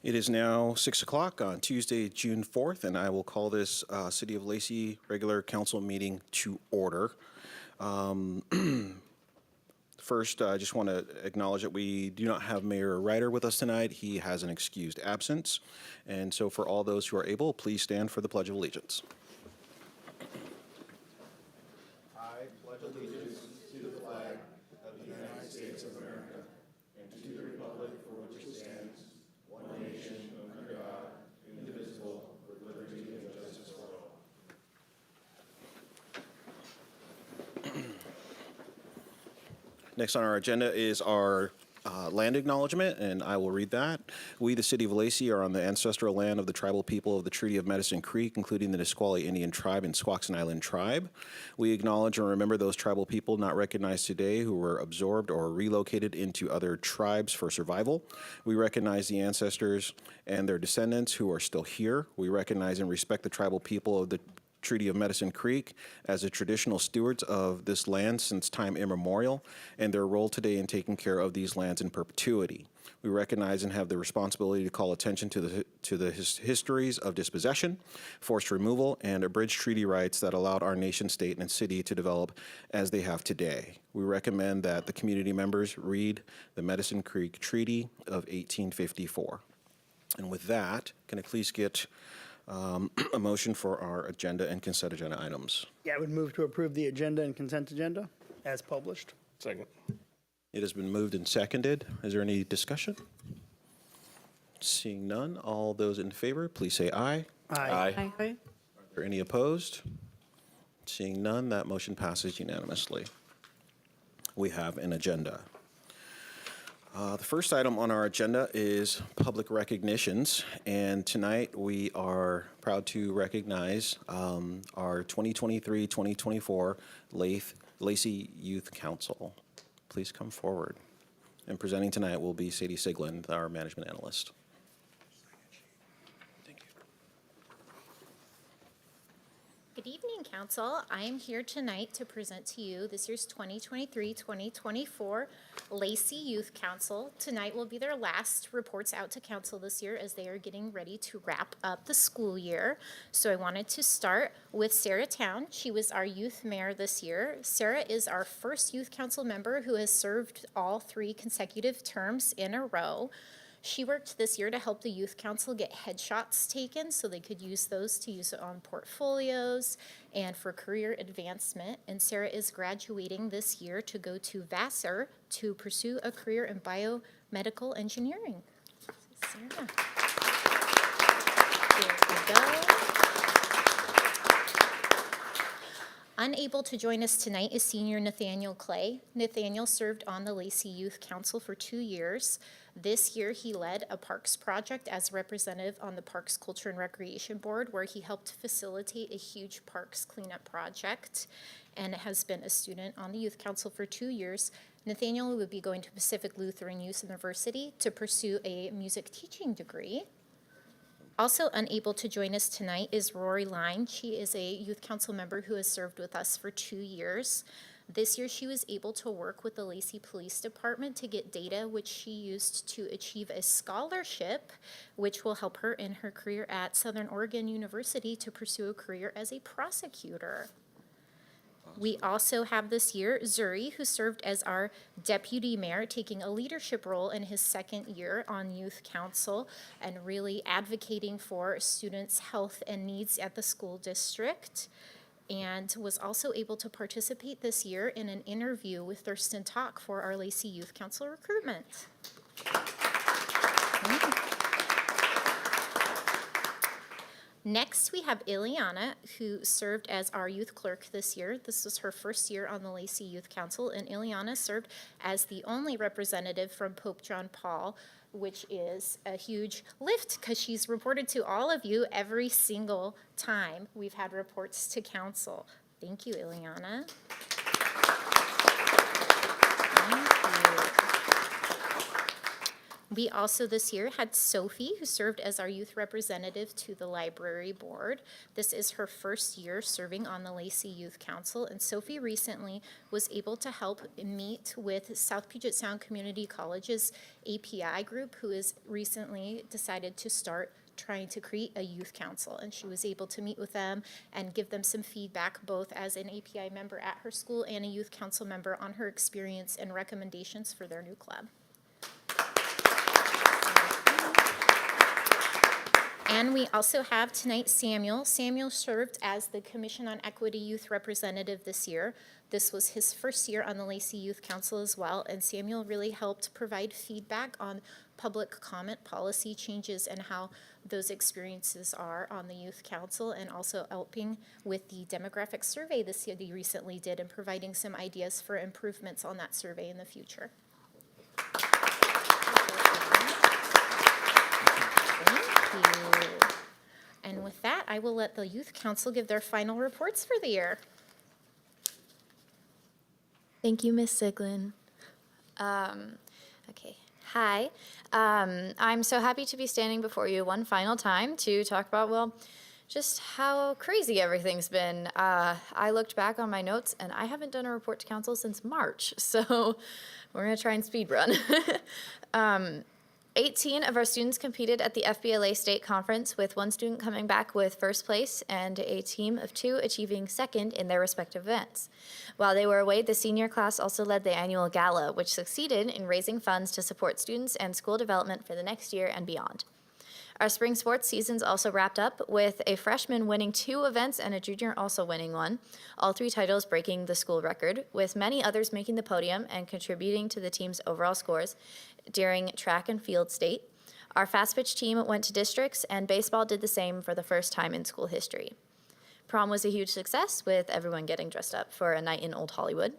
It is now 6 o'clock on Tuesday, June 4th, and I will call this City of Lacey regular council meeting to order. First, I just want to acknowledge that we do not have Mayor Ryder with us tonight. He has an excused absence. And so for all those who are able, please stand for the Pledge of Allegiance. I pledge allegiance to the flag of the United States of America and to the republic for which it stands, one nation, under God, indivisible, with liberty and justice for all. Next on our agenda is our land acknowledgement, and I will read that. We, the City of Lacey, are on the ancestral land of the tribal people of the Treaty of Medicine Creek, including the Nisqually Indian Tribe and Squaxin Island Tribe. We acknowledge and remember those tribal people not recognized today who were absorbed or relocated into other tribes for survival. We recognize the ancestors and their descendants who are still here. We recognize and respect the tribal people of the Treaty of Medicine Creek as the traditional stewards of this land since time immemorial, and their role today in taking care of these lands in perpetuity. We recognize and have the responsibility to call attention to the histories of dispossession, forced removal, and abridged treaty rights that allowed our nation, state, and city to develop as they have today. We recommend that the community members read the Medicine Creek Treaty of 1854. And with that, can I please get a motion for our agenda and consent agenda items? Yeah, I would move to approve the agenda and consent agenda as published. Second. It has been moved and seconded. Is there any discussion? Seeing none, all those in favor, please say aye. Aye. Are there any opposed? Seeing none, that motion passes unanimously. We have an agenda. The first item on our agenda is public recognitions, and tonight we are proud to recognize our 2023-2024 Lacey Youth Council. Please come forward. And presenting tonight will be Sadie Sigland, our management analyst. Thank you. Good evening, Council. I am here tonight to present to you this year's 2023-2024 Lacey Youth Council. Tonight will be their last reports out to Council this year as they are getting ready to wrap up the school year. So I wanted to start with Sarah Town. She was our youth mayor this year. Sarah is our first Youth Council member who has served all 3 consecutive terms in a row. She worked this year to help the Youth Council get headshots taken so they could use those to use it on portfolios and for career advancement. And Sarah is graduating this year to go to Vassar to pursue a career in biomedical engineering. Sarah. There we go. Unable to join us tonight is senior Nathaniel Clay. Nathaniel served on the Lacey Youth Council for 2 years. This year, he led a parks project as representative on the Parks Culture and Recreation Board, where he helped facilitate a huge parks cleanup project, and has been a student on the Youth Council for 2 years. Nathaniel will be going to Pacific Lutheran Youth University to pursue a music teaching degree. Also unable to join us tonight is Rory Line. She is a Youth Council member who has served with us for 2 years. This year, she was able to work with the Lacey Police Department to get data which she used to achieve a scholarship, which will help her in her career at Southern Oregon University to pursue a career as a prosecutor. We also have this year Zuri, who served as our deputy mayor, taking a leadership role in his 2nd year on Youth Council and really advocating for students' health and needs at the school district, and was also able to participate this year in an interview with Thurston Talk for our Lacey Youth Council recruitment. Next, we have Ileana, who served as our youth clerk this year. This was her first year on the Lacey Youth Council, and Ileana served as the only representative from Pope John Paul, which is a huge lift because she's reported to all of you every single time we've had reports to council. Thank you, Ileana. Thank you. We also this year had Sophie, who served as our youth representative to the library board. This is her first year serving on the Lacey Youth Council, and Sophie recently was able to help meet with South Puget Sound Community College's API group, who has recently decided to start trying to create a youth council, and she was able to meet with them and give them some feedback, both as an API member at her school and a youth council member, on her experience and recommendations for their new club. And we also have tonight Samuel. Samuel served as the Commission on Equity Youth Representative this year. This was his first year on the Lacey Youth Council as well, and Samuel really helped provide feedback on public comment policy changes and how those experiences are on the Youth Council, and also helping with the demographic survey this year that he recently did, and providing some ideas for improvements on that survey in the future. Thank you. And with that, I will let the Youth Council give their final reports for the year. Thank you, Ms. Siglin. Okay, hi. I'm so happy to be standing before you one final time to talk about, well, just how crazy everything's been. I looked back on my notes, and I haven't done a report to council since March, so we're going to try and speed run. 18 of our students competed at the FBLA State Conference, with one student coming back with first place and a team of 2 achieving second in their respective events. While they were away, the senior class also led the annual gala, which succeeded in raising funds to support students and school development for the next year and beyond. Our spring sports seasons also wrapped up, with a freshman winning 2 events and a junior also winning 1, all 3 titles breaking the school record, with many others making the podium and contributing to the team's overall scores during track and field state. Our fast pitch team went to districts, and baseball did the same for the first time in school history. Prom was a huge success, with everyone getting dressed up for a night in Old Hollywood.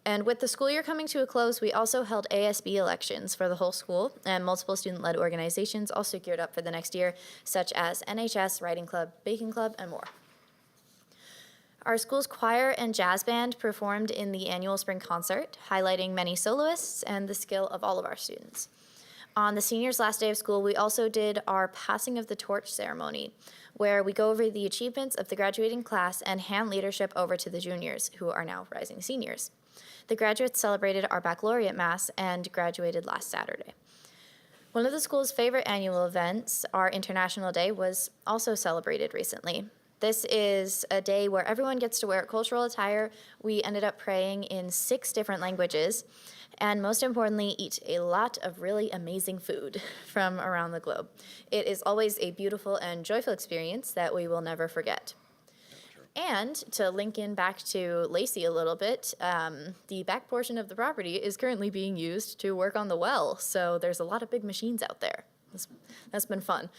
And with the school year coming to a close, we also held ASB elections for the whole school, and multiple student-led organizations also geared up for the next year, such as NHS, Writing Club, Baking Club, and more. Our school's choir and jazz band performed in the annual spring concert, highlighting many soloists and the skill of all of our students. On the seniors' last day of school, we also did our passing of the torch ceremony, where we go over the achievements of the graduating class and hand leadership over to the juniors, who are now rising seniors. The graduates celebrated our baccalaureate mass and graduated last Saturday. One of the school's favorite annual events, our International Day, was also celebrated recently. This is a day where everyone gets to wear cultural attire. We ended up praying in 6 different languages, and most importantly, eat a lot of really amazing food from around the globe. It is always a beautiful and joyful experience that we will never forget. And to link in back to Lacey a little bit, the back portion of the property is currently being used to work on the well, so there's a lot of big machines out there. That's been fun.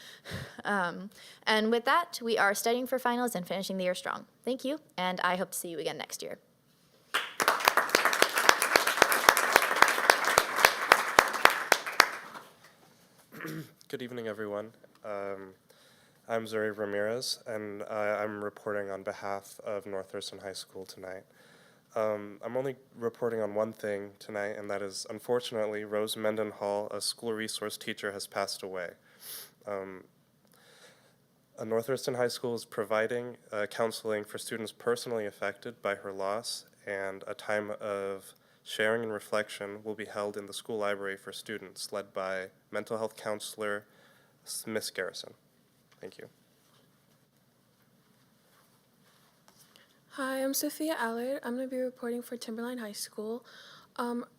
And with that, we are studying for finals and finishing the year strong. Thank you, and I hope to see you again next year. Good evening, everyone. I'm Zuri Ramirez, and I'm reporting on behalf of North Thurston High School tonight. I'm only reporting on one thing tonight, and that is, unfortunately, Rose Mendenhall, a school resource teacher, has passed away. North Thurston High School is providing counseling for students personally affected by her loss, and a time of sharing and reflection will be held in the school library for students, led by mental health counselor Miss Garrison. Thank you. Hi, I'm Sophia Allard. I'm going to be reporting for Timberline High School.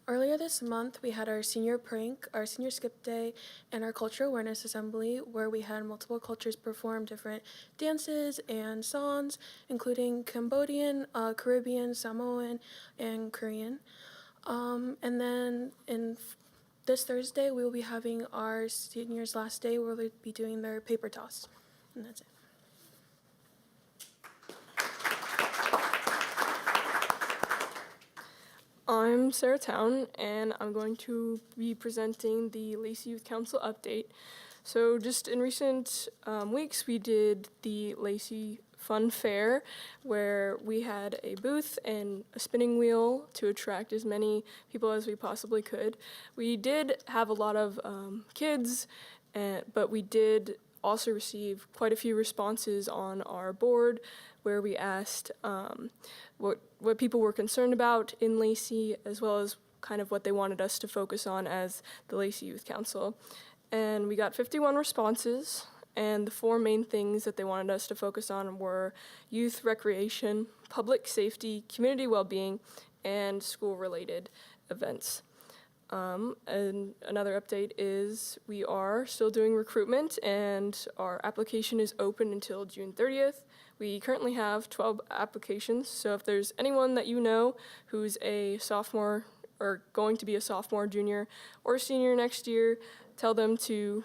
Earlier this month, we had our senior prank, our senior skip day, and our cultural awareness assembly, where we had multiple cultures perform different dances and songs, including Cambodian, Caribbean, Samoan, and Korean. And then this Thursday, we will be having our seniors' last day, where they'll be doing their paper toss. And that's it. I'm Sarah Town, and I'm going to be presenting the Lacey Youth Council update. So just in recent weeks, we did the Lacey fun fair where we had a booth and a spinning wheel to attract as many people as we possibly could. We did have a lot of kids, but we did also receive quite a few responses on our board where we asked what people were concerned about in Lacey, as well as kind of what they wanted us to focus on as the Lacey Youth Council. And we got 51 responses, and the 4 main things that they wanted us to focus on were youth recreation, public safety, community well-being, and school-related events. And another update is we are still doing recruitment, and our application is open until June 30th. We currently have 12 applications, so if there's anyone that you know who's a sophomore or going to be a sophomore, junior, or senior next year, tell them to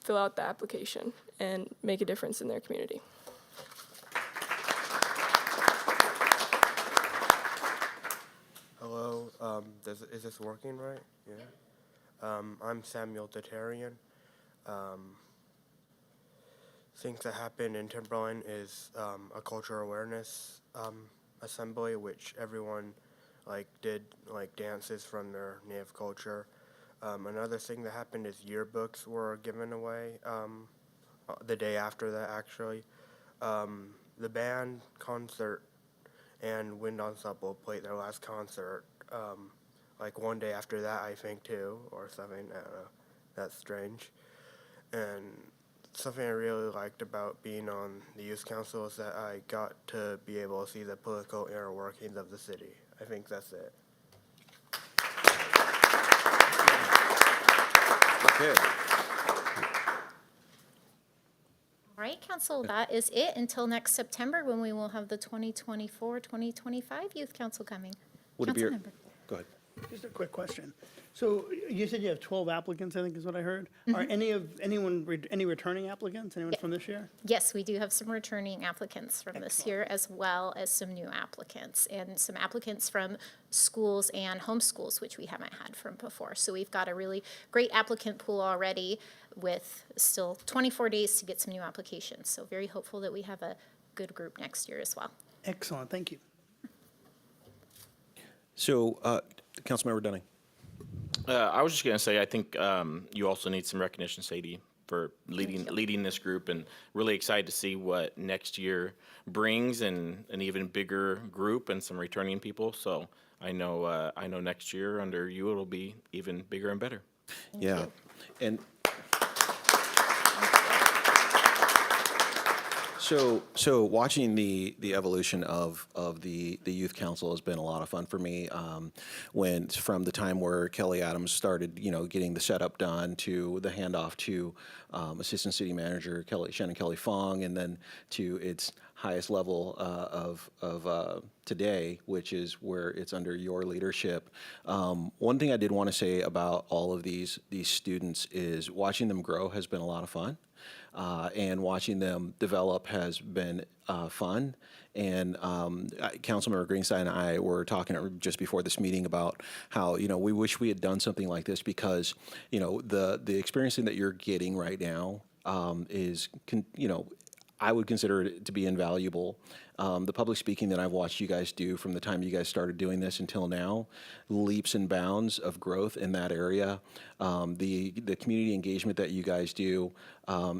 fill out the application and make a difference in their community. Hello, is this working right? Yeah. I'm Samuel Tatarian. Things that happened in Timberline is a cultural awareness assembly, which everyone did dances from their native culture. Another thing that happened is yearbooks were given away the day after that, actually. The band concert and Wind Ensemble played their last concert one day after that, I think, too, or something. I don't know. That's strange. And something I really liked about being on the youth council is that I got to be able to see the political inner workings of the city. I think that's it. Okay. All right, Council, that is it until next September when we will have the 2024-2025 Youth Council coming. Would it be Councilmember. Go ahead. Just a quick question. So you said you have 12 applicants, I think is what I heard. Are any returning applicants? Anyone from this year? Yes, we do have some returning applicants from this year, as well as some new applicants, and some applicants from schools and homeschools, which we haven't had from before. So we've got a really great applicant pool already, with still 24 days to get some new applications. So very hopeful that we have a good group next year as well. Excellent, thank you. So, Councilmember Dunning. I was just going to say, I think you also need some recognition, Sadie, for leading this group, and really excited to see what next year brings, and an even bigger group and some returning people. So I know next year under you it'll be even bigger and better. Yeah, and so watching the evolution of the youth council has been a lot of fun for me. When from the time where Kelly Adams started, getting the setup done, to the handoff to Assistant City Manager Shannon Kelly Fong, and then to its highest level of today, which is where it's under your leadership. One thing I did want to say about all of these students is watching them grow has been a lot of fun. And watching them develop has been fun. And Councilmember Greenstein and I were talking just before this meeting about how, we wish we had done something like this, because, the experiencing that you're getting right now is, I would consider it to be invaluable. The public speaking that I've watched you guys do from the time you guys started doing this until now, leaps and bounds of growth in that area. The community engagement that you guys do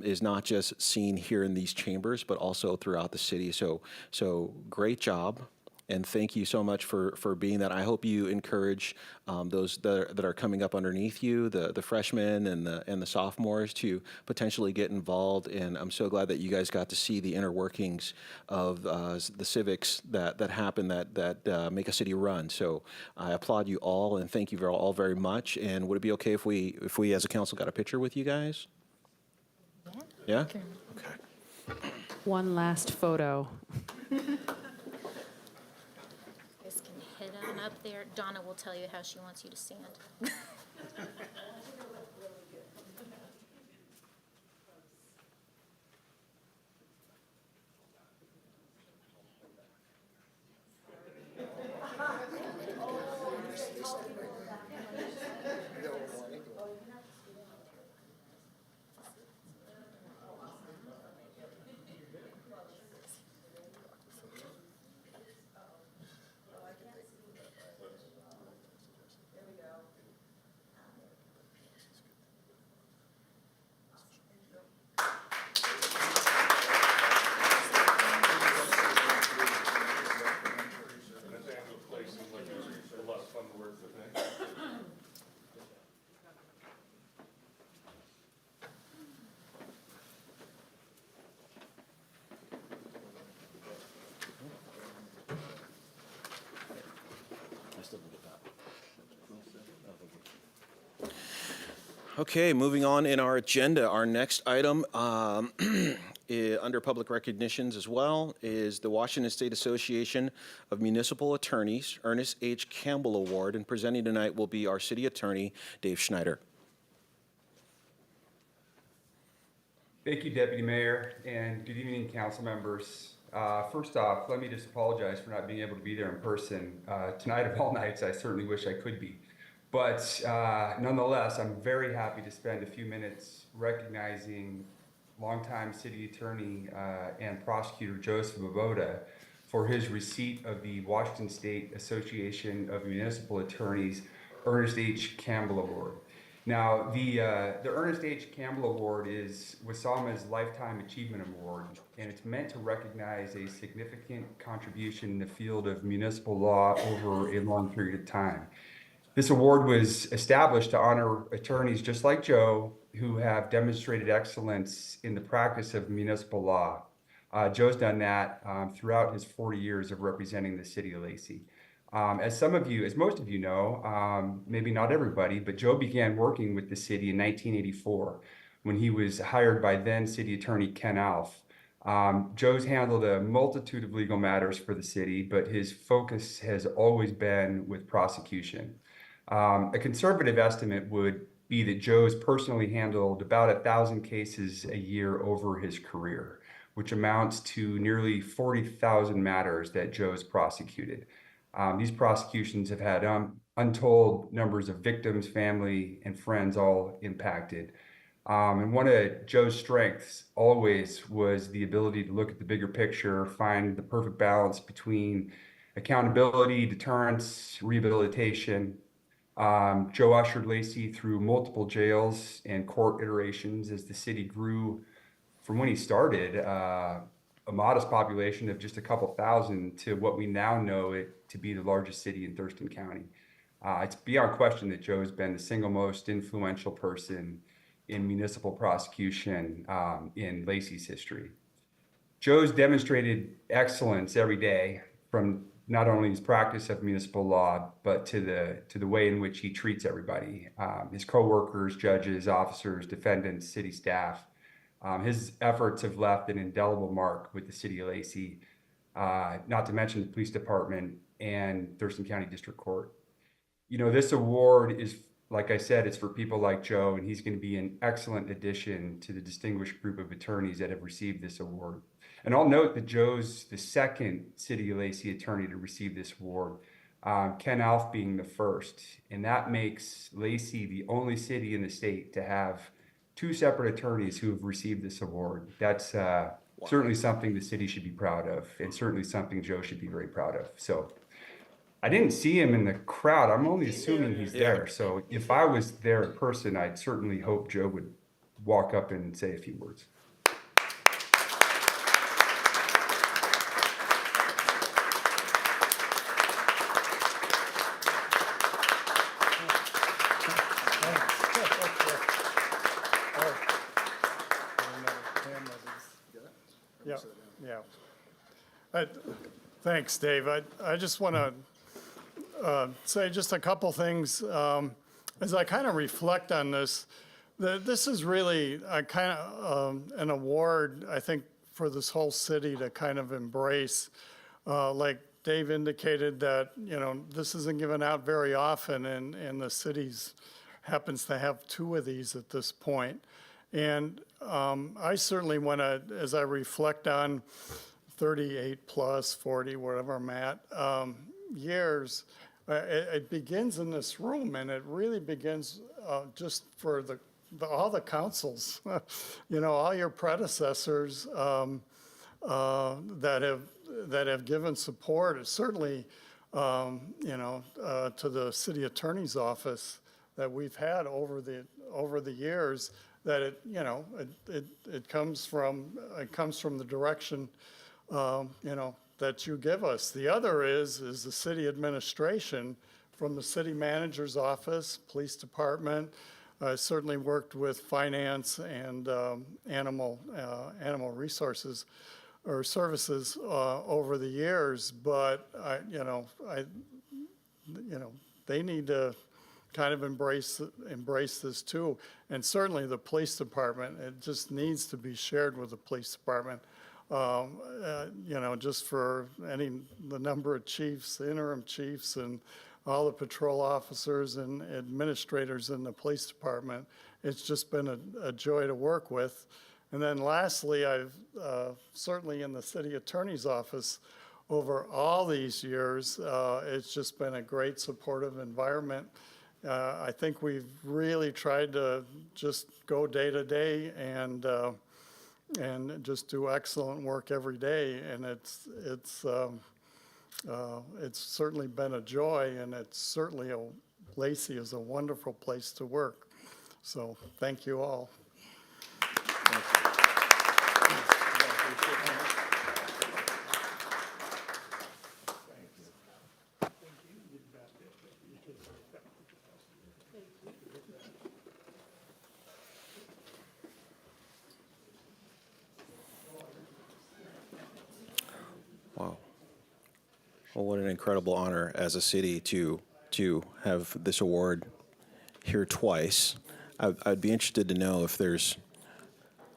is not just seen here in these chambers, but also throughout the city. So great job. And thank you so much for being that. I hope you encourage those that are coming up underneath you, the freshmen and the sophomores, to potentially get involved. And I'm so glad that you guys got to see the inner workings of the civics that happen, that make a city run. So I applaud you all, and thank you all very much. And would it be okay if we as a council got a picture with you guys? Yeah? Okay. One last photo. Guys can head on up there. Donna will tell you how she wants you to stand. Okay, moving on in our agenda, our next item under public recognitions as well is the Washington State Association of Municipal Attorneys Ernest H. Campbell Award, and presenting tonight will be our city attorney, Dave Schneider. Thank you, Deputy Mayor, and good evening, council members. First off, let me just apologize for not being able to be there in person. Tonight of all nights, I certainly wish I could be. But nonetheless, I'm very happy to spend a few minutes recognizing longtime city attorney and prosecutor Joseph Maboda for his receipt of the Washington State Association of Municipal Attorneys Ernest H. Campbell Award. Now, the Ernest H. Campbell Award is WSAMA's Lifetime Achievement Award, and it's meant to recognize a significant contribution in the field of municipal law over a long period of time. This award was established to honor attorneys just like Joe who have demonstrated excellence in the practice of municipal law. Joe's done that throughout his 40 years of representing the city of Lacey. As most of you know, maybe not everybody, but Joe began working with the city in 1984 when he was hired by then city attorney Ken Alf. Joe's handled a multitude of legal matters for the city, but his focus has always been with prosecution. A conservative estimate would be that Joe's personally handled about 1,000 cases a year over his career, which amounts to nearly 40,000 matters that Joe's prosecuted. These prosecutions have had untold numbers of victims, family, and friends all impacted. And one of Joe's strengths always was the ability to look at the bigger picture, find the perfect balance between accountability, deterrence, rehabilitation. Joe ushered Lacey through multiple jails and court iterations as the city grew from when he started, a modest population of just a couple thousand to what we now know it to be the largest city in Thurston County. It's beyond question that Joe has been the single most influential person in municipal prosecution in Lacey's history. Joe's demonstrated excellence every day, from not only his practice of municipal law, but to the way in which he treats everybody, his coworkers, judges, officers, defendants, city staff. His efforts have left an indelible mark with the city of Lacey, not to mention the police department and Thurston County District Court. You know, this award is, like I said, it's for people like Joe, and he's going to be an excellent addition to the distinguished group of attorneys that have received this award. And I'll note that Joe's the second city of Lacey attorney to receive this award, Ken Alf being the first. And that makes Lacey the only city in the state to have two separate attorneys who have received this award. That's certainly something the city should be proud of, and certainly something Joe should be very proud of. So I didn't see him in the crowd. I'm only assuming he's there. So if I was there in person, I'd certainly hope Joe would walk up and say a few words. Yeah. Thanks, Dave. I just want to say just a couple things as I kind of reflect on this. This is really a kind of an award, I think, for this whole city to kind of embrace. Like Dave indicated, that this isn't given out very often, and the city's happens to have two of these at this point. And I certainly want to, as I reflect on 38 plus 40, whatever I'm at, years, it begins in this room, and it really begins just for all the councils, all your predecessors that have given support, certainly, to the city attorney's office that we've had over the years. That it comes from the direction that you give us. The other is the city administration, from the city manager's office, police department. I certainly worked with finance and animal resources or services over the years, but they need to kind of embrace this too. And certainly the police department, it just needs to be shared with the police department. You know, just for the number of chiefs, interim chiefs, and all the patrol officers and administrators in the police department. It's just been a joy to work with. And then lastly, I've certainly in the city attorney's office over all these years, it's just been a great supportive environment. I think we've really tried to just go day to day and just do excellent work every day. And it's certainly been a joy, and it's certainly Lacey is a wonderful place to work. So thank you all. Wow. Well, what an incredible honor as a city to have this award here twice. I'd be interested to know if there's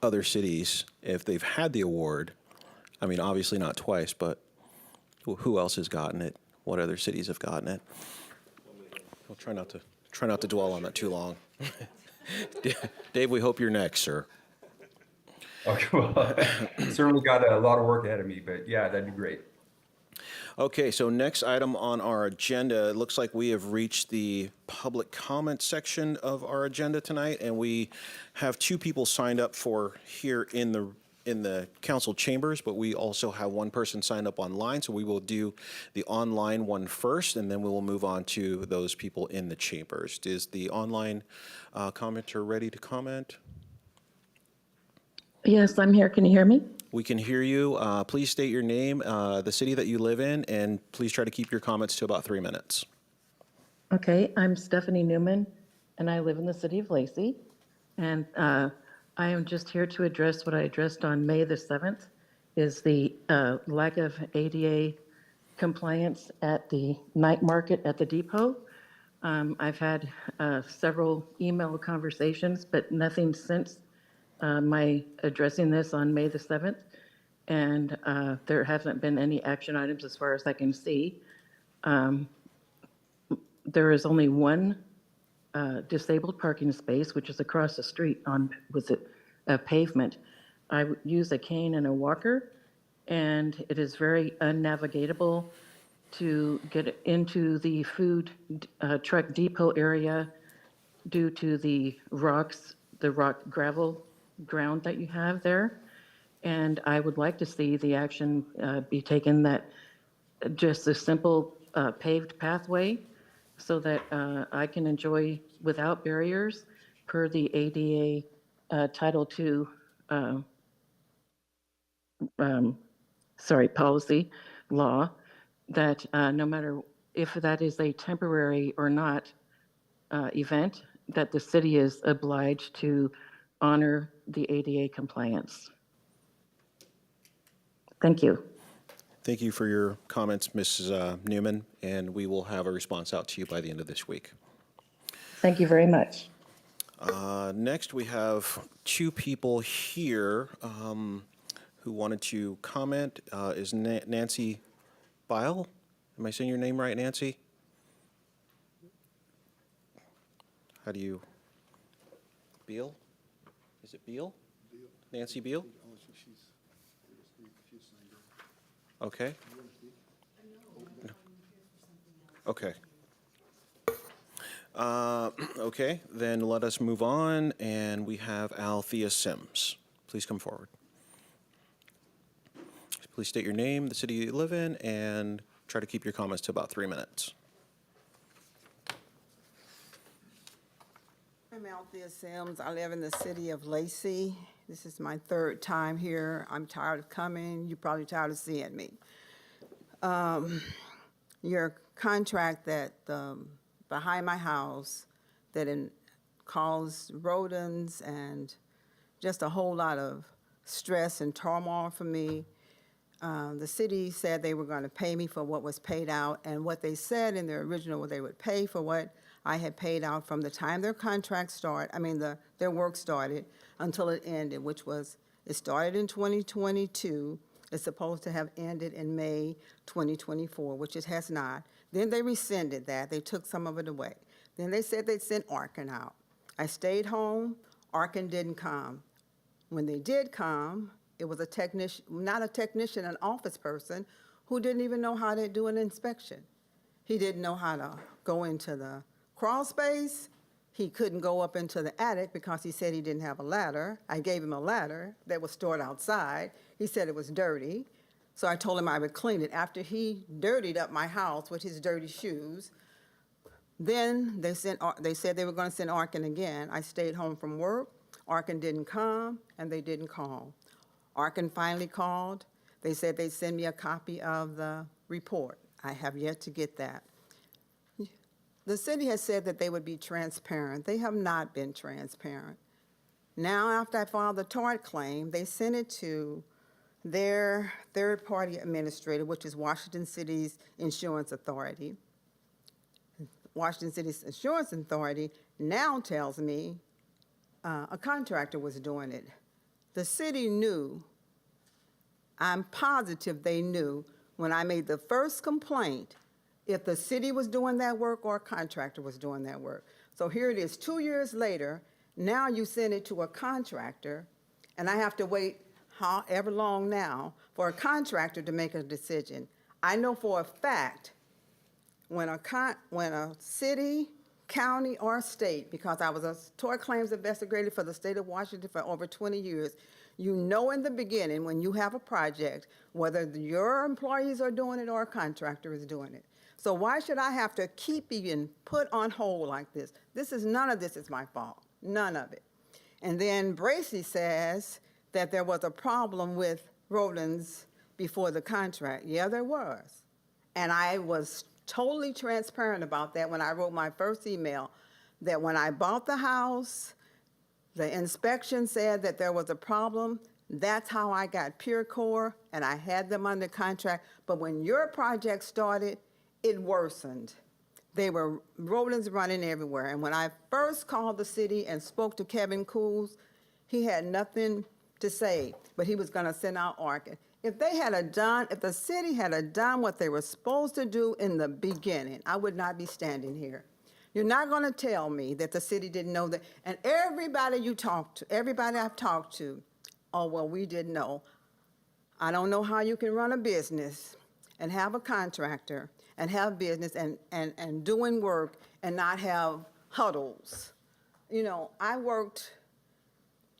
other cities, if they've had the award. I mean, obviously not twice, but who else has gotten it? What other cities have gotten it? We'll try not to dwell on that too long. Dave, we hope you're next, sir. Okay, well, certainly got a lot of work ahead of me, but yeah, that'd be great. Okay, so next item on our agenda, it looks like we have reached the public comment section of our agenda tonight, and we have two people signed up for here in the council chambers, but we also have one person signed up online, so we will do the online one first, and then we will move on to those people in the chambers. Is the online commenter ready to comment? Yes, I'm here. Can you hear me? We can hear you. Please state your name, the city that you live in, and please try to keep your comments to about 3 minutes. Okay, I'm Stephanie Newman, and I live in the city of Lacey. And I am just here to address what I addressed on May the 7th, is the lack of ADA compliance at the night market at the depot. I've had several email conversations, but nothing since my addressing this on May the 7th. And there haven't been any action items as far as I can see. There is only one disabled parking space, which is across the street with a pavement. I use a cane and a walker, and it is very unnavigatable to get into the food truck depot area due to the rock gravel ground that you have there. And I would like to see the action be taken that just a simple paved pathway so that I can enjoy without barriers per the ADA Title II policy law, that no matter if that is a temporary or not event, that the city is obliged to honor the ADA compliance. Thank you. Thank you for your comments, Mrs. Newman, and we will have a response out to you by the end of this week. Thank you very much. Next, we have two people here who wanted to comment. Is Nancy Bile? Am I saying your name right, Nancy? How do you? Beal? Is it Beal? Nancy Beal? Okay. Okay. Okay, then let us move on, and we have Althea Sims. Please come forward. Please state your name, the city you live in, and try to keep your comments to about 3 minutes. I'm Althea Sims. I live in the city of Lacey. This is my third time here. I'm tired of coming. You're probably tired of seeing me. Your contract that behind my house that caused rodents and just a whole lot of stress and turmoil for me. The city said they were going to pay me for what was paid out, and what they said in their original, they would pay for what I had paid out from the time their contract their work started until it ended, it started in 2022. It's supposed to have ended in May 2024, which it has not. Then they rescinded that. They took some of it away. Then they said they'd send Arkin out. I stayed home. Arkin didn't come. When they did come, it was not a technician, an office person who didn't even know how to do an inspection. He didn't know how to go into the crawl space. He couldn't go up into the attic because he said he didn't have a ladder. I gave him a ladder that was stored outside. He said it was dirty. So I told him I would clean it. After he dirtied up my house with his dirty shoes, then they said they were going to send Arkin again. I stayed home from work. Arkin didn't come, and they didn't call. Arkin finally called. They said they'd send me a copy of the report. I have yet to get that. The city has said that they would be transparent. They have not been transparent. Now, after I filed the tort claim, they sent it to their third-party administrator, which is Washington City's Insurance Authority. Washington City's Insurance Authority now tells me a contractor was doing it. The city knew, I'm positive they knew when I made the first complaint if the city was doing that work or a contractor was doing that work. So here it is, 2 years later, now you send it to a contractor, and I have to wait however long now for a contractor to make a decision. I know for a fact when a city, county, or state, because I was a tort claims investigator for the state of Washington for over 20 years, you know in the beginning when you have a project, whether your employees are doing it or a contractor is doing it. So why should I have to keep being put on hold like this? None of this is my fault, none of it. And then Bracy says that there was a problem with Rollins before the contract. Yeah, there was. And I was totally transparent about that when I wrote my first email, that when I bought the house, the inspection said that there was a problem. That's how I got Pure Core, and I had them under contract. But when your project started, it worsened. They were Rollins running everywhere. And when I first called the city and spoke to Kevin Cools, he had nothing to say, but he was going to send out Arkin. If the city had done what they were supposed to do in the beginning, I would not be standing here. You're not going to tell me that the city didn't know that. And everybody I've talked to, oh, well, we didn't know. I don't know how you can run a business and have a contractor and have business and doing work and not have huddles. You know, I worked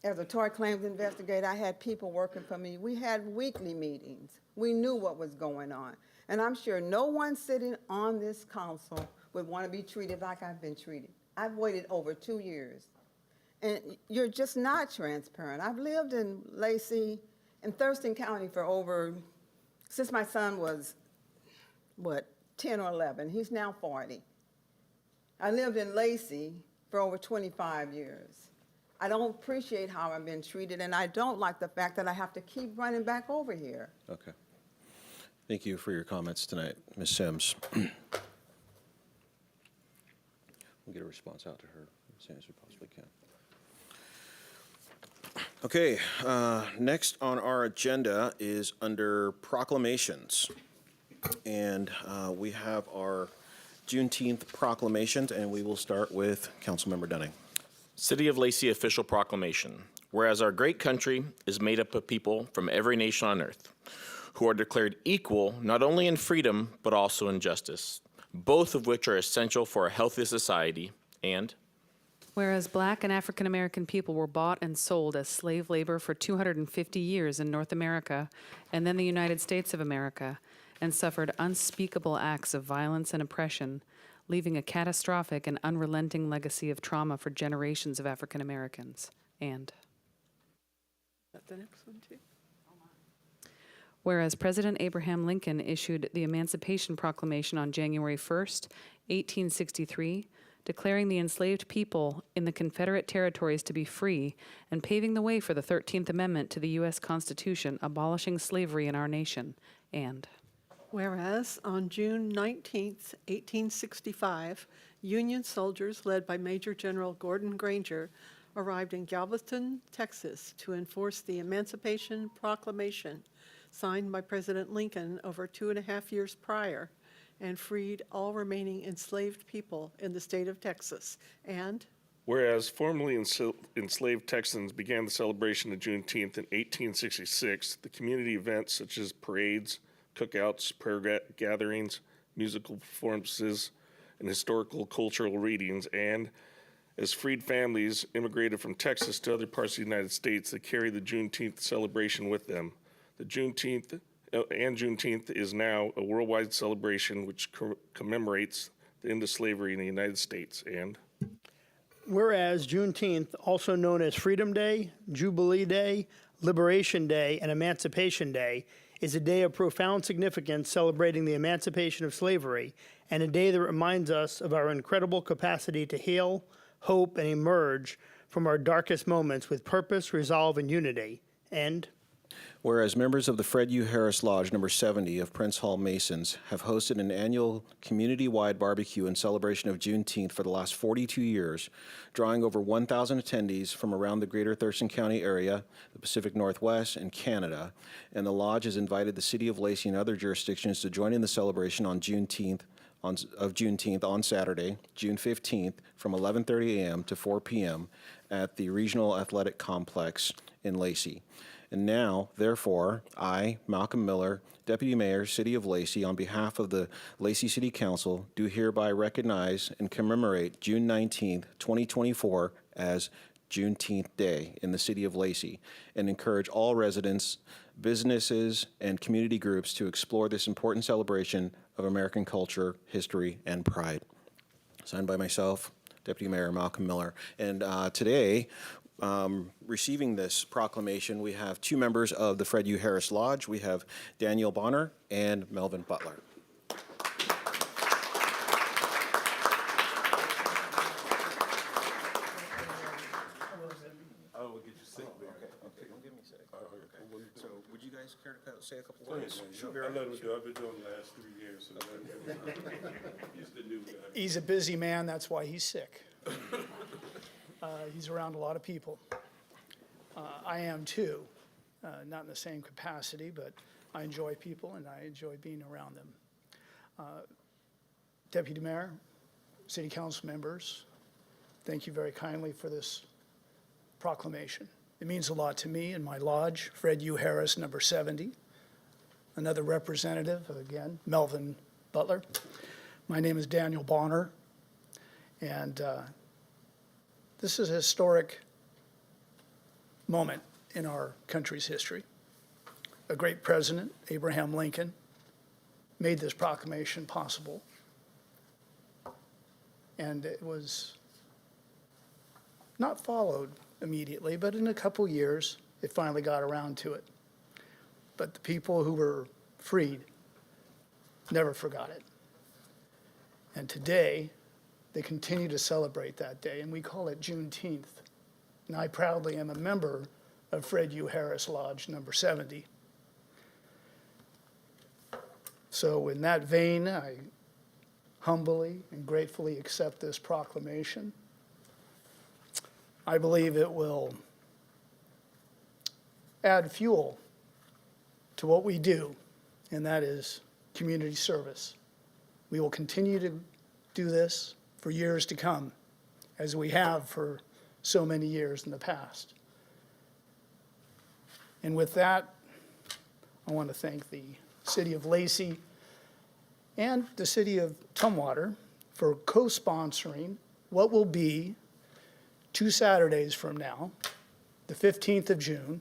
as a tort claims investigator. I had people working for me. We had weekly meetings. We knew what was going on. And I'm sure no one sitting on this council would want to be treated like I've been treated. I've waited over 2 years. And you're just not transparent. I've lived in Lacey and Thurston County since my son was, 10 or 11. He's now 40. I lived in Lacey for over 25 years. I don't appreciate how I've been treated, and I don't like the fact that I have to keep running back over here. Okay. Thank you for your comments tonight, Ms. Sims. We'll get a response out to her as soon as we possibly can. Okay, next on our agenda is under proclamations. And we have our Juneteenth proclamations, and we will start with Councilmember Dunning. City of Lacey official proclamation. Whereas our great country is made up of people from every nation on earth, who are declared equal not only in freedom, but also in justice, both of which are essential for a healthy society. And whereas Black and African American people were bought and sold as slave labor for 250 years in North America and then the United States of America, and suffered unspeakable acts of violence and oppression, leaving a catastrophic and unrelenting legacy of trauma for generations of African Americans. And The next one, too. whereas President Abraham Lincoln issued the Emancipation Proclamation on January 1st, 1863, declaring the enslaved people in the Confederate territories to be free and paving the way for the 13th Amendment to the U.S. Constitution, abolishing slavery in our nation. And whereas on June 19th, 1865, Union soldiers led by Major General Gordon Granger arrived in Galveston, Texas to enforce the Emancipation Proclamation signed by President Lincoln over 2.5 years prior and freed all remaining enslaved people in the state of Texas. And whereas formerly enslaved Texans began the celebration of Juneteenth in 1866, the community events such as parades, cookouts, prayer gatherings, musical performances, and historical cultural readings, and as freed families immigrated from Texas to other parts of the United States, they carry the Juneteenth celebration with them. The Juneteenth is now a worldwide celebration which commemorates the end of slavery in the United States. And whereas Juneteenth, also known as Freedom Day, Jubilee Day, Liberation Day, and Emancipation Day, is a day of profound significance celebrating the emancipation of slavery, and a day that reminds us of our incredible capacity to heal, hope, and emerge from our darkest moments with purpose, resolve, and unity. And whereas members of the Fred U. Harris Lodge number 70 of Prince Hall Masons have hosted an annual community-wide barbecue in celebration of Juneteenth for the last 42 years, drawing over 1,000 attendees from around the greater Thurston County area, the Pacific Northwest, and Canada, and the Lodge has invited the City of Lacey and other jurisdictions to join in the celebration on Juneteenth on Saturday, June 15th, from 11:30 a.m. to 4 p.m. at the Regional Athletic Complex in Lacey. And now, therefore, I, Malcolm Miller, Deputy Mayor, City of Lacey, on behalf of the Lacey City Council, do hereby recognize and commemorate June 19th, 2024 as Juneteenth Day in the City of Lacey, and encourage all residents, businesses, and community groups to explore this important celebration of American culture, history, and pride. Signed by myself, Deputy Mayor Malcolm Miller. And today, receiving this proclamation, we have two members of the Fred U. Harris Lodge. We have Daniel Bonner and Melvin Butler. So would you guys care to say a couple words? Sure. I know what I've been doing the last 3 years. So he's the new guy. He's a busy man, that's why he's sick. He's around a lot of people. I am too, not in the same capacity, but I enjoy people and I enjoy being around them. Deputy Mayor, City Council members, thank you very kindly for this proclamation. It means a lot to me and my lodge, Fred U. Harris, number 70. Another representative, again, Melvin Butler. My name is Daniel Bonner, and this is a historic moment in our country's history. A great president, Abraham Lincoln, made this proclamation possible. And it was not followed immediately, but in a couple years, it finally got around to it. But the people who were freed never forgot it. And today, they continue to celebrate that day, and we call it Juneteenth. And I proudly am a member of Fred U. Harris Lodge number 70. So in that vein, I humbly and gratefully accept this proclamation. I believe it will add fuel to what we do, and that is community service. We will continue to do this for years to come, as we have for so many years in the past. And with that, I want to thank the City of Lacey and the City of Tumwater for co-sponsoring what will be 2 Saturdays from now, the 15th of June,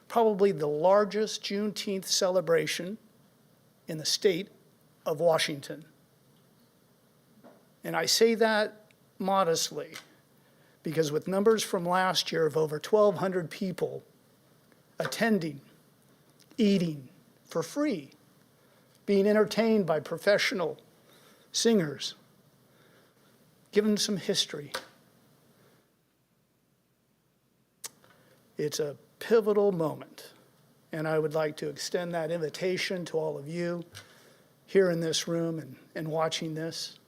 probably the largest Juneteenth celebration in the state of Washington. And I say that modestly because with numbers from last year of over 1,200 people attending, eating for free, being entertained by professional singers, given some history. It's a pivotal moment, and I would like to extend that invitation to all of you here in this room and watching this.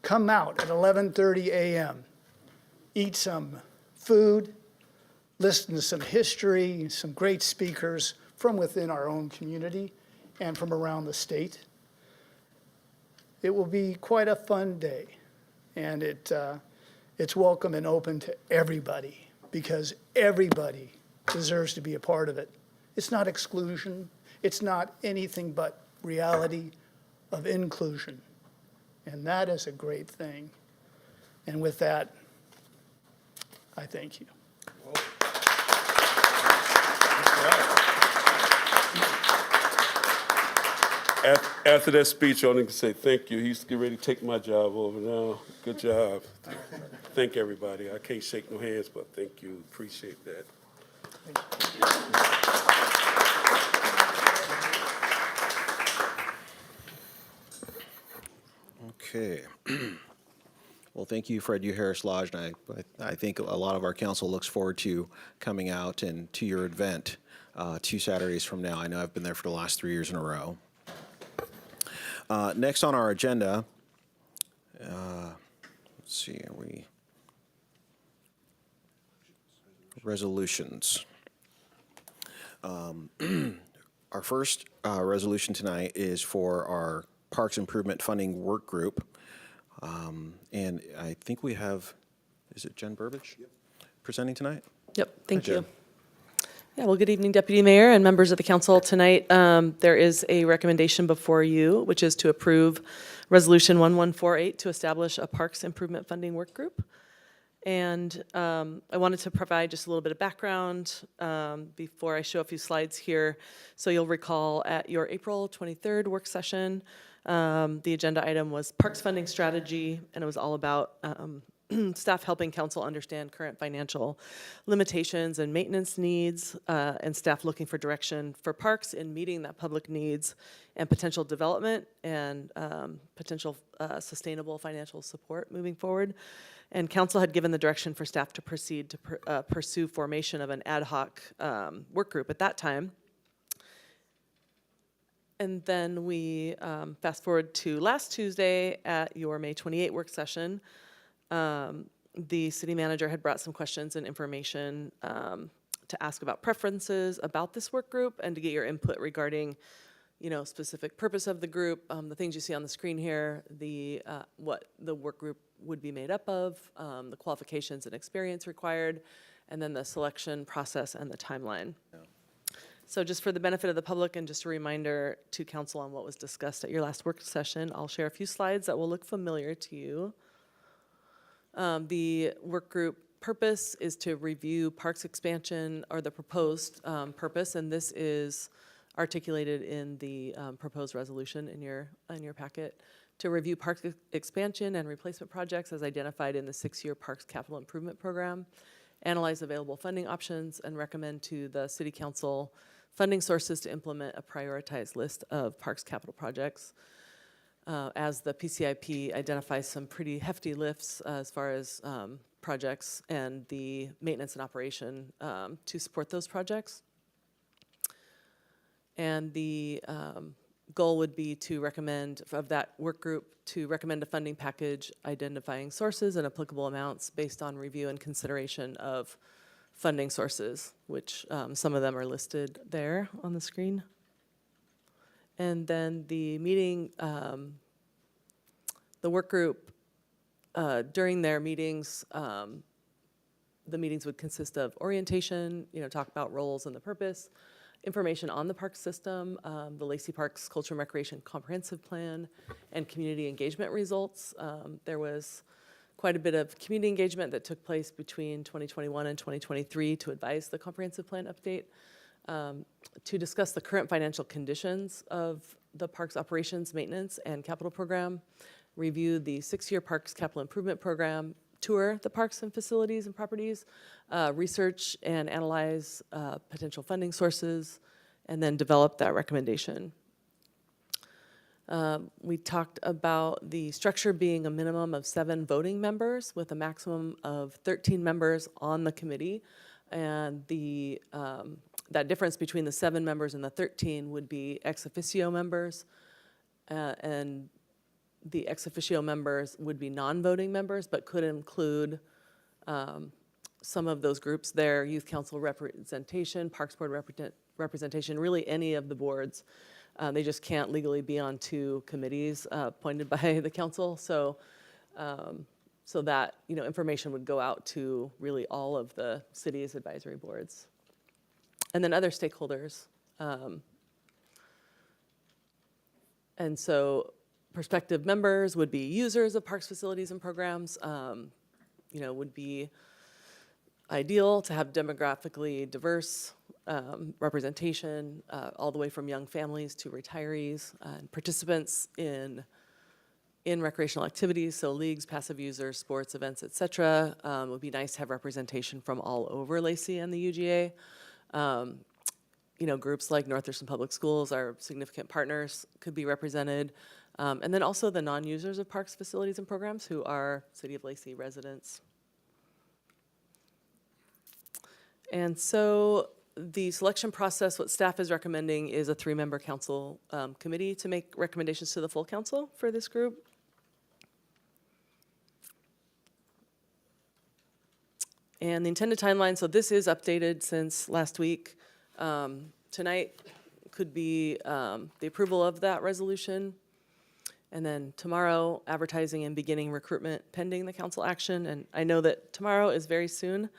come out at 11:30 a.m., eat some food, listen to some history, some great speakers from within our own community and from around the state. It will be quite a fun day, and it's welcome and open to everybody because everybody deserves to be a part of it. It's not exclusion. It's not anything but reality of inclusion, and that is a great thing. And with that, I thank you. After that speech, I only can say thank you. He's getting ready to take my job over now. Good job. Thank everybody. I can't shake no hands, but thank you. Appreciate that. Okay. Well, thank you, Fred U. Harris Lodge, and I think a lot of our council looks forward to coming out and to your event 2 Saturdays from now. I know I've been there for the last 3 years in a row. Next on our agenda, let's see, are we resolutions. Our first resolution tonight is for our Parks Improvement Funding Work Group. And I think we have, is it Jen Burbidge presenting tonight? Yep, thank Hi, you. Jen. Yeah, well, good evening, Deputy Mayor and members of the council. Tonight, there is a recommendation before you, which is to approve Resolution 1148 to establish a Parks Improvement Funding Work Group. And I wanted to provide just a little bit of background before I show a few slides here. So you'll recall at your April 23rd work session, the agenda item was Parks Funding Strategy, and it was all about staff helping council understand current financial limitations and maintenance needs, and staff looking for direction for parks in meeting that public needs and potential development and potential sustainable financial support moving forward. And council had given the direction for staff to proceed to pursue formation of an ad hoc work group at that time. And then we fast forward to last Tuesday at your May 28 work session. The city manager had brought some questions and information to ask about preferences about this work group and to get your input regarding, specific purpose of the group, the things you see on the screen here, what the work group would be made up of, the qualifications and experience required, and then the selection process and the timeline. Yeah. So just for the benefit of the public and just a reminder to council on what was discussed at your last work session, I'll share a few slides that will look familiar to you. The work group purpose is to review parks expansion, or the proposed purpose, and this is articulated in the proposed resolution in your packet, to review park expansion and replacement projects as identified in the 6-year Parks Capital Improvement Program, analyze available funding options, and recommend to the City Council funding sources to implement a prioritized list of parks capital projects. As the PCIP identifies some pretty hefty lifts as far as projects and the maintenance and operation to support those projects. And the goal would be to recommend, of that work group, to recommend a funding package identifying sources and applicable amounts based on review and consideration of funding sources, which some of them are listed there on the screen. And then the meeting, the work group, during their meetings, the meetings would consist of orientation, talk about roles and the purpose, information on the park system, the Lacey Parks Culture and Recreation Comprehensive Plan, and community engagement results. There was quite a bit of community engagement that took place between 2021 and 2023 to advise the comprehensive plan update, to discuss the current financial conditions of the park's operations, maintenance, and capital program, review the 6-year Parks Capital Improvement Program, tour the parks and facilities and properties, research and analyze potential funding sources, and then develop that recommendation. We talked about the structure being a minimum of 7 voting members with a maximum of 13 members on the committee, and the that difference between the 7 members and the 13 would be ex officio members, and The ex officio members would be non-voting members, but could include some of those groups there, youth council representation, parks board representation, really any of the boards. They just can't legally be on two committees appointed by the council. So that, information would go out to really all of the city's advisory boards. And then other stakeholders. And so prospective members would be users of parks, facilities, and programs. Would be ideal to have demographically diverse representation, all the way from young families to retirees and participants in recreational activities, so leagues, passive users, sports, events, et cetera. It would be nice to have representation from all over Lacey and the UGA. Groups like North Thurston Public Schools, our significant partners, could be represented. And then also the non-users of parks, facilities, and programs who are City of Lacey residents. And so the selection process, what staff is recommending is a 3-member council committee to make recommendations to the full council for this group. And the intended timeline, so this is updated since last week. Tonight could be the approval of that resolution. And then tomorrow, advertising and beginning recruitment pending the council action. And I know that tomorrow is very soon,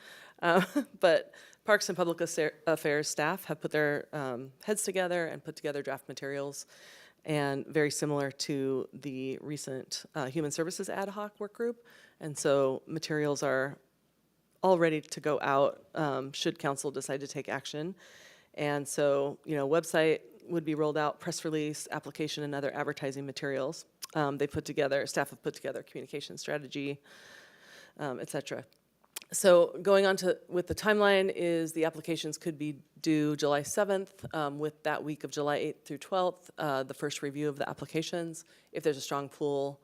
but Parks and Public Affairs staff have put their heads together and put together draft materials. And very similar to the recent Human Services Ad Hoc work group. And so materials are all ready to go out should council decide to take action. And so, website would be rolled out, press release, application, and other advertising materials. Staff have put together communication strategy, et cetera. So going on with the timeline is the applications could be due July 7th, with that week of July 8th through 12th, the first review of the applications. If there's a strong pool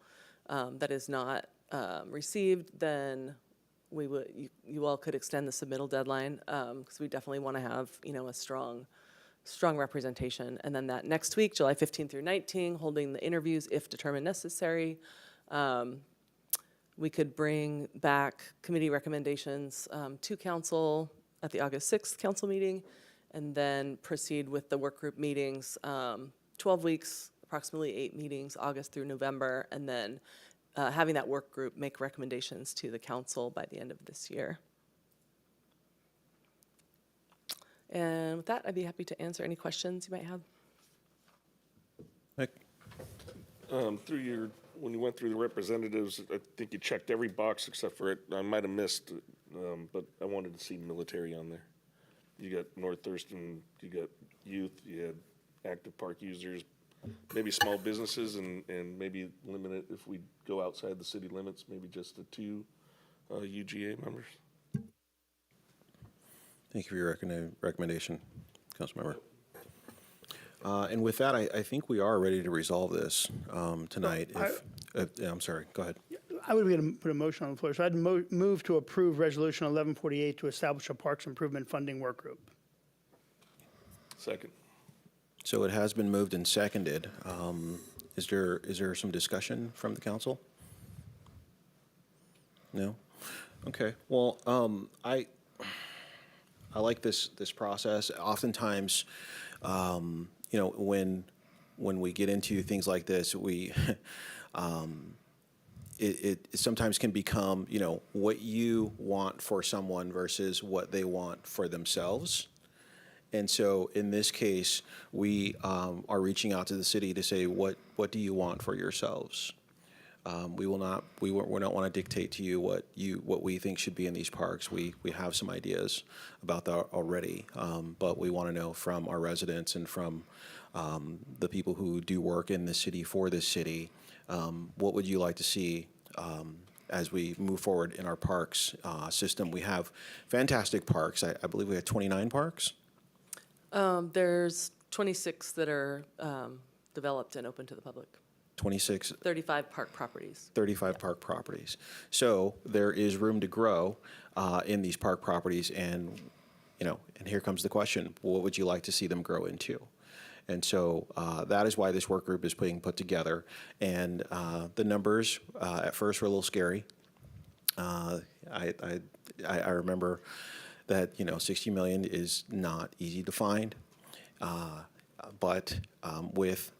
that is not received, then you all could extend the submittal deadline, because we definitely want to have, a strong representation. And then that next week, July 15th through 19th, holding the interviews if determined necessary. We could bring back committee recommendations to council at the August 6th council meeting, and then proceed with the work group meetings, 12 weeks, approximately 8 meetings, August through November, and then having that work group make recommendations to the council by the end of this year. And with that, I'd be happy to answer any questions you might have. Nick? When you went through the representatives, I think you checked every box except for it. I might have missed, but I wanted to see military on there. You got North Thurston, you got youth, you had active park users, maybe small businesses, and maybe limit it if we go outside the city limits, maybe just the 2 UGA members. Thank you for your recommendation, Councilmember. And with that, I think we are ready to resolve this tonight. I'm sorry, go ahead. I would be going to put a motion on the floor. So I'd move to approve Resolution 1148 to establish a Parks Improvement Funding Work Group. Second. So it has been moved and seconded. Is there some discussion from the council? No? Okay. Well, I like this process. Oftentimes, when we get into things like this, it sometimes can become, what you want for someone versus what they want for themselves. And so in this case, we are reaching out to the city to say, what do you want for yourselves? We will not want to dictate to you what we think should be in these parks. We have some ideas about that already, but we want to know from our residents and from the people who do work in the city for this city, what would you like to see as we move forward in our parks system? We have fantastic parks. I believe we have 29 parks. There's 26 that are developed and open to the public. 26. 35 park properties. 35 park properties. So there is room to grow in these park properties, and here comes the question: what would you like to see them grow into? And so that is why this work group is being put together. And the numbers at first were a little scary. I remember that 60 million is not easy to find, but with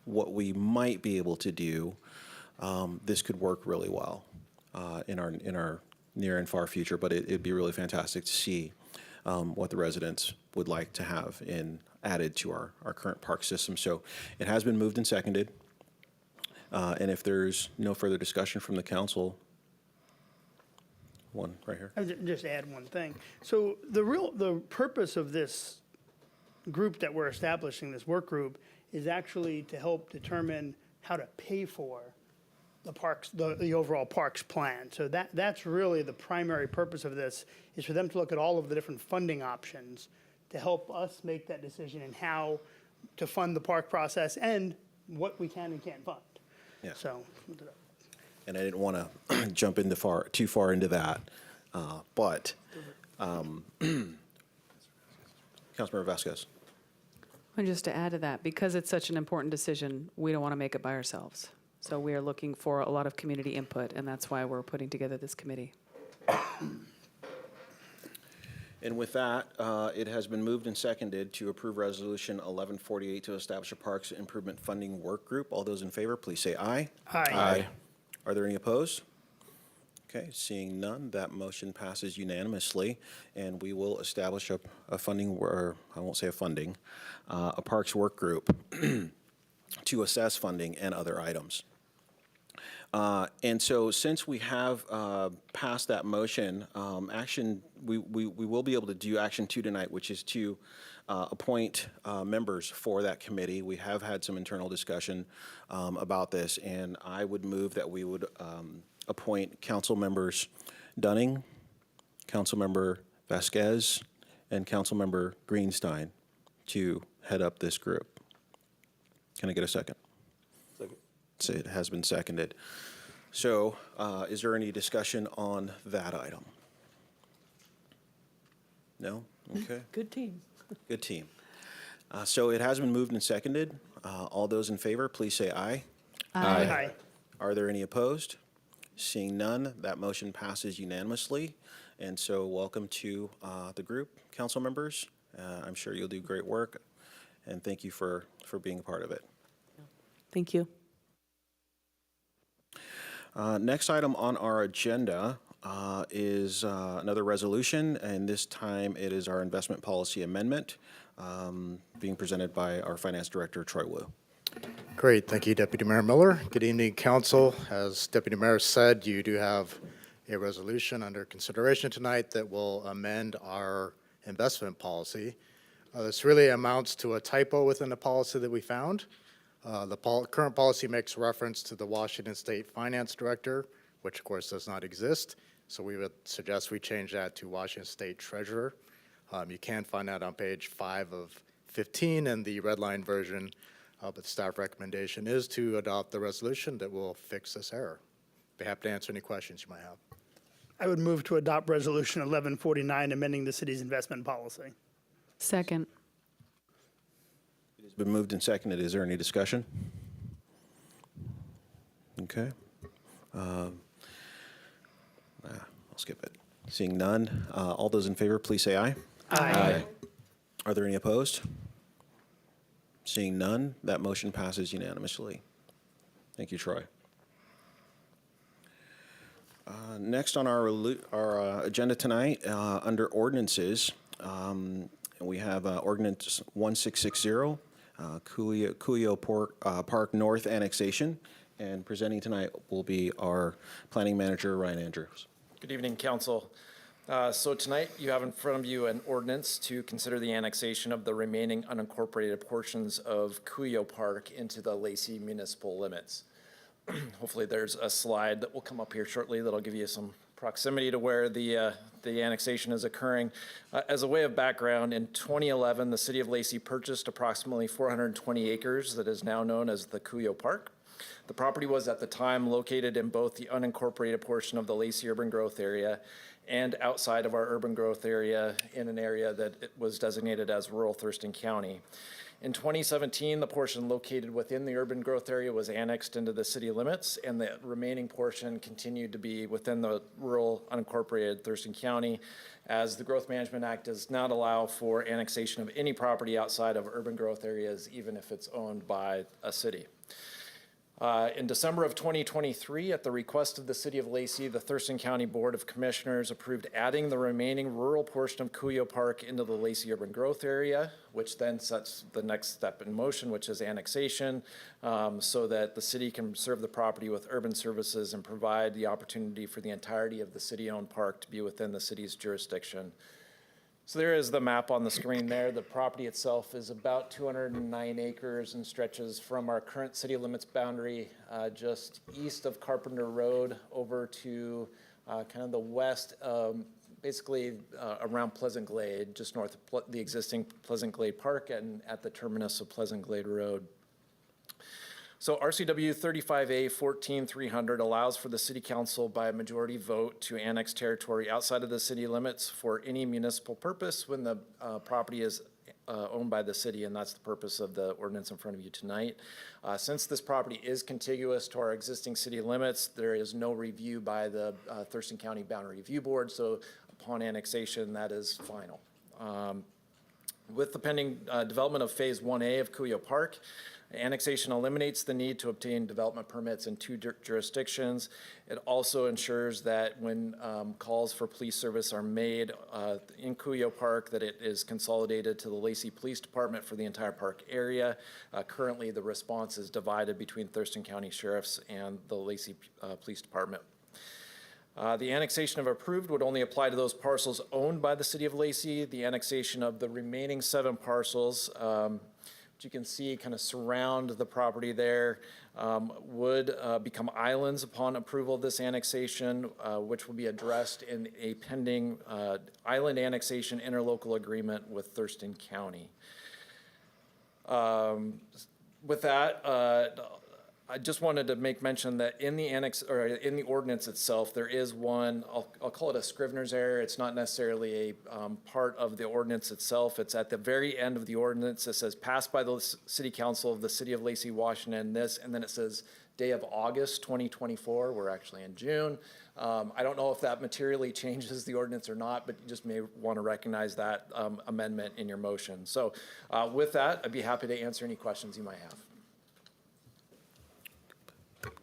what we might be able to do, this could work really well in our near and far future. But it'd be really fantastic to see what the residents would like to have added to our current park system. So it has been moved and seconded. And if there's no further discussion from the council, one right here. I'll just add one thing. So the purpose of this group that we're establishing, this work group, is actually to help determine how to pay for the parks, the overall parks plan. So that's really the primary purpose of this, is for them to look at all of the different funding options to help us make that decision in how to fund the park process and what we can and can't fund. Yeah. So. And I didn't want to jump too far into that, but Councilmember Vasquez. And just to add to that, because it's such an important decision, we don't want to make it by ourselves. So we are looking for a lot of community input, and that's why we're putting together this committee. And with that, it has been moved and seconded to approve Resolution 1148 to establish a Parks Improvement Funding Work Group. All those in favor, please say aye. Aye. Are there any opposed? Okay, seeing none, that motion passes unanimously, and we will establish a funding, or I won't say a funding, a Parks Work Group to assess funding and other items. And so since we have passed that motion, we will be able to do action 2 tonight, which is to appoint members for that committee. We have had some internal discussion about this, and I would move that we would appoint council members Dunning, council member Vasquez, and council member Greenstein to head up this group. Can I get a second? Second. So it has been seconded. So is there any discussion on that item? No? Okay. Good team. Good team. So it has been moved and seconded. All those in favor, please say aye. Aye. Are there any opposed? Seeing none, that motion passes unanimously. And so welcome to the group, council members. I'm sure you'll do great work, and thank you for being a part of it. Thank you. Next item on our agenda is another resolution, and this time it is our investment policy amendment being presented by our finance director, Troy Wu. Great. Thank you, Deputy Mayor Miller. Good evening, Council. As Deputy Mayor said, you do have a resolution under consideration tonight that will amend our investment policy. This really amounts to a typo within the policy that we found. The current policy makes reference to the Washington State Finance Director, which of course does not exist. So we would suggest we change that to Washington State Treasurer. You can find that on page 5 of 15 in the red line version. But the staff recommendation is to adopt the resolution that will fix this error. Be happy to answer any questions you might have. I would move to adopt Resolution 1149, amending the city's investment policy. Second. It has been moved and seconded. Is there any discussion? Okay. I'll skip it. Seeing none, all those in favor, please say aye. Aye. Are there any opposed? Seeing none, that motion passes unanimously. Thank you, Troy. Next on our agenda tonight, under ordinances, we have Ordinance 1660, Cuyo Park North Annexation, and presenting tonight will be our Planning Manager, Ryan Andrews. Good evening, Council. So tonight you have in front of you an ordinance to consider the annexation of the remaining unincorporated portions of Cuyo Park into the Lacey municipal limits. Hopefully there's a slide that will come up here shortly that'll give you some proximity to where the annexation is occurring. As a way of background, in 2011, the city of Lacey purchased approximately 420 acres that is now known as the Cuyo Park. The property was at the time located in both the unincorporated portion of the Lacey urban growth area and outside of our urban growth area in an area that it was designated as rural Thurston County. In 2017, the portion located within the urban growth area was annexed into the city limits, and the remaining portion continued to be within the rural unincorporated Thurston County, as the Growth Management Act does not allow for annexation of any property outside of urban growth areas, even if it's owned by a city. In December of 2023, at the request of the City of Lacey, the Thurston County Board of Commissioners approved adding the remaining rural portion of Cuyo Park into the Lacey urban growth area, which then sets the next step in motion, which is annexation, so that the city can serve the property with urban services and provide the opportunity for the entirety of the city-owned park to be within the city's jurisdiction. So there is the map on the screen there. The property itself is about 209 acres and stretches from our current city limits boundary just east of Carpenter Road over to kind of the west, basically around Pleasant Glade, just north of the existing Pleasant Glade Park and at the terminus of Pleasant Glade Road. So RCW 35A 14300 allows for the city council by a majority vote to annex territory outside of the city limits for any municipal purpose when the property is owned by the city, and that's the purpose of the ordinance in front of you tonight. Since this property is contiguous to our existing city limits, there is no review by the Thurston County Boundary Review Board, so upon annexation, that is final. With the pending development of Phase 1A of Cuyo Park, annexation eliminates the need to obtain development permits in two jurisdictions. It also ensures that when calls for police service are made in Cuyo Park, that it is consolidated to the Lacey Police Department for the entire park area. Currently, the response is divided between Thurston County Sheriffs and the Lacey Police Department. The annexation of approved would only apply to those parcels owned by the City of Lacey. The annexation of the remaining 7 parcels, which you can see kind of surround the property there, would become islands upon approval of this annexation, which will be addressed in a pending island annexation interlocal agreement with Thurston County. With that, I just wanted to make mention that in the in the ordinance itself, there is one, I'll call it a Scrivener's error. It's not necessarily a part of the ordinance itself. It's at the very end of the ordinance. It says passed by the City Council of the City of Lacey, Washington, and then it says day of August 2024. We're actually in June. I don't know if that materially changes the ordinance or not, but you just may want to recognize that amendment in your motion. So with that, I'd be happy to answer any questions you might have.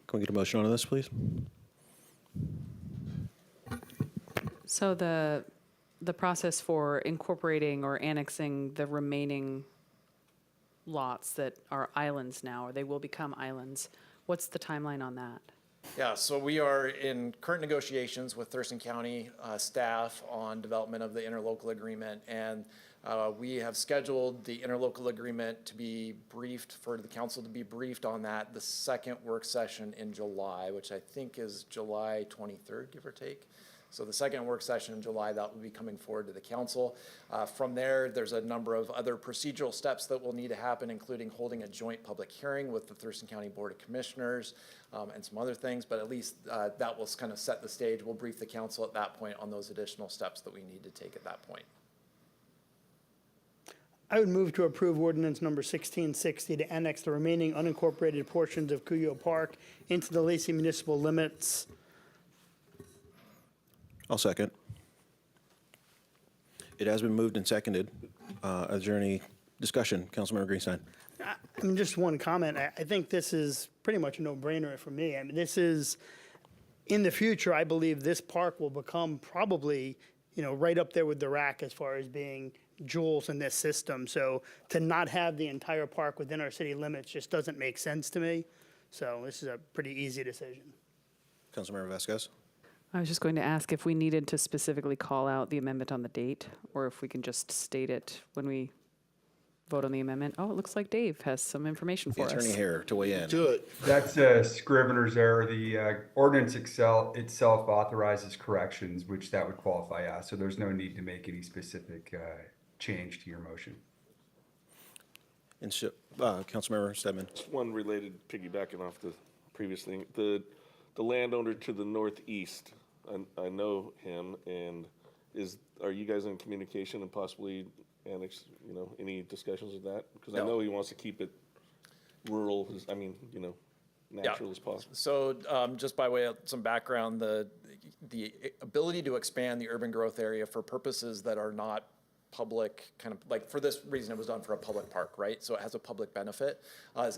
Can we get a motion on this, please? So the process for incorporating or annexing the remaining lots that are islands now, or they will become islands, what's the timeline on that? Yeah, so we are in current negotiations with Thurston County staff on development of the interlocal agreement, and we have scheduled the interlocal agreement to be briefed, for the council to be briefed on that, the second work session in July, which I think is July 23rd, give or take. So the second work session in July, that will be coming forward to the council. From there, there's a number of other procedural steps that will need to happen, including holding a joint public hearing with the Thurston County Board of Commissioners and some other things, but at least that will kind of set the stage. We'll brief the council at that point on those additional steps that we need to take at that point. I would move to approve ordinance number 1660 to annex the remaining unincorporated portions of Cuyo Park into the Lacey municipal limits. I'll second. It has been moved and seconded. Is there any discussion? Councilmember Greenstein. I mean, just one comment. I think this is pretty much a no-brainer for me. I mean, this is, in the future, I believe this park will become probably, right up there with the RAC as far as being jewels in this system. So to not have the entire park within our city limits just doesn't make sense to me. So this is a pretty easy decision. Councilmember Vasquez. I was just going to ask if we needed to specifically call out the amendment on the date, or if we can just state it when we vote on the amendment. Oh, it looks like Dave has some information for us. Attorney Hare to weigh in. Do it. That's a Scrivener's error. The ordinance itself authorizes corrections, which that would qualify as. So there's no need to make any specific change to your motion. And so, Councilmember Stedman. One related, piggybacking off the previous thing, the landowner to the northeast, I know him, and are you guys in communication and possibly annex, any discussions of that? Because I No. know he wants to keep it rural, natural as possible. So just by way of some background, the ability to expand the urban growth area for purposes that are not public, kind of like for this reason, it was done for a public park, right? So it has a public benefit,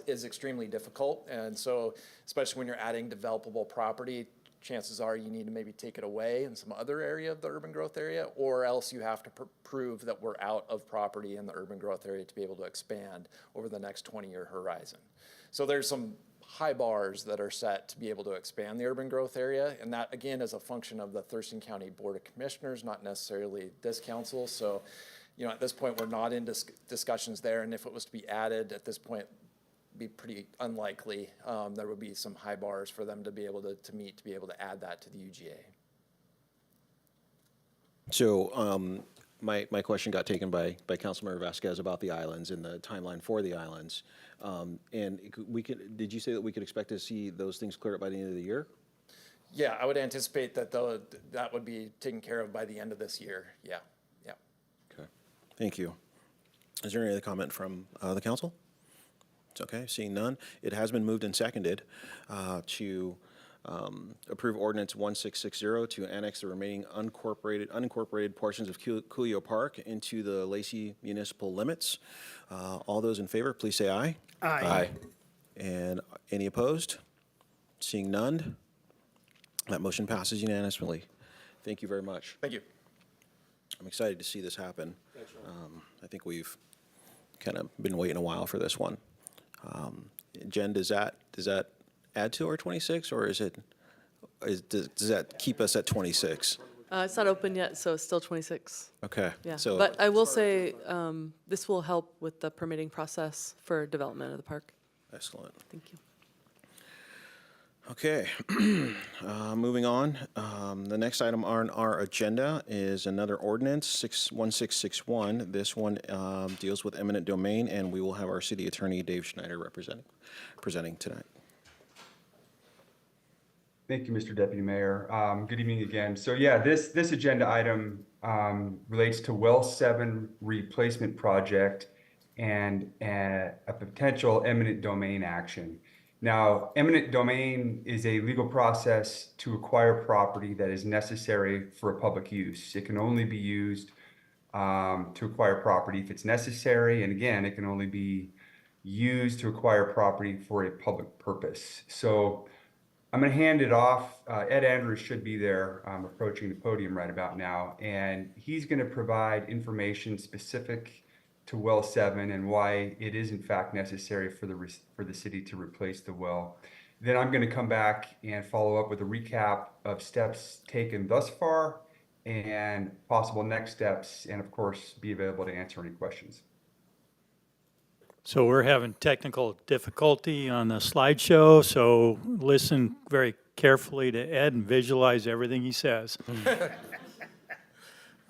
is extremely difficult. And so especially when you're adding developable property, chances are you need to maybe take it away in some other area of the urban growth area, or else you have to prove that we're out of property in the urban growth area to be able to expand over the next 20-year horizon. So there's some high bars that are set to be able to expand the urban growth area, and that again is a function of the Thurston County Board of Commissioners, not necessarily this council. So, at this point, we're not in discussions there, and if it was to be added at this point, be pretty unlikely. There would be some high bars for them to be able to meet to be able to add that to the UGA. So my question got taken by Councilmember Vasquez about the islands and the timeline for the islands. And did you say that we could expect to see those things clear up by the end of the year? Yeah, I would anticipate that that would be taken care of by the end of this year. Yeah. Okay, thank you. Is there any other comment from the council? It's okay, seeing none. It has been moved and seconded to approve ordinance 1660 to annex the remaining unincorporated portions of Coolio Park into the Lacey municipal limits. All those in favor, please say aye. Aye. And any opposed? Seeing none, that motion passes unanimously. Thank you very much. Thank you. I'm excited to see this happen. I think we've kind of been waiting a while for this one. Jen, does that add to our 26, or does that keep us at 26? It's not open yet, so it's still 26. Okay. Yeah, So, but I will say this will help with the permitting process for development of the park. excellent. Thank you. Okay, moving on. The next item on our agenda is another ordinance, 1661. This one deals with eminent domain, and we will have our city attorney, Dave Schneider, presenting tonight. Thank you, Mr. Deputy Mayor. Good evening again. So yeah, this agenda item relates to Well 7 replacement project and a potential eminent domain action. Now, eminent domain is a legal process to acquire property that is necessary for a public use. It can only be used to acquire property if it's necessary, and again, it can only be used to acquire property for a public purpose. So I'm going to hand it off. Ed Andrews should be there approaching the podium right about now, and he's going to provide information specific to Well 7 and why it is in fact necessary for the city to replace the well. Then I'm going to come back and follow up with a recap of steps taken thus far and possible next steps, and of course be available to answer any questions. So we're having technical difficulty on the slideshow, so listen very carefully to Ed and visualize everything he says. If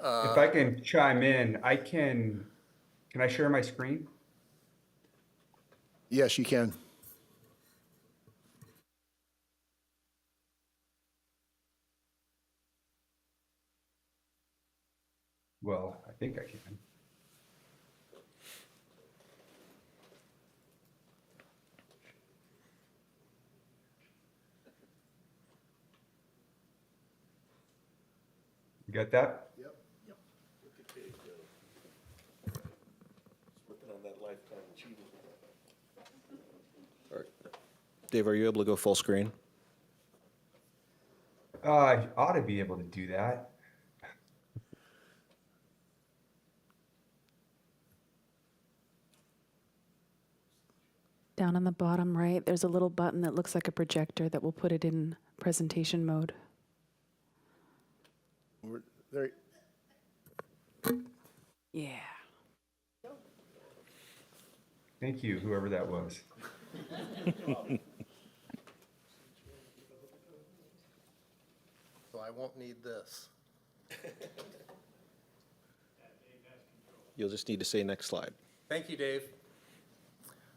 I can chime in, can I share my screen? Yes, you can. Well, I think I can. You got that? Yep. All right. Dave, are you able to go full screen? I ought to be able to do that. Down on the bottom right, there's a little button that looks like a projector that will put it in presentation mode. There. Yeah. Thank you, whoever that was. So I won't need this. You'll just need to say next slide. Thank you, Dave.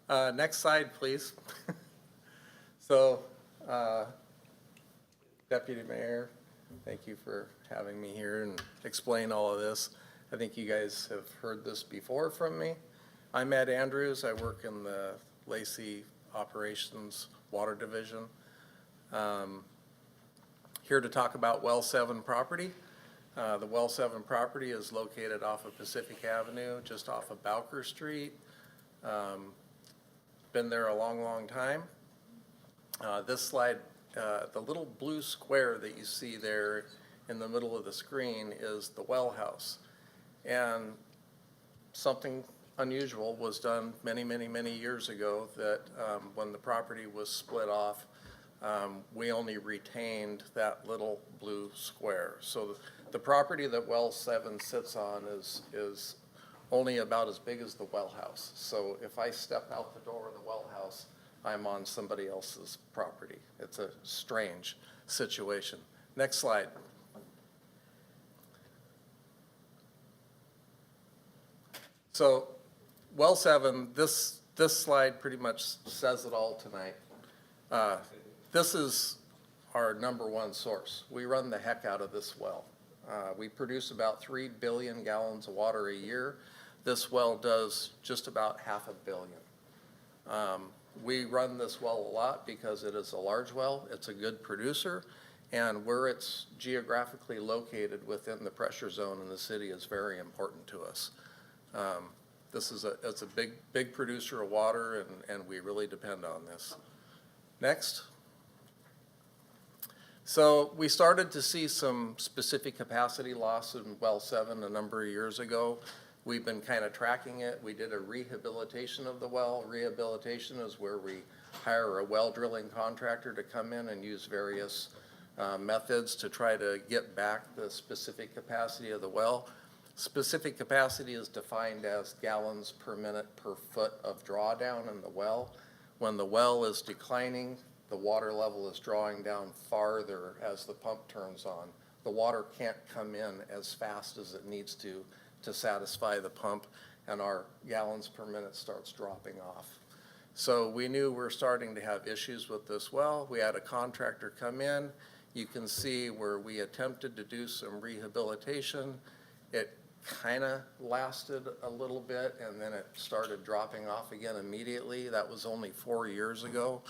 Next slide, please. So, Deputy Mayor, Thank you for having me here and explain all of this. I think you guys have heard this before from me. I'm Ed Andrews. I work in the Lacey Operations Water Division. Here to talk about Well 7 property. The Well 7 property is located off of Pacific Avenue, just off of Bowker Street. Been there a long, long time. This slide, the little blue square that you see there in the middle of the screen is the well house. And something unusual was done many, many, many years ago that when the property was split off, we only retained that little blue square. So the property that Well 7 sits on is only about as big as the well house. So if I step out the door of the well house, I'm on somebody else's property. It's a strange situation. Next slide. So Well 7, this slide pretty much says it all tonight. This is our #1 source. We run the heck out of this well. We produce about 3 billion gallons of water a year. This well does just about 500 million. We run this well a lot because it is a large well, it's a good producer, and where it's geographically located within the pressure zone in the city is very important to us. It's a big producer of water, and we really depend on this. Next. So we started to see some specific capacity loss in Well 7 a number of years ago. We've been kind of tracking it. We did a rehabilitation of the well. Rehabilitation is where we hire a well drilling contractor to come in and use various methods to try to get back the specific capacity of the well. Specific capacity is defined as gallons per minute per foot of drawdown in the well. When the well is declining, the water level is drawing down farther as the pump turns on. The water can't come in as fast as it needs to satisfy the pump, and our gallons per minute starts dropping off. So we knew we were starting to have issues with this well. We had a contractor come in. You can see where we attempted to do some rehabilitation. It kind of lasted a little bit, and then it started dropping off again immediately. That was only 4 years ago.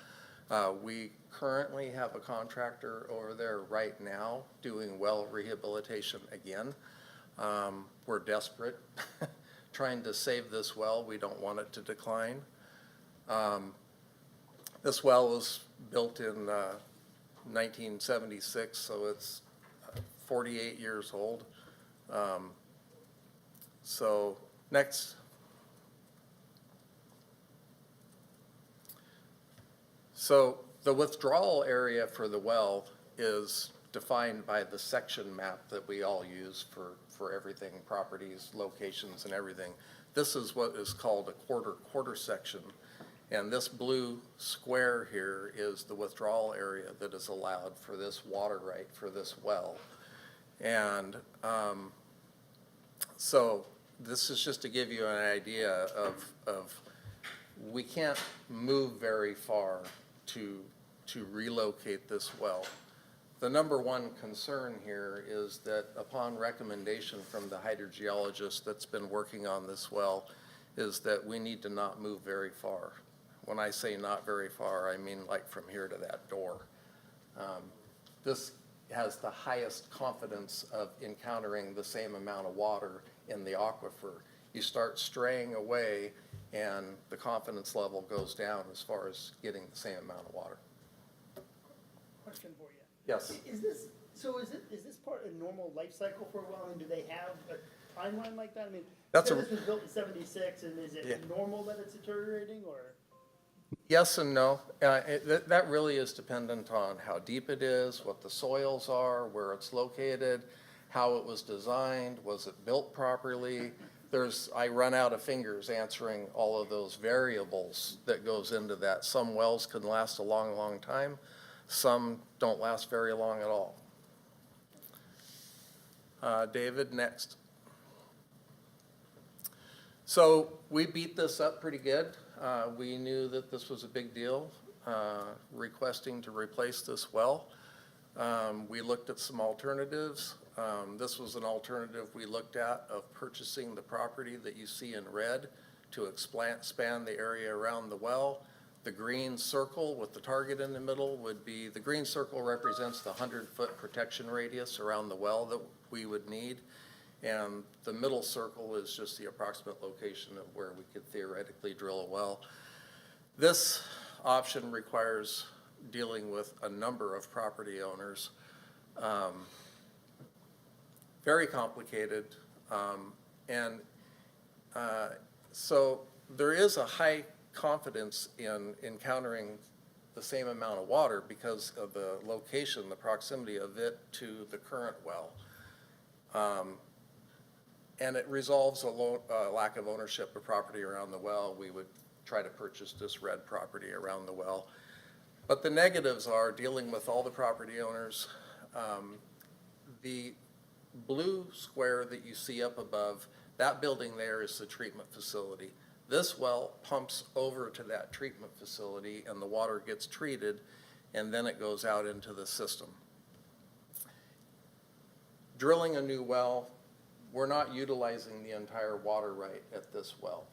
We currently have a contractor over there right now doing well rehabilitation again. We're desperate, trying to save this well. We don't want it to decline. This well was built in 1976, so it's 48 years old. So next. So the withdrawal area for the well is defined by the section map that we all use for everything, properties, locations, and everything. This is what is called a quarter section. And this blue square here is the withdrawal area that is allowed for this water right for this well. And so this is just to give you an idea of we can't move very far to relocate this well. The #1 concern here is that upon recommendation from the hydrogeologist that's been working on this well is that we need to not move very far. When I say not very far, I mean like from here to that door. This has the highest confidence of encountering the same amount of water in the aquifer. You start straying away and the confidence level goes down as far as getting the same amount of water. Question for you. Yes. Is this part of normal life cycle for a well? I mean, do they have a timeline like that? I mean, That's this was built in '76, and is it Yeah. normal that it's deteriorating, or? Yes and no. That really is dependent on how deep it is, what the soils are, where it's located, how it was designed, was it built properly? I run out of fingers answering all of those variables that goes into that. Some wells can last a long, long time. Some don't last very long at all. David, next. So we beat this up pretty good. We knew that this was a big deal, requesting to replace this well. We looked at some alternatives. This was an alternative we looked at of purchasing the property that you see in red to expand the area around the well. The green circle with the target in the middle would be, the green circle represents the 100-foot protection radius around the well that we would need. And the middle circle is just the approximate location of where we could theoretically drill a well. This option requires dealing with a number of property owners. Very complicated. So there is a high confidence in encountering the same amount of water because of the location, the proximity of it to the current well. And it resolves a lack of ownership of property around the well. We would try to purchase this red property around the well. But the negatives are dealing with all the property owners. The blue square that you see up above, that building there is the treatment facility. This well pumps over to that treatment facility and the water gets treated and then it goes out into the system. Drilling a new well, we're not utilizing the entire water right at this well.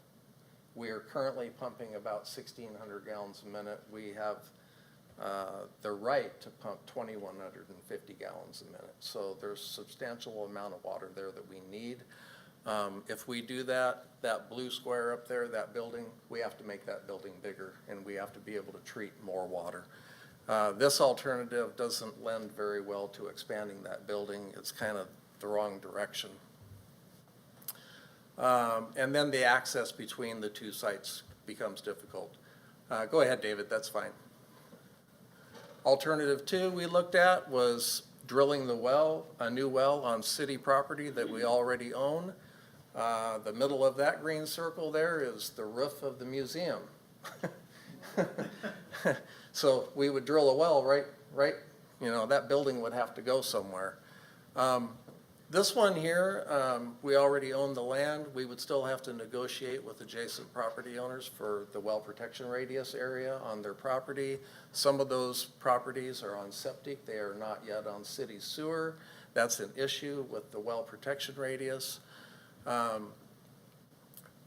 We are currently pumping about 1,600 gallons a minute. We have the right to pump 2,150 gallons a minute. So there's a substantial amount of water there that we need. If we do that, that blue square up there, that building, we have to make that building bigger and we have to be able to treat more water. This alternative doesn't lend very well to expanding that building. It's kind of the wrong direction. And then the access between the two sites becomes difficult. Go ahead, David, that's fine. Alternative 2 we looked at was drilling the well, a new well on city property that we already own. The middle of that green circle there is the roof of the museum. So we would drill a well right, that building would have to go somewhere. This one here, we already own the land. We would still have to negotiate with adjacent property owners for the well protection radius area on their property. Some of those properties are on septic. They are not yet on city sewer. That's an issue with the well protection radius.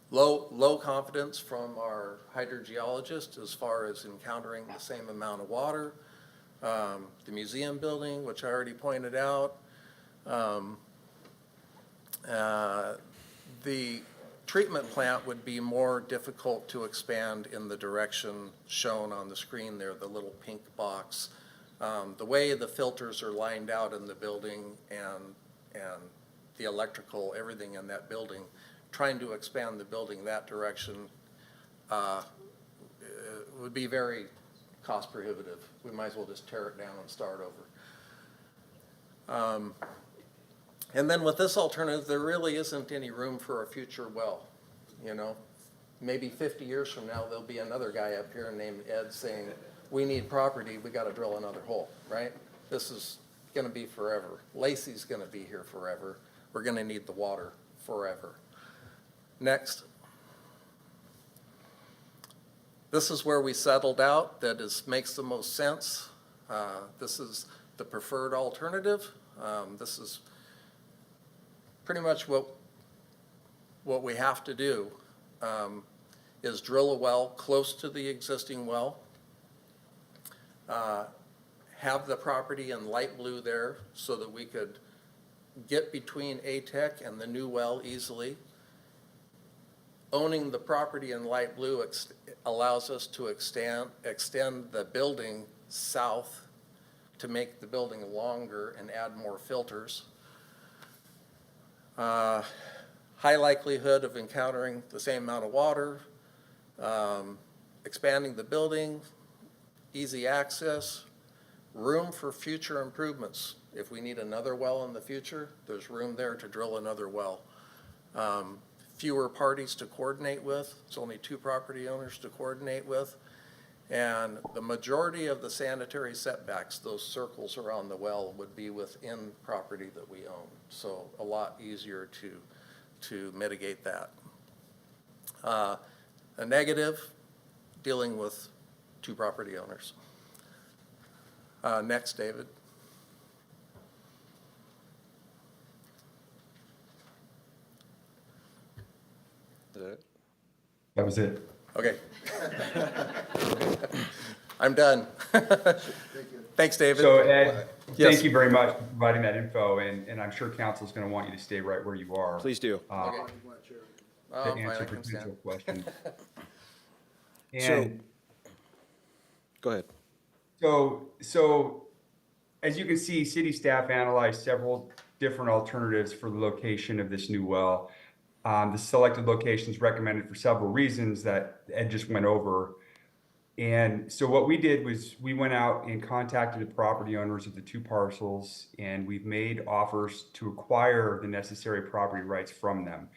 Low confidence from our hydrogeologist as far as encountering the same amount of water. The museum building, which I already pointed out. The treatment plant would be more difficult to expand in the direction shown on the screen there, the little pink box. The way the filters are lined out in the building and the electrical, everything in that building, trying to expand the building that direction would be very cost prohibitive. We might as well just tear it down and start over. And then with this alternative, there really isn't any room for a future well. Maybe 50 years from now, there'll be another guy up here named Ed saying, we need property, we got to drill another hole, right? This is going to be forever. Lacey's going to be here forever. We're going to need the water forever. Next. This is where we settled out. That makes the most sense. This is the preferred alternative. This is pretty much what we have to do, is drill a well close to the existing well, have the property in light blue there so that we could get between ATEC and the new well easily. Owning the property in light blue allows us to extend the building south to make the building longer and add more filters. High likelihood of encountering the same amount of water, expanding the building, easy access, room for future improvements. If we need another well in the future, there's room there to drill another well. Fewer parties to coordinate with. It's only 2 property owners to coordinate with. And the majority of the sanitary setbacks, those circles around the well, would be within property that we own. So a lot easier to mitigate that. A negative, dealing with 2 property owners. Next, David. That was it. Okay. I'm done. Thanks, David. So Ed, Yes. thank you very much for providing that info, and I'm sure council's going to want you to stay right where you are. Please do. Oh, To fine, answer I can potential stand. questions. So, And go ahead. so as you can see, city staff analyzed several different alternatives for the location of this new well. The selected location is recommended for several reasons that Ed just went over. And so what we did was we went out and contacted the property owners of the two parcels, and we've made offers to acquire the necessary property rights from them.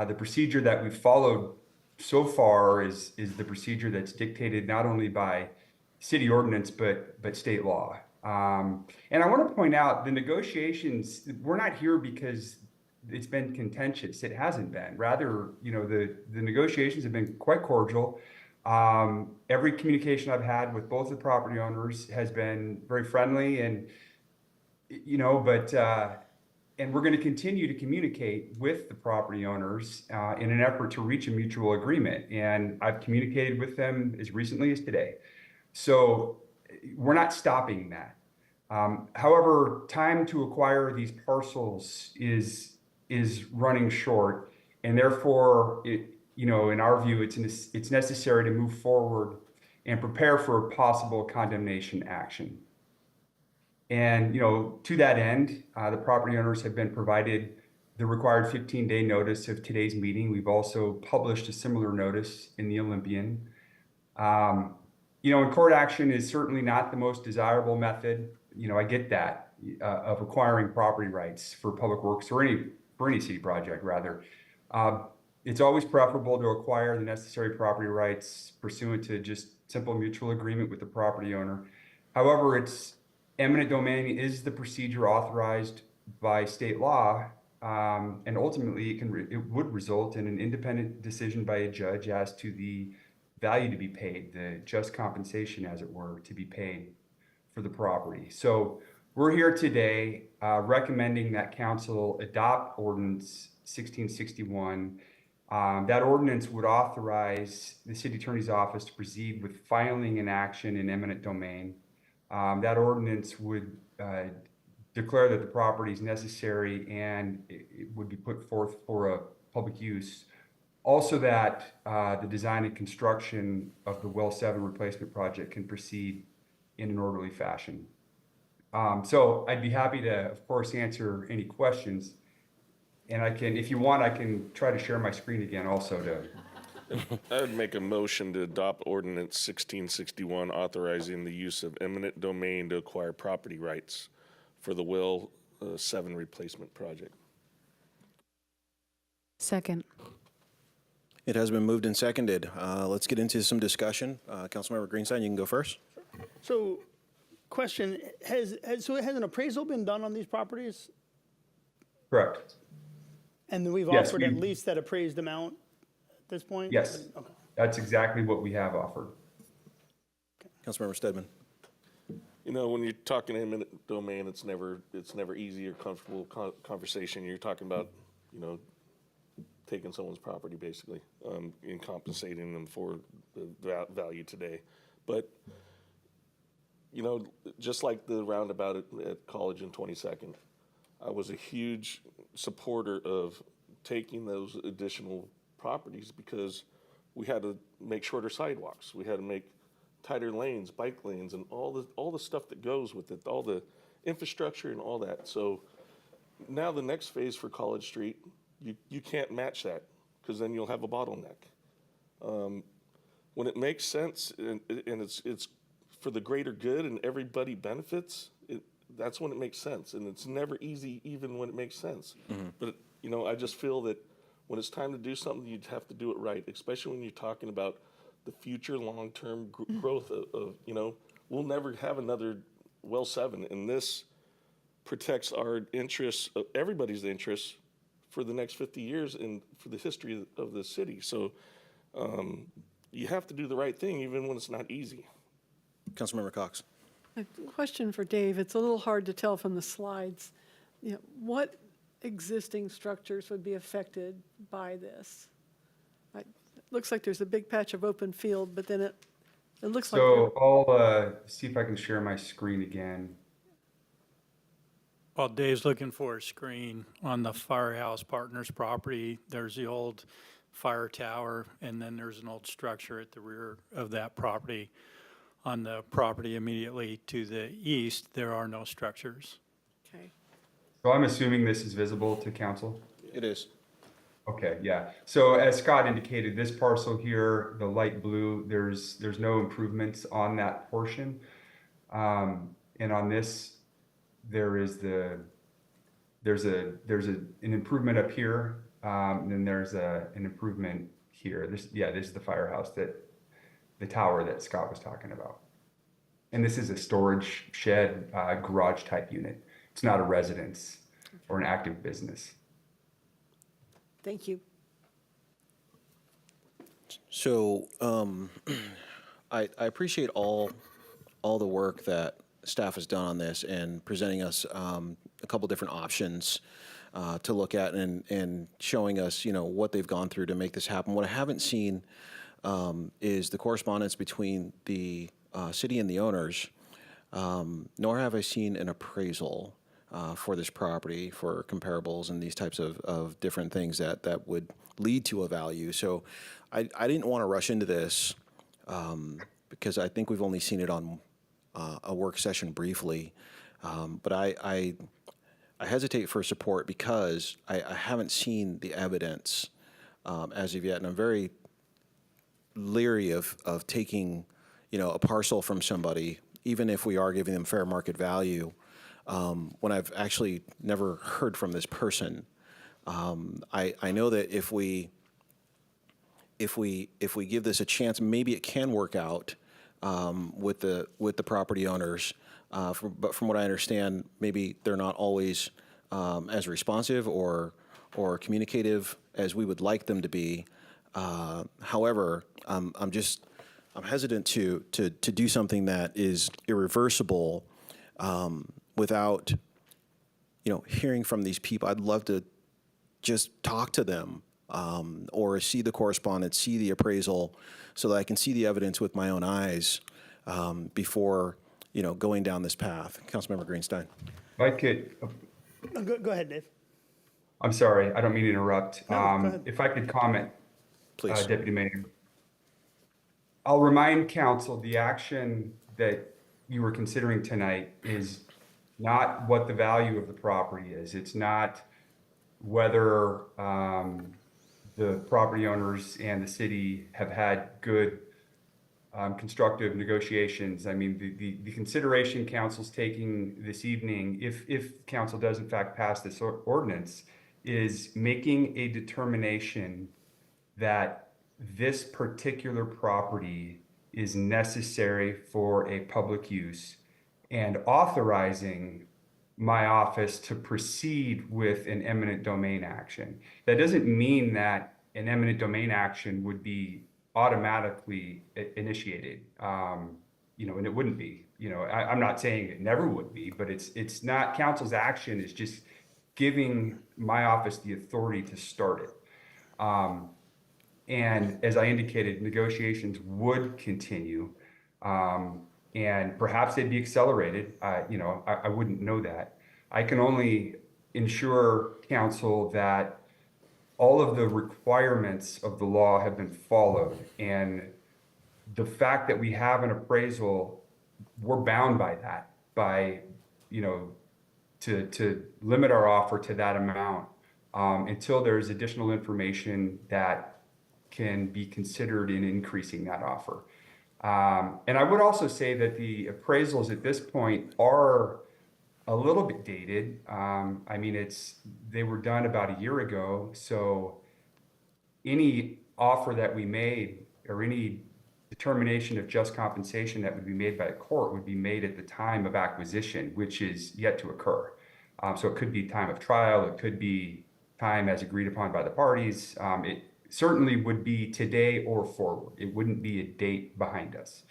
The procedure that we've followed so far is the procedure that's dictated not only by city ordinance, but state law. And I want to point out the negotiations, we're not here because it's been contentious. It hasn't been. Rather, the negotiations have been quite cordial. Every communication I've had with both the property owners has been very friendly, and and we're going to continue to communicate with the property owners in an effort to reach a mutual agreement. And I've communicated with them as recently as today. So we're not stopping that. However, time to acquire these parcels is running short, and therefore, in our view, it's necessary to move forward and prepare for a possible condemnation action. And to that end, the property owners have been provided the required 15-day notice of today's meeting. We've also published a similar notice in the Olympian. And court action is certainly not the most desirable method. I get that, of acquiring property rights for public works or any city project, rather. It's always preferable to acquire the necessary property rights pursuant to just simple mutual agreement with the property owner. However, eminent domain is the procedure authorized by state law, and ultimately it would result in an independent decision by a judge as to the value to be paid, the just compensation, as it were, to be paid for the property. So we're here today recommending that council adopt Ordinance 1661. That ordinance would authorize the city attorney's office to proceed with filing an action in eminent domain. That ordinance would declare that the property is necessary and it would be put forth for a public use. Also that the design and construction of the Well 7 replacement project can proceed in an orderly fashion. So I'd be happy to, of course, answer any questions. And if you want, I can try to share my screen again also to. I would make a motion to adopt ordinance 1661 authorizing the use of eminent domain to acquire property rights for the Well 7 replacement project. Second. It has been moved and seconded. Let's get into some discussion. Councilmember Greenstein, you can go first. So, question, has an appraisal been done on these properties? Correct. And then we've Yes, offered at least that appraised amount at this point? Yes, Okay. that's exactly what we have offered. Councilmember Stedman. When you're talking eminent domain, it's never easy or comfortable conversation. You're talking about, taking someone's property basically, and compensating them for the value today. But, just like the roundabout at College and 22nd, I was a huge supporter of taking those additional properties because we had to make shorter sidewalks. We had to make tighter lanes, bike lanes, and all the stuff that goes with it, all the infrastructure and all that. So now the next phase for College Street, you can't match that because then you'll have a bottleneck. When it makes sense and it's for the greater good and everybody benefits, that's when it makes sense. And it's never easy even when it makes sense. Mm-hmm. But, I just feel that when it's time to do something, you'd have to do it right, especially when you're talking about the future long-term growth of, we'll never have another Well 7. And this protects our interests, everybody's interests for the next 50 years and for the history of the city. So you have to do the right thing even when it's not easy. Councilmember Cox. A question for Dave. It's a little hard to tell from the slides. What existing structures would be affected by this? looks like there's a big patch of open field, but then it looks like. So I'll see if I can share my screen again. While Dave's looking for a screen, on the Firehouse Partners property, there's the old fire tower, and then there's an old structure at the rear of that property. On the property immediately to the east, there are no structures. Okay. So I'm assuming this is visible to council? It is. Okay, yeah. So as Scott indicated, this parcel here, the light blue, there's no improvements on that portion. And on this, there's an improvement up here, and then there's an improvement here. This is the firehouse, the tower that Scott was talking about. And this is a storage shed, garage type unit. It's not a residence or an active business. Thank you. So I appreciate all the work that staff has done on this and presenting us a couple different options to look at and showing us, what they've gone through to make this happen. What I haven't seen is the correspondence between the city and the owners, nor have I seen an appraisal for this property, for comparables and these types of different things that would lead to a value. So I didn't want to rush into this because I think we've only seen it on a work session briefly. But I hesitate for support because I haven't seen the evidence as of yet, and I'm very leery of taking, a parcel from somebody, even if we are giving them fair market value, when I've actually never heard from this person. I know that if we give this a chance, maybe it can work out with the property owners. But from what I understand, maybe they're not always as responsive or communicative as we would like them to be. However, I'm hesitant to do something that is irreversible without hearing from these people. I'd love to just talk to them or see the correspondence, see the appraisal, so that I can see the evidence with my own eyes before going down this path. Councilmember Greenstein. If I could, Go ahead, Dave. I'm sorry, I don't mean to interrupt. No, go ahead. If I could comment, Please. Deputy Mayor. I'll remind council the action that you were considering tonight is not what the value of the property is. It's not whether the property owners and the city have had good constructive negotiations. I mean, the consideration council's taking this evening, if council does in fact pass this ordinance, is making a determination that this particular property is necessary for a public use and authorizing my office to proceed with an eminent domain action. That doesn't mean that an eminent domain action would be automatically initiated, and it wouldn't be. I'm not saying it never would be, but it's not. Council's action is just giving my office the authority to start it. And as I indicated, negotiations would continue, and perhaps they'd be accelerated. I wouldn't know that. I can only ensure council that all of the requirements of the law have been followed, and the fact that we have an appraisal, we're bound by that, to limit our offer to that amount until there's additional information that can be considered in increasing that offer. And I would also say that the appraisals at this point are a little bit dated. I mean, they were done about a year ago, so any offer that we made or any determination of just compensation that would be made by a court would be made at the time of acquisition, which is yet to occur. So it could be time of trial, it could be time as agreed upon by the parties. It certainly would be today or forward. It wouldn't be a date behind us.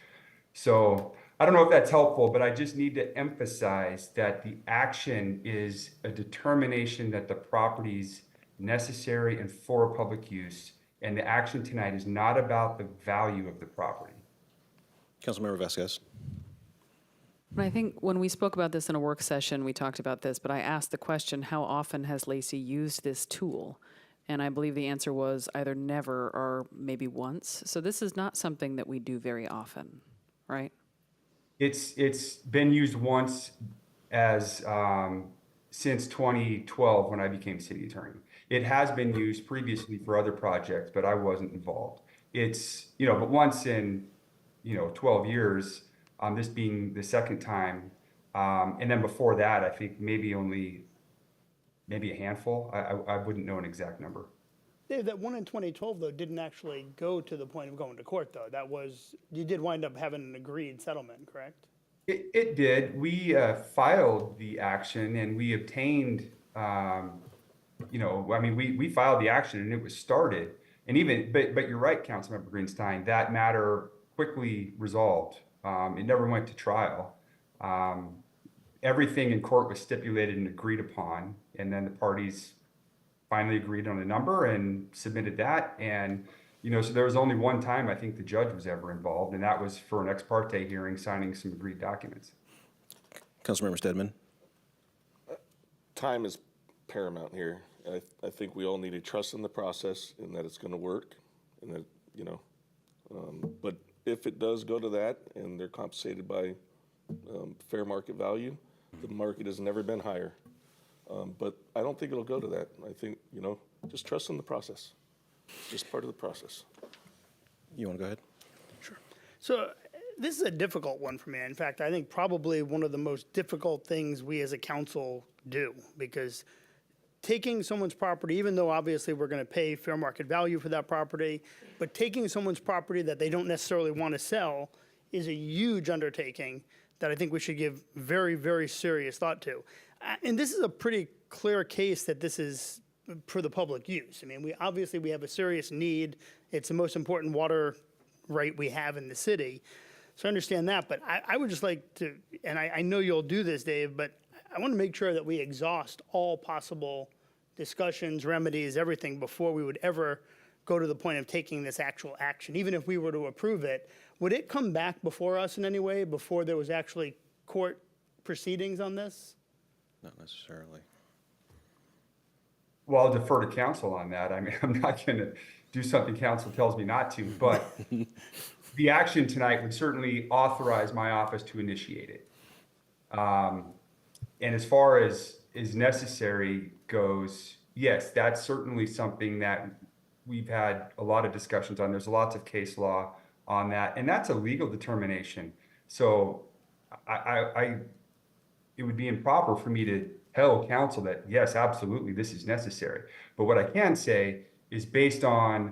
So I don't know if that's helpful, but I just need to emphasize that the action is a determination that the property's necessary and for public use, And the action tonight is not about the value of the property. Councilmember Vasquez. And I think when we spoke about this in a work session, we talked about this, but I asked the question, how often has Lacey used this tool? And I believe the answer was either never or maybe once. So this is not something that we do very often, right? It's been used once as since 2012 when I became city attorney. It has been used previously for other projects, but I wasn't involved. It's, but once in, 12 years, this being the second time. And then before that, I think maybe a handful. I wouldn't know an exact number. Dave, that one in 2012, though, didn't actually go to the point of going to court, though. You did wind up having an agreed settlement, correct? It did. We filed the action and we obtained, we filed the action and it was started. And but you're right, Councilmember Greenstein, that matter quickly resolved. It never went to trial. Everything in court was stipulated and agreed upon, and then the parties finally agreed on a number and submitted that. And, so there was only one time I think the judge was ever involved, and that was for an ex parte hearing, signing some agreed documents. Councilmember Stedman. Time is paramount here. I think we all need to trust in the process and that it's going to work, and that, but if it does go to that and they're compensated by fair market value, the market has never been higher. But I don't think it'll go to that. I think, just trust in the process. It's just part of the process. You want to go ahead? Sure. So this is a difficult one for me. In fact, I think probably one of the most difficult things we as a council do, because taking someone's property, even though obviously we're going to pay fair market value for that property, but taking someone's property that they don't necessarily want to sell is a huge undertaking that I think we should give very, very serious thought to. And this is a pretty clear case that this is for the public use. I mean, we have a serious need. It's the most important water right we have in the city. So I understand that, but I would just like to, and I know you'll do this, Dave, but I want to make sure that we exhaust all possible discussions, remedies, everything before we would ever go to the point of taking this actual action. Even if we were to approve it, would it come back before us in any way before there was actually court proceedings on this? Not necessarily. Well, I'll defer to council on that. I mean, I'm not going to do something council tells me not to, but the action tonight would certainly authorize my office to initiate it. And as far as necessary goes, yes, that's certainly something that we've had a lot of discussions on. There's lots of case law on that, and that's a legal determination. So it would be improper for me to tell council that, yes, absolutely, this is necessary. But what I can say is based on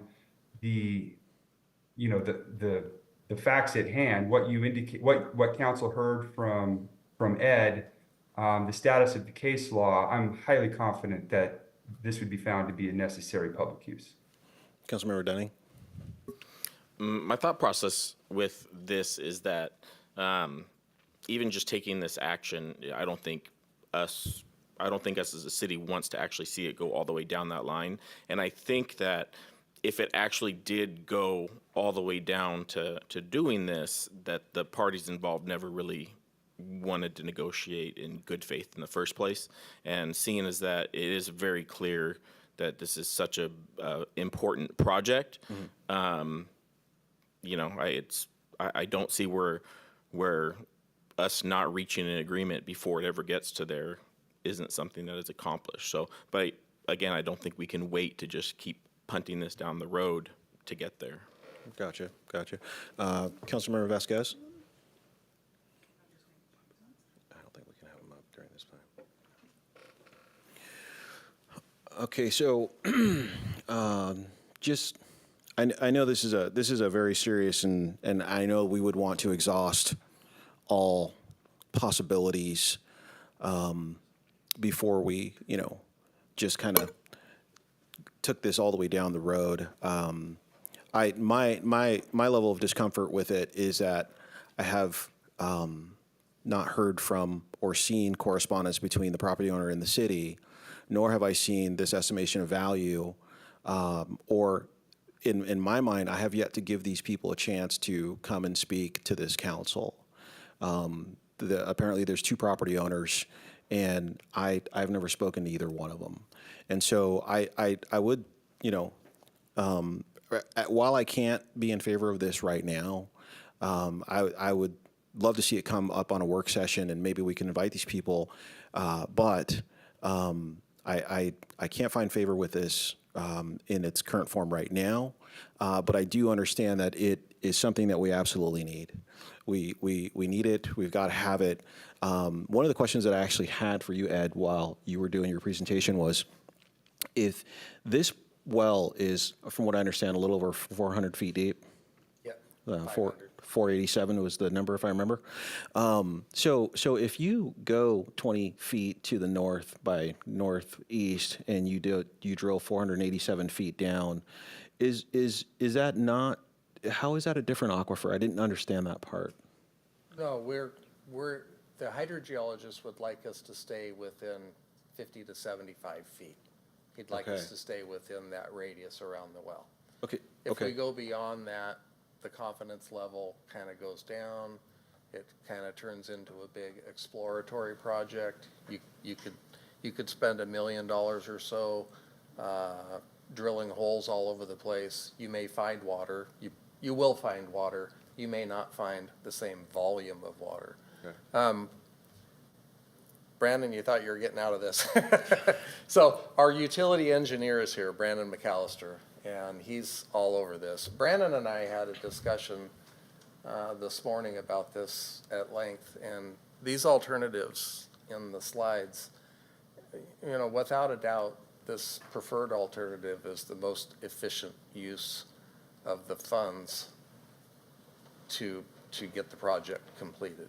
the facts at hand, what you indicate, what council heard from Ed, the status of the case law, I'm highly confident that this would be found to be a necessary public use. Councilmember Dunning. My thought process with this is that even just taking this action, I don't think us as a city wants to actually see it go all the way down that line. And I think that if it actually did go all the way down to doing this, that the parties involved never really wanted to negotiate in good faith in the first place. And seeing as that it is very clear that this is such a important project, I don't see where us not reaching an agreement before it ever gets to there isn't something that is accomplished. So, but again, I don't think we can wait to just keep punting this down the road to get there. Gotcha. Councilmember Vasquez. I don't think we can have him up during this time. Okay, so I know this is a very serious and I know we would want to exhaust all possibilities before we, just kind of took this all the way down the road. My level of discomfort with it is that I have not heard from or seen correspondence between the property owner and the city, nor have I seen this estimation of value or in my mind, I have yet to give these people a chance to come and speak to this council. Apparently there's two property owners, and I've never spoken to either one of them. And so I would, while I can't be in favor of this right now, I would love to see it come up on a work session, and maybe we can invite these people. But I can't find favor with this in its current form right now. But I do understand that it is something that we absolutely need. We need it. We've got to have it. One of the questions that I actually had for you, Ed, while you were doing your presentation was, if this well is, from what I understand, a little over 400 feet deep. Yep. 487 was the number, if I remember. So if you go 20 feet to the north by northeast and you drill 487 feet down, is that not? How is that a different aquifer? I didn't understand that part. No, the hydrogeologist would like us to stay within 50 to 75 feet. He'd like us to stay within that radius around the well. Okay. If we go beyond that, the confidence level kind of goes down. It kind of turns into a big exploratory project. You could spend $1 million or so drilling holes all over the place. You may find water. You will find water. You may not find the same volume of water. Okay. Brandon, you thought you were getting out of this. So our utility engineer is here, Brandon McAllister, and he's all over this. Brandon and I had a discussion this morning about this at length, and these alternatives in the slides, without a doubt, this preferred alternative is the most efficient use of the funds to get the project completed.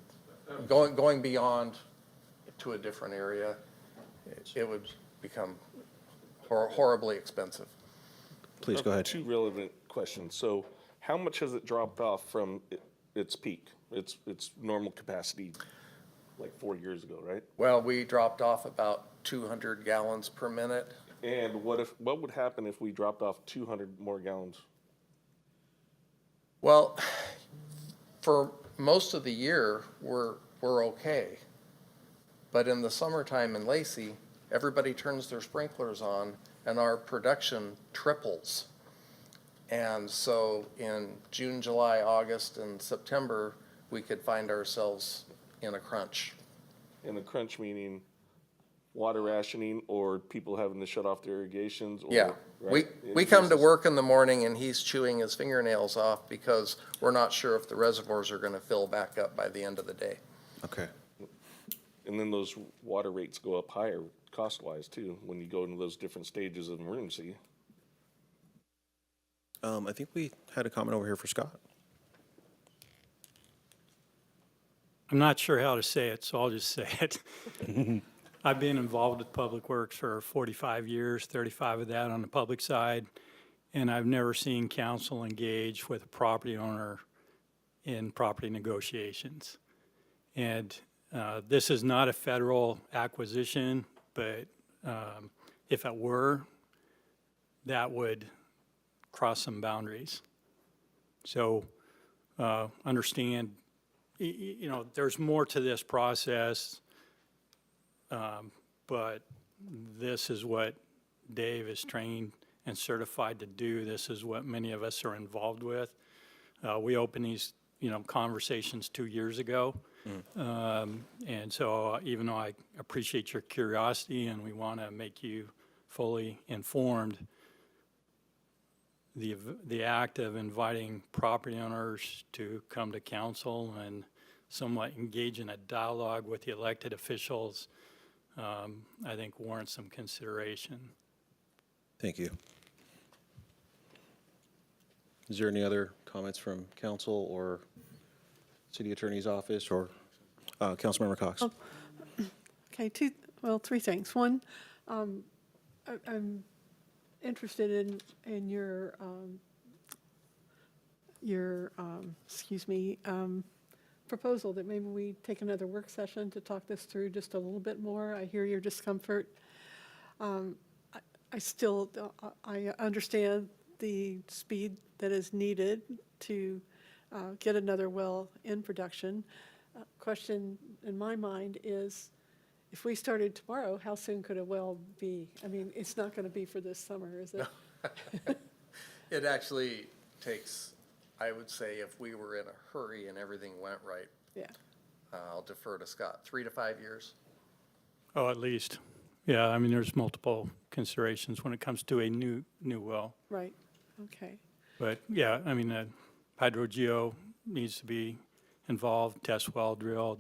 Going beyond to a different area, it would become horribly expensive. Please go ahead. Two relevant questions. So how much has it dropped off from its peak, its normal capacity, like 4 years ago, right? Well, we dropped off about 200 gallons per minute. And what would happen if we dropped off 200 more gallons? Well, for most of the year, we're okay. But in the summertime in Lacey, everybody turns their sprinklers on and our production triples. And so in June, July, August, and September, we could find ourselves in a crunch. In a crunch meaning water rationing or people having to shut off their irrigations? Or, yeah, right? we come to work in the morning and he's chewing his fingernails off because we're not sure if the reservoirs are gonna fill back up by the end of the day. Okay. And then those water rates go up higher cost-wise too, when you go into those different stages of emergency. I think we had a comment over here for Scott. I'm not sure how to say it, so I'll just say it. I've been involved with Public Works for 45 years, 35 of that on the public side, and I've never seen council engage with a property owner in property negotiations. And this is not a federal acquisition, but if it were, that would cross some boundaries. So understand, there's more to this process, but this is what Dave is trained and certified to do. This is what many of us are involved with. We opened these, conversations 2 years ago. And so even though I appreciate your curiosity and we want to make you fully informed, the act of inviting property owners to come to council and somewhat engage in a dialogue with the elected officials, I think warrants some consideration. Thank you. Is there any other comments from council or city attorney's office or Councilmember Cox? Okay, three things. One, I'm interested in your proposal that maybe we take another work session to talk this through just a little bit more. I hear your discomfort. I understand the speed that is needed to get another well in production. Question in my mind is, if we started tomorrow, how soon could a well be? I mean, it's not going to be for this summer, is it? It actually takes, I would say, if we were in a hurry and everything went right, Yeah. I'll defer to Scott, 3 to 5 years. Oh, at least. Yeah, I mean, there's multiple considerations when it comes to a new well. Right. Okay. But yeah, I mean, hydrogeo needs to be involved, test well drilled,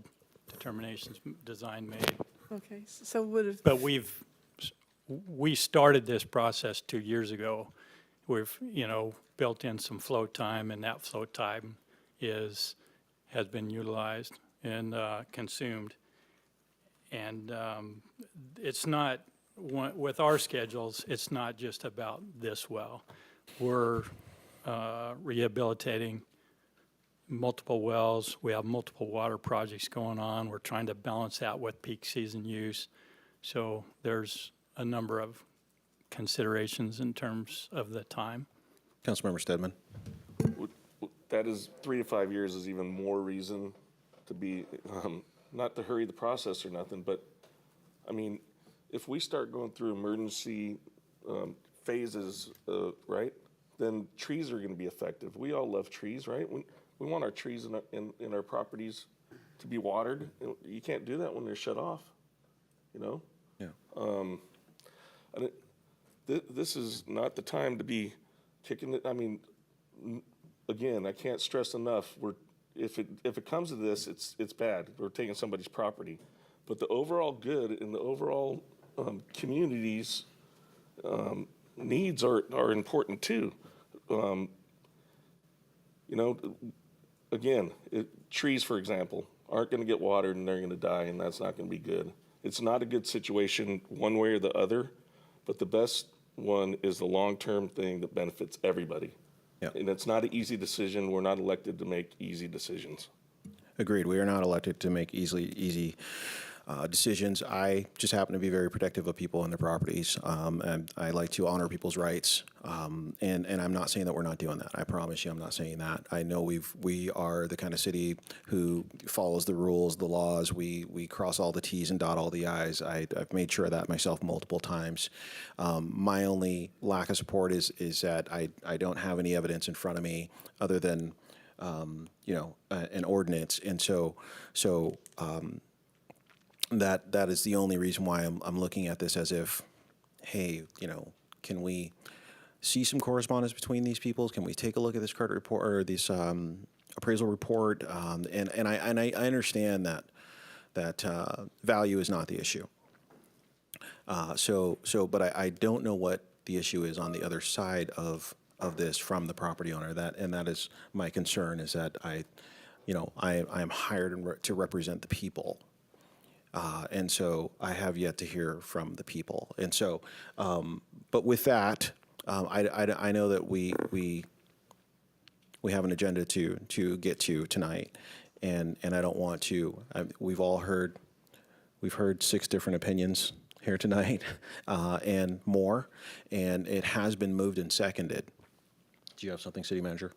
determinations, design made. Okay. So would have. But we started this process 2 years ago. We've, built in some flow time, and that flow time has been utilized and consumed. And it's not, with our schedules, it's not just about this well. We're rehabilitating multiple wells. We have multiple water projects going on. We're trying to balance that with peak season use. So there's a number of considerations in terms of the time. Councilmember Stedman. That is 3 to 5 years is even more reason to be, not to hurry the process or nothing, but I mean, if we start going through emergency phases, right, then trees are going to be effective. We all love trees, right? We want our trees in our properties to be watered. You can't do that when they're shut off, Yeah. This is not the time to be kicking it. I mean, again, I can't stress enough. If it comes to this, it's bad. We're taking somebody's property, but the overall good and the overall community's needs are important too. Again, trees, for example, aren't going to get watered and they're going to die, and that's not going to be good. It's not a good situation one way or the other, but the best one is the long-term thing that benefits everybody. Yeah. And it's not an easy decision. We're not elected to make easy decisions. Agreed. We are not elected to make easy decisions. I just happen to be very protective of people and their properties, and I like to honor people's rights. And I'm not saying that we're not doing that. I promise you, I'm not saying that. I know we are the kind of city who follows the rules, the laws. We cross all the T's and dot all the I's. I've made sure of that myself multiple times. My only lack of support is that I don't have any evidence in front of me other than an ordinance, and so that is the only reason why I'm looking at this as if, hey, can we see some correspondence between these people? Can we take a look at this credit report or this appraisal report? And I understand that value is not the issue. But I don't know what the issue is on the other side of this from the property owner. That is my concern, is that I am hired to represent the people. And so I have yet to hear from the people. And so, but with that, I know that we have an agenda to get to tonight, and I don't want to. We've heard 6 different opinions here tonight, and more, and it has been moved and seconded. Do you have something, City Manager?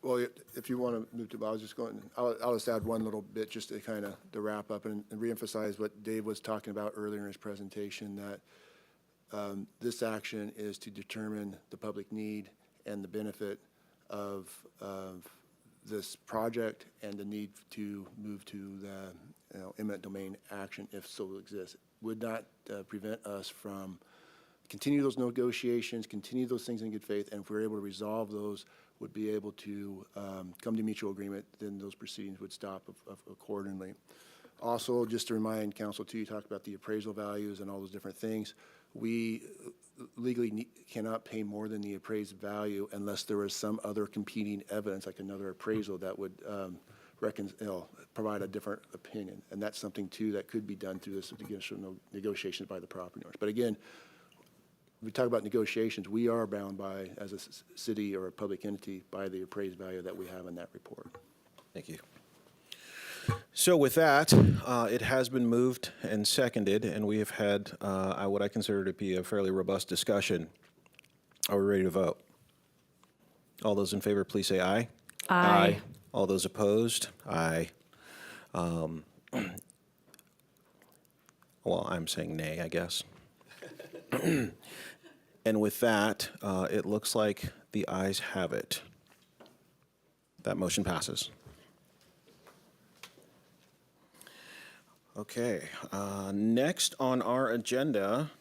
Well, if you want to move to, I'll just add one little bit just to kind of to wrap up and reemphasize what Dave was talking about earlier in his presentation, that this action is to determine the public need and the benefit of this project and the need to move to the eminent domain action if so exists. Would not prevent us from continue those negotiations, continue those things in good faith, and if we're able to resolve those, would be able to come to mutual agreement, then those proceedings would stop accordingly. Also, just to remind council too, you talked about the appraisal values and all those different things. We legally cannot pay more than the appraised value unless there is some other competing evidence, like another appraisal that would provide a different opinion. And that's something too that could be done through this negotiations by the property owners. But again, we talk about negotiations, we are bound by, as a city or a public entity, by the appraised value that we have in that report. Thank you. So with that, it has been moved and seconded, and we have had what I consider to be a fairly robust discussion. Are we ready to vote? All those in favor, please say aye. Aye. All those opposed? Aye. Well, I'm saying nay, I guess. And with that, it looks like the ayes have it. That motion passes. Okay, next on our agenda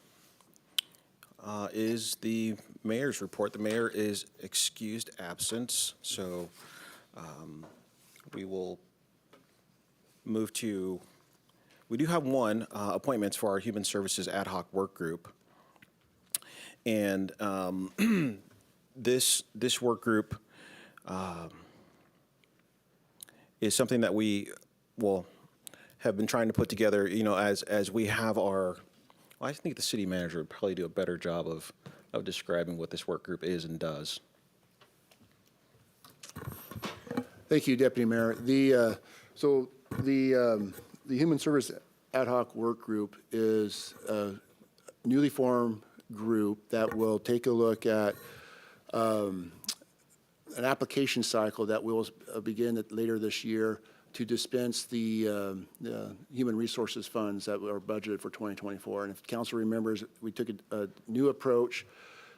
is the mayor's report. The mayor is excused absence, so we will move to, we do have one appointments for our Human Services Ad Hoc Work Group. And this work group is something that we have been trying to put together, as we have our, well, I think the city manager would probably do a better job of describing what this work group is and does. Thank you, Deputy Mayor. The Human Service Ad Hoc Work Group is a newly formed group that will take a look at an application cycle that will begin later this year to dispense the human resources funds that are budgeted for 2024. And if council remembers, we took a new approach.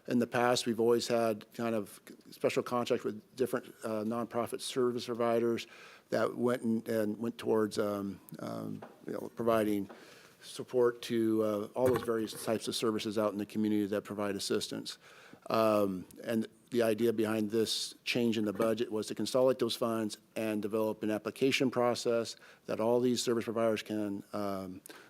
In the past, we've always had kind of special contracts with different nonprofit service providers that went towards providing support to all those various types of services out in the community that provide assistance. And the idea behind this change in the budget was to consolidate those funds and develop an application process that all these service providers can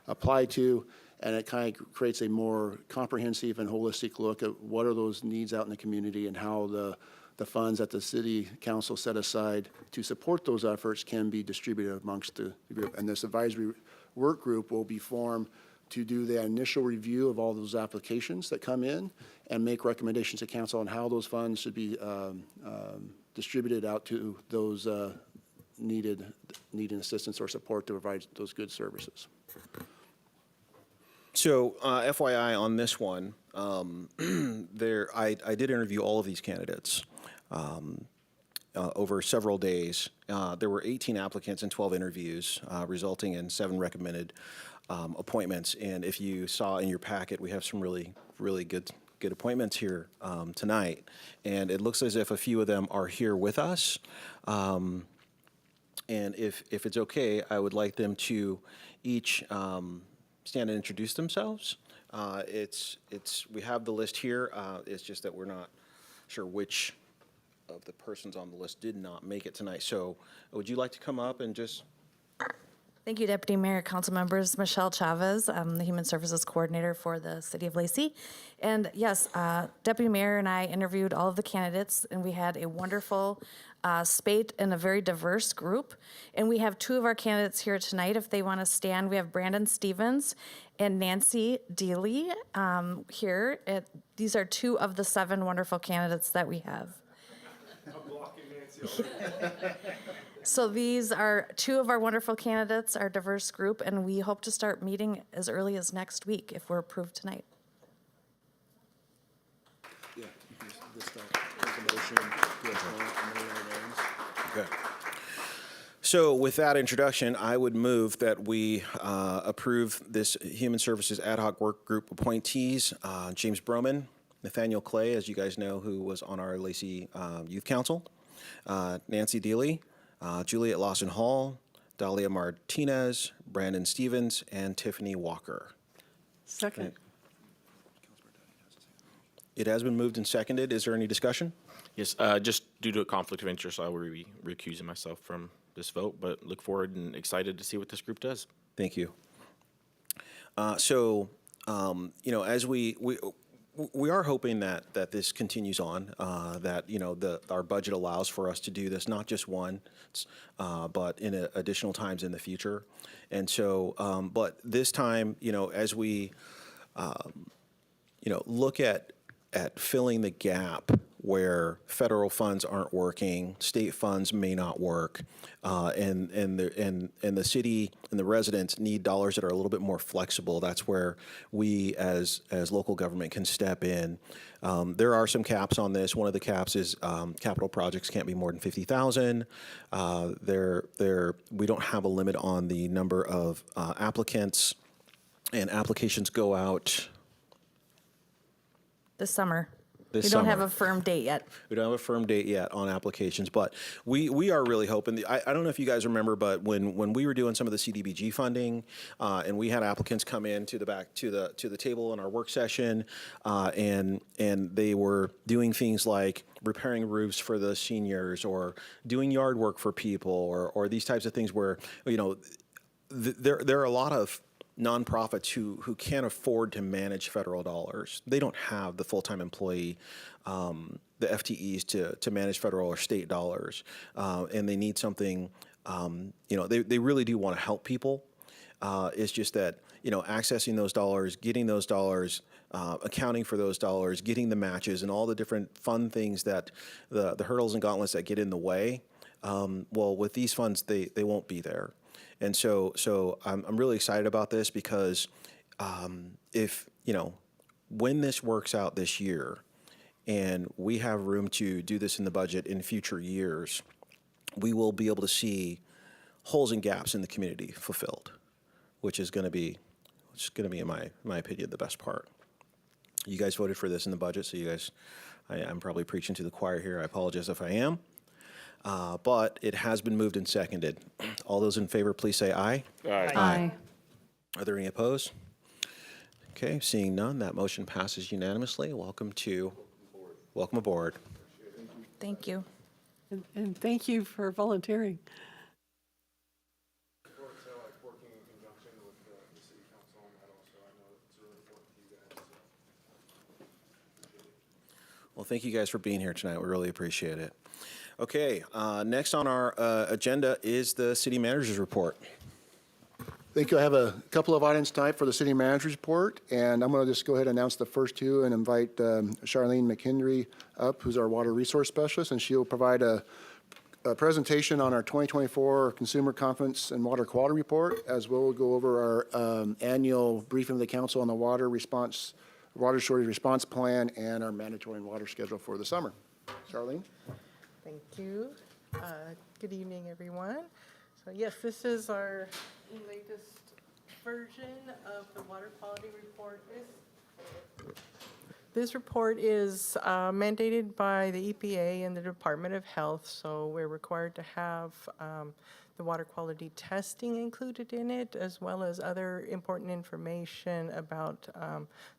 apply to. And it kind of creates a more comprehensive and holistic look at what are those needs out in the community and how the funds that the city council set aside to support those efforts can be distributed amongst the group. And this advisory work group will be formed to do the initial review of all those applications that come in and make recommendations to council on how those funds should be distributed out to those needing assistance or support to provide those good services. So, FYI on this one, I did interview all of these candidates over several days. There were 18 applicants and 12 interviews, resulting in 7 recommended appointments. And if you saw in your packet, we have some really good appointments here tonight. And it looks as if a few of them are here with us. And if it's okay, I would like them to each stand and introduce themselves. We have the list here. It's just that we're not sure which of the persons on the list did not make it tonight. So would you like to come up and just... Thank you, Deputy Mayor, council members. Michelle Chavez, I'm the Human Services Coordinator for the City of Lacey. And yes, Deputy Mayor and I interviewed all of the candidates, and we had a wonderful spate and a very diverse group. And we have 2 of our candidates here tonight. If they want to stand, we have Brandon Stevens and Nancy Deely here. These are 2 of the 7 wonderful candidates that we have. I'm blocking Nancy already. So these are 2 of our wonderful candidates, our diverse group, and we hope to start meeting as early as next week if we're approved tonight. Yeah, this motion to appoint names. Okay. So with that introduction, I would move that we approve this Human Services Ad Hoc Work Group appointees, James Broman, Nathaniel Clay, as you guys know, who was on our Lacey Youth Council, Nancy Deely, Juliet Lawson Hall, Dahlia Martinez, Brandon Stevens, and Tiffany Walker. Second. It has been moved and seconded. Is there any discussion? Yes, just due to a conflict of interest, I will be recusing myself from this vote, but look forward and excited to see what this group does. Thank you. As we are hoping that this continues on, that our budget allows for us to do this not just once, but in additional times in the future. And so, but this time, as we, look at at filling the gap where federal funds aren't working, state funds may not work, and the city and the residents need dollars that are a little bit more flexible. That's where we as local government can step in. There are some caps on this. One of the caps is capital projects can't be more than 50,000. We don't have a limit on the number of applicants, and applications go out This summer. this We summer. don't have a firm date yet. We don't have a firm date yet on applications, but we are really hoping. I don't know if you guys remember, but when we were doing some of the CDBG funding, and we had applicants come in to the back to the table in our work session, and they were doing things like repairing roofs for the seniors, or doing yard work for people, or these types of things where there are a lot of nonprofits who can't afford to manage federal dollars. They don't have the full-time employee, the FTEs to manage federal or state dollars, and they need something. They really do want to help people. It's just that accessing those dollars, getting those dollars, accounting for those dollars, getting the matches, and all the different fun things that the hurdles and gauntlets that get in the way. Well, with these funds, they won't be there. And so I'm really excited about this because when this works out this year and we have room to do this in the budget in future years, we will be able to see holes and gaps in the community fulfilled, which is going to be, in my opinion, the best part. You guys voted for this in the budget, so you guys, I'm probably preaching to the choir here. I apologize if I am. But it has been moved and seconded. All those in favor, please say aye. Aye. Aye. Are there any opposed? Okay, seeing none, that motion passes unanimously. Welcome aboard. Thank you. And thank you for volunteering. Well, thank you guys for being here tonight. We really appreciate it. Okay, next on our agenda is the city manager's report. Thank you. I have a couple of items tonight for the city manager's report, and I'm going to just go ahead and announce the first two and invite Charlene McHenry up, who's our water resource specialist, and she'll provide a presentation on our 2024 Consumer Confidence and Water Quality Report, as well as go over our annual briefing of the council on the water shortage response plan, and our mandatory water schedule for the summer. Charlene? Thank you. Good evening, everyone. So yes, this is our latest version of the water quality report. This report is mandated by the EPA and the Department of Health, so we're required to have the water quality testing included in it, as well as other important information about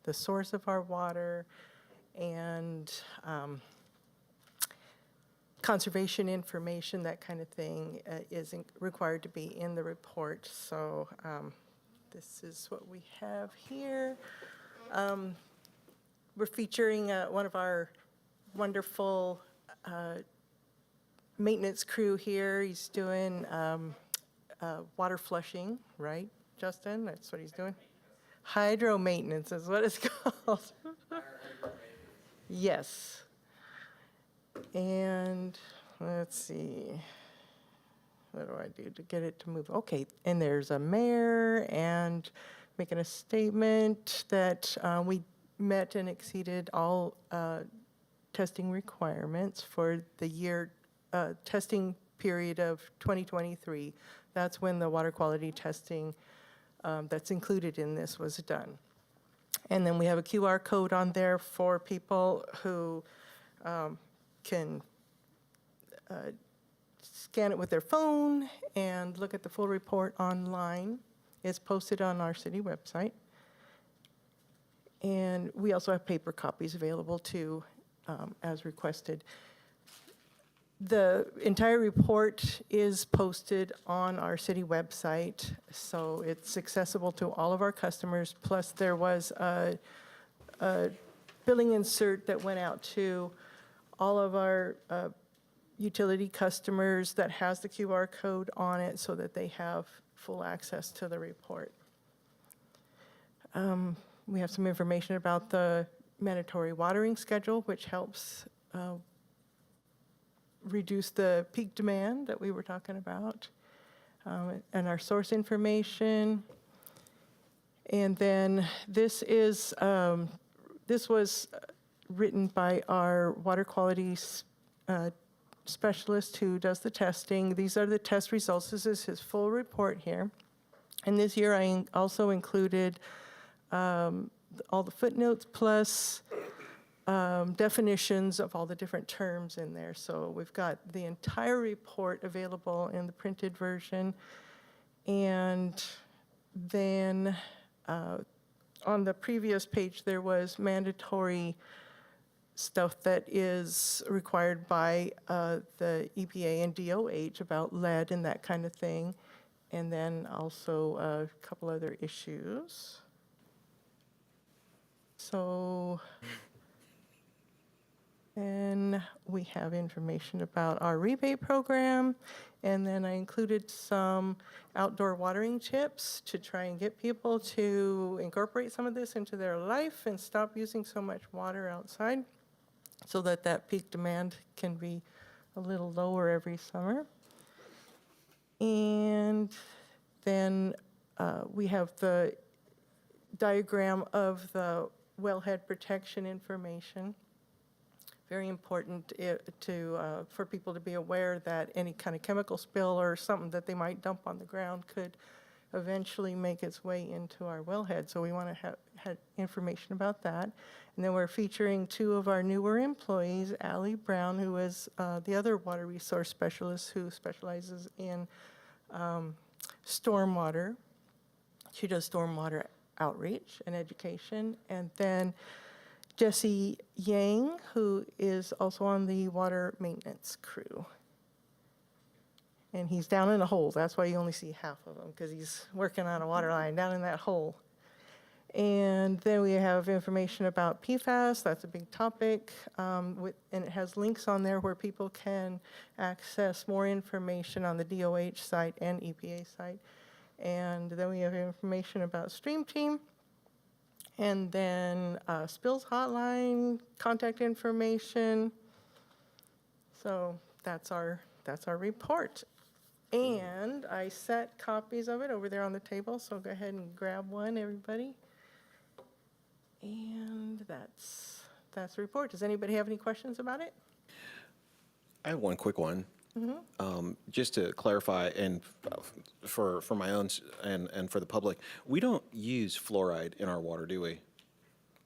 the source of our water and conservation information, that kind of thing, is required to be in the report. So this is what we have here. We're featuring one of our wonderful maintenance crew here. He's doing water flushing, right, Justin? That's what he's doing? Hydro maintenance is what it's called. Yes. And let's see, what do I do to get it to move? Okay, and there's a mayor and making a statement that we met and exceeded all testing requirements for the year testing period of 2023. That's when the water quality testing that's included in this was done. And then we have a QR code on there for people who can scan it with their phone and look at the full report online. It's posted on our city website. And we also have paper copies available too, as requested. The entire report is posted on our city website, so it's accessible to all of our customers. Plus, there was a billing insert that went out to all of our utility customers that has the QR code on it so that they have full access to the report. We have some information about the mandatory watering schedule, which helps reduce the peak demand that we were talking about, and our source information. And then this was written by our water quality specialist who does the testing. These are the test results. This is his full report here. And this year I also included all the footnotes plus definitions of all the different terms in there. So we've got the entire report available in the printed version. And then on the previous page, there was mandatory stuff that is required by the EPA and DOH about lead and that kind of thing. And then also a couple other issues. So then we have information about our rebate program. And then I included some outdoor watering tips to try and get people to incorporate some of this into their life and stop using so much water outside so that that peak demand can be a little lower every summer. And then we have the diagram of the wellhead protection information. Very important for people to be aware that any kind of chemical spill or something that they might dump on the ground could eventually make its way into our wellhead. So we want to have information about that. And then we're featuring two of our newer employees, Allie Brown, who is the other water resource specialist who specializes in stormwater. She does stormwater outreach and education. And then Jesse Yang, who is also on the water maintenance crew. And he's down in a hole. That's why you only see half of him, because he's working on a water line down in that hole. And then we have information about PFAS. That's a big topic. And it has links on there where people can access more information on the DOH site and EPA site. And then we have information about Stream Team. And then spills hotline, contact information. So that's our report. And I set copies of it over there on the table, so go ahead and grab one, everybody. And that's the report. Does anybody have any questions about it? I have one quick one. Just to clarify, and for my own and for the public, we don't use fluoride in our water, do we?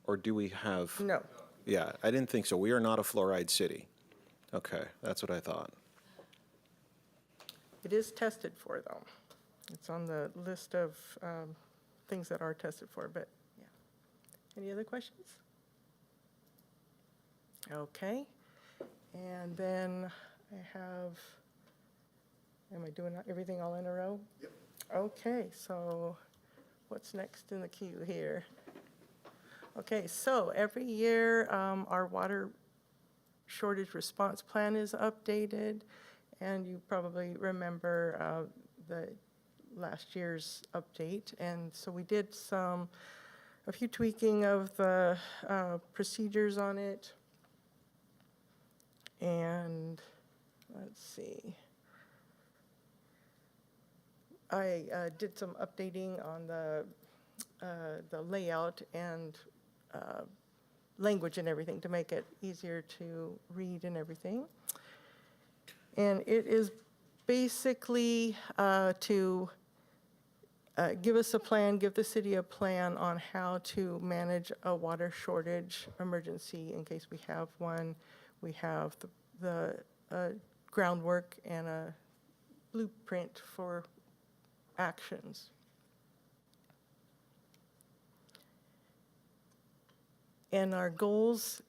Or do we have? No. Yeah, I didn't think so. We are not a fluoride city. Okay, that's what I thought. It is tested for, though. It's on the list of things that are tested for, but yeah. Any other questions? Okay. And then I have, am I doing everything all in a row? Yep. Okay, so what's next in the queue here? Okay, so every year our water shortage response plan is updated, and you probably remember the last year's update. And so we did a few tweaking of the procedures on it. And let's see. I did some updating on the layout and language and everything to make it easier to read and everything. And it is basically to give us a plan, give the city a plan on how to manage a water shortage emergency in case we have one. We have the groundwork and a blueprint for actions. And our goals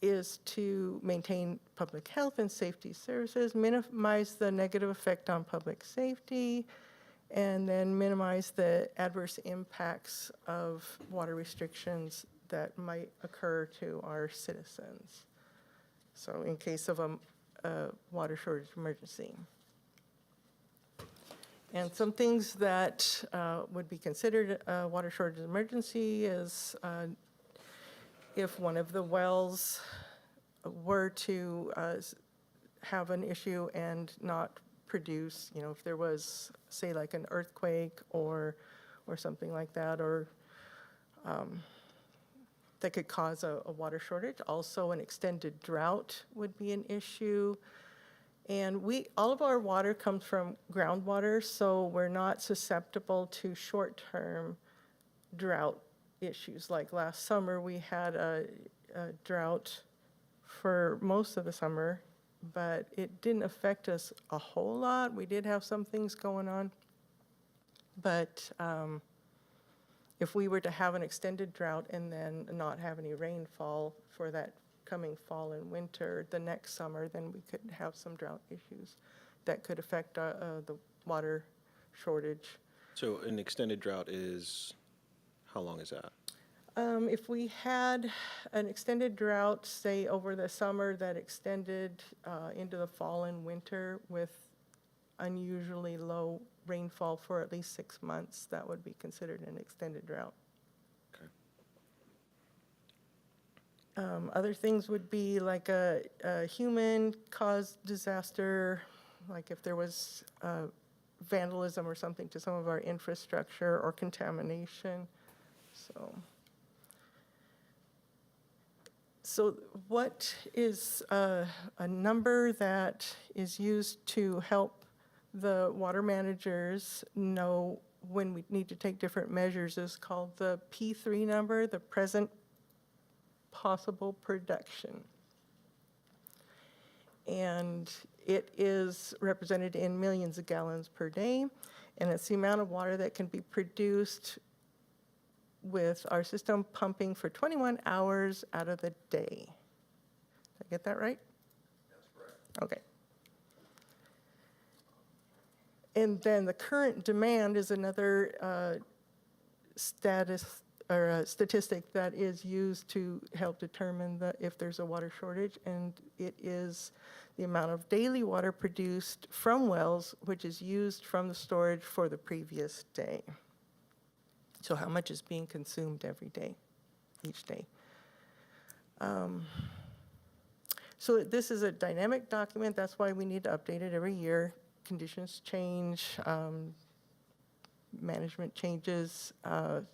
is to maintain public health and safety services, minimize the negative effect on public safety, and then minimize the adverse impacts of water restrictions that might occur to our citizens. So in case of a water shortage emergency. And some things that would be considered a water shortage emergency is if one of the wells were to have an issue and not produce, you know, if there was, say, like an earthquake or something like that, or that could cause a water shortage. Also, an extended drought would be an issue. And all of our water comes from groundwater, so we're not susceptible to short-term drought issues. Like last summer, we had a drought for most of the summer, but it didn't affect us a whole lot. We did have some things going on. But if we were to have an extended drought and then not have any rainfall for that coming fall and winter the next summer, then we could have some drought issues that could affect the water shortage. So an extended drought is, how long is that? If we had an extended drought, say over the summer that extended into the fall and winter with unusually low rainfall for at least 6 months, that would be considered an extended drought. Other things would be like a human-caused disaster, like if there was vandalism or something to some of our infrastructure or contamination. So what is a number that is used to help the water managers know when we need to take different measures is called the P3 number, the present possible production. And it is represented in millions of gallons per day, and it's the amount of water that can be produced with our system pumping for 21 hours out of the day. Did I get that right? That's correct. Okay. And then the current demand is another statistic that is used to help determine if there's a water shortage, and it is the amount of daily water produced from wells, which is used from the storage for the previous day. So how much is being consumed every day, each day. So this is a dynamic document. That's why we need to update it every year. Conditions change, management changes. So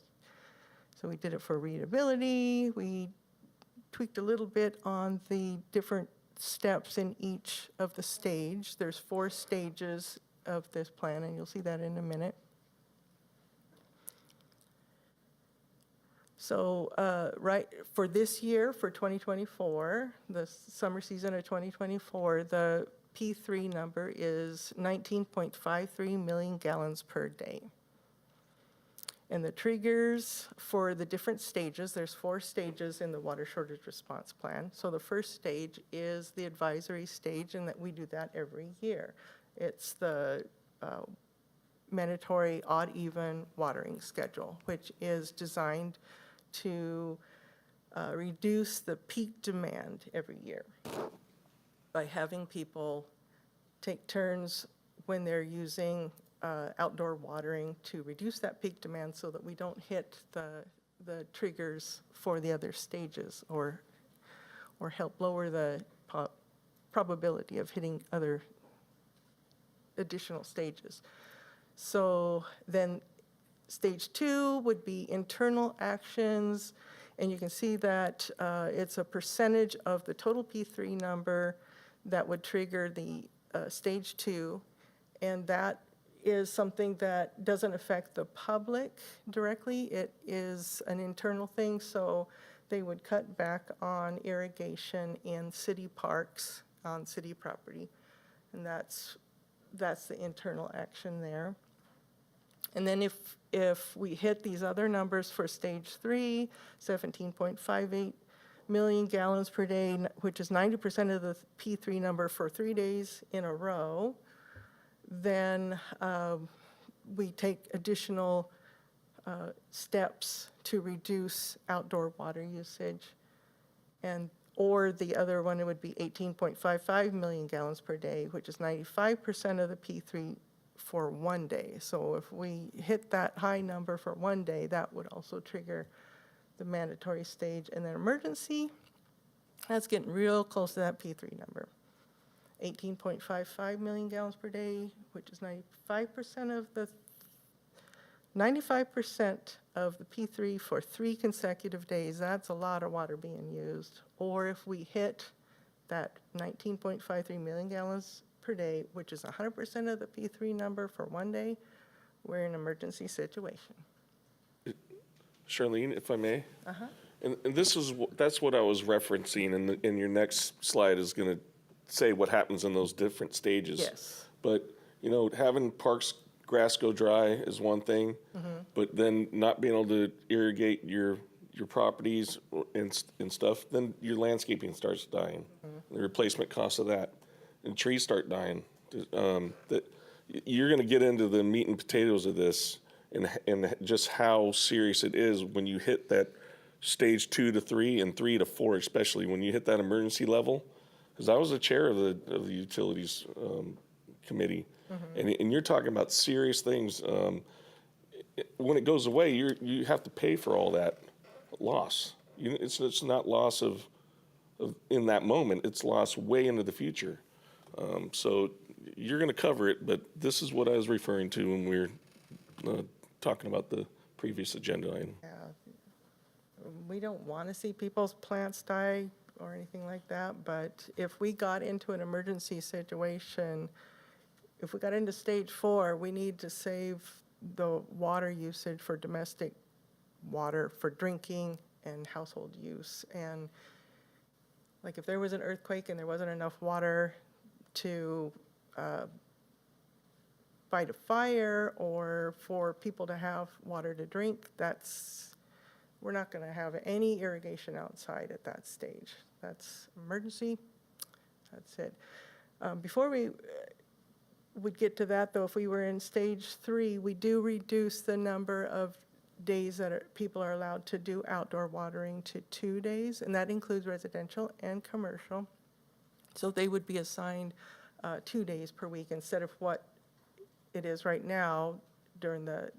we did it for readability. We tweaked a little bit on the different steps in each of the stage. There's 4 stages of this plan, and you'll see that in a minute. So right for this year, for 2024, the summer season of 2024, the P3 number is 19.53 million gallons per day. And the triggers for the different stages, there's 4 stages in the water shortage response plan. So the first stage is the advisory stage, and that we do that every year. It's the mandatory odd-even watering schedule, which is designed to reduce the peak demand every year by having people take turns when they're using outdoor watering to reduce that peak demand so that we don't hit the triggers for the other stages or help lower the probability of hitting other additional stages. So then stage 2 would be internal actions, and you can see that it's a percentage of the total P3 number that would trigger the stage 2, and that is something that doesn't affect the public directly. It is an internal thing, so they would cut back on irrigation in city parks on city property, and that's the internal action there. And then if we hit these other numbers for stage 3, 17.58 million gallons per day, which is 90% of the P3 number for 3 days in a row, then we take additional steps to reduce outdoor water usage. Or the other one, it would be 18.55 million gallons per day, which is 95% of the P3 for 1 day. So if we hit that high number for 1 day, that would also trigger the mandatory stage, and then emergency. That's getting real close to that P3 number. 18.55 million gallons per day, which is 95% of the P3 for 3 consecutive days. That's a lot of water being used. Or if we hit that 19.53 million gallons per day, which is 100% of the P3 number for 1 day, we're in an emergency situation. Charlene, if I may? Uh-huh. And that's what I was referencing, and your next slide is going to say what happens in those different stages. Yes. But, having parks grass go dry is one thing, but then not being able to irrigate your properties and stuff, then your landscaping starts dying. The replacement cost of that, and trees start dying. That you're going to get into the meat and potatoes of this, and just how serious it is when you hit that stage 2 to 3 and 3 to 4, especially when you hit that emergency level. Because I was the chair of the utilities committee, and you're talking about serious things. When it goes away, you have to pay for all that loss. It's not loss of in that moment. It's loss way into the future. So you're going to cover it, but this is what I was referring to when we were talking about the previous agenda item. Yeah. We don't want to see people's plants die or anything like that, but if we got into an emergency situation, if we got into stage 4, we need to save the water usage for domestic water for drinking and household use. And like if there was an earthquake and there wasn't enough water to fight a fire or for people to have water to drink, we're not going to have any irrigation outside at that stage. That's emergency. That's it. Before we would get to that, though, if we were in stage 3, we do reduce the number of days that people are allowed to do outdoor watering to 2 days, and that includes residential and commercial. So they would be assigned 2 days per week instead of what it is right now during the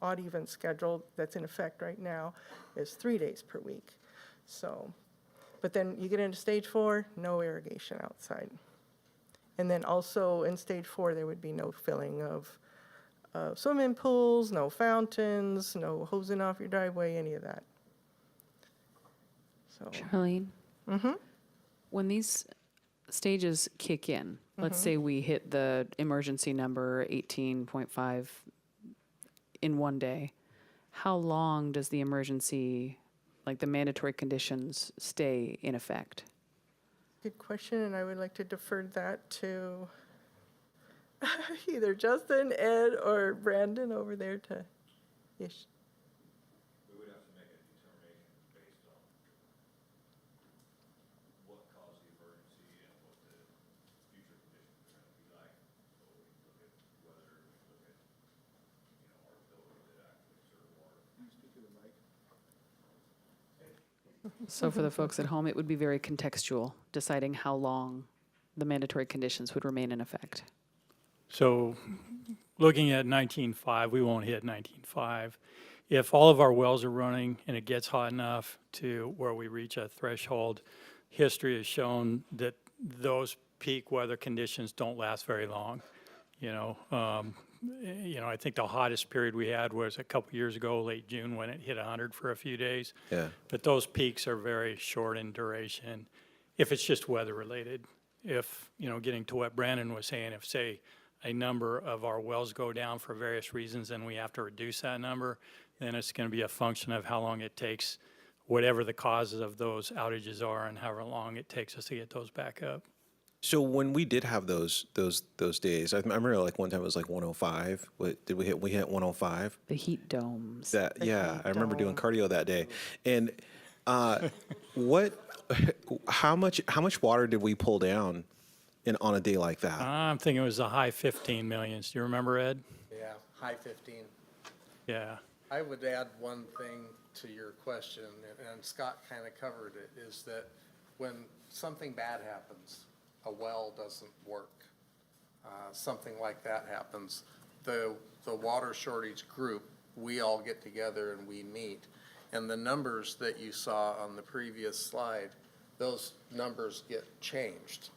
odd even schedule that's in effect right now is 3 days per week. So, but then you get into stage 4, no irrigation outside. And then also in stage 4, there would be no filling of swimming pools, no fountains, no hosing off your driveway, any of that. So. Charlene? When these stages kick in, let's say we hit the emergency number 18.5 in 1 day, how long does the emergency, like the mandatory conditions, stay in effect? Good question, and I would like to defer that to either Justin, Ed, or Brandon over there to ish. We would have to make a determination based on what caused the emergency and what the future conditions are going to be like. So we look at weather, we look at, our ability to actually serve water. Speak to the mic. So for the folks at home, it would be very contextual, deciding how long the mandatory conditions would remain in effect. So looking at 19.5, we won't hit 19.5. If all of our wells are running and it gets hot enough to where we reach a threshold, history has shown that those peak weather conditions don't last very long. I think the hottest period we had was a couple years ago, late June, when it hit 100 for a few days. Yeah. But those peaks are very short in duration if it's just weather related. If, getting to what Brandon was saying, if, say, a number of our wells go down for various reasons and we have to reduce that number, then it's going to be a function of how long it takes, whatever the causes of those outages are, and however long it takes us to get those back up. So when we did have those days, I remember like one time it was like 105. What did we hit? We hit 105. The heat domes. I remember doing cardio that day. And how much water did we pull down on a day like that? I'm thinking it was the high 15 millions. Do you remember, Ed? Yeah, high 15. Yeah. I would add one thing to your question, and Scott kind of covered it, is that when something bad happens, a well doesn't work, something like that happens, the water shortage group, we all get together and we meet. And the numbers that you saw on the previous slide, those numbers get changed.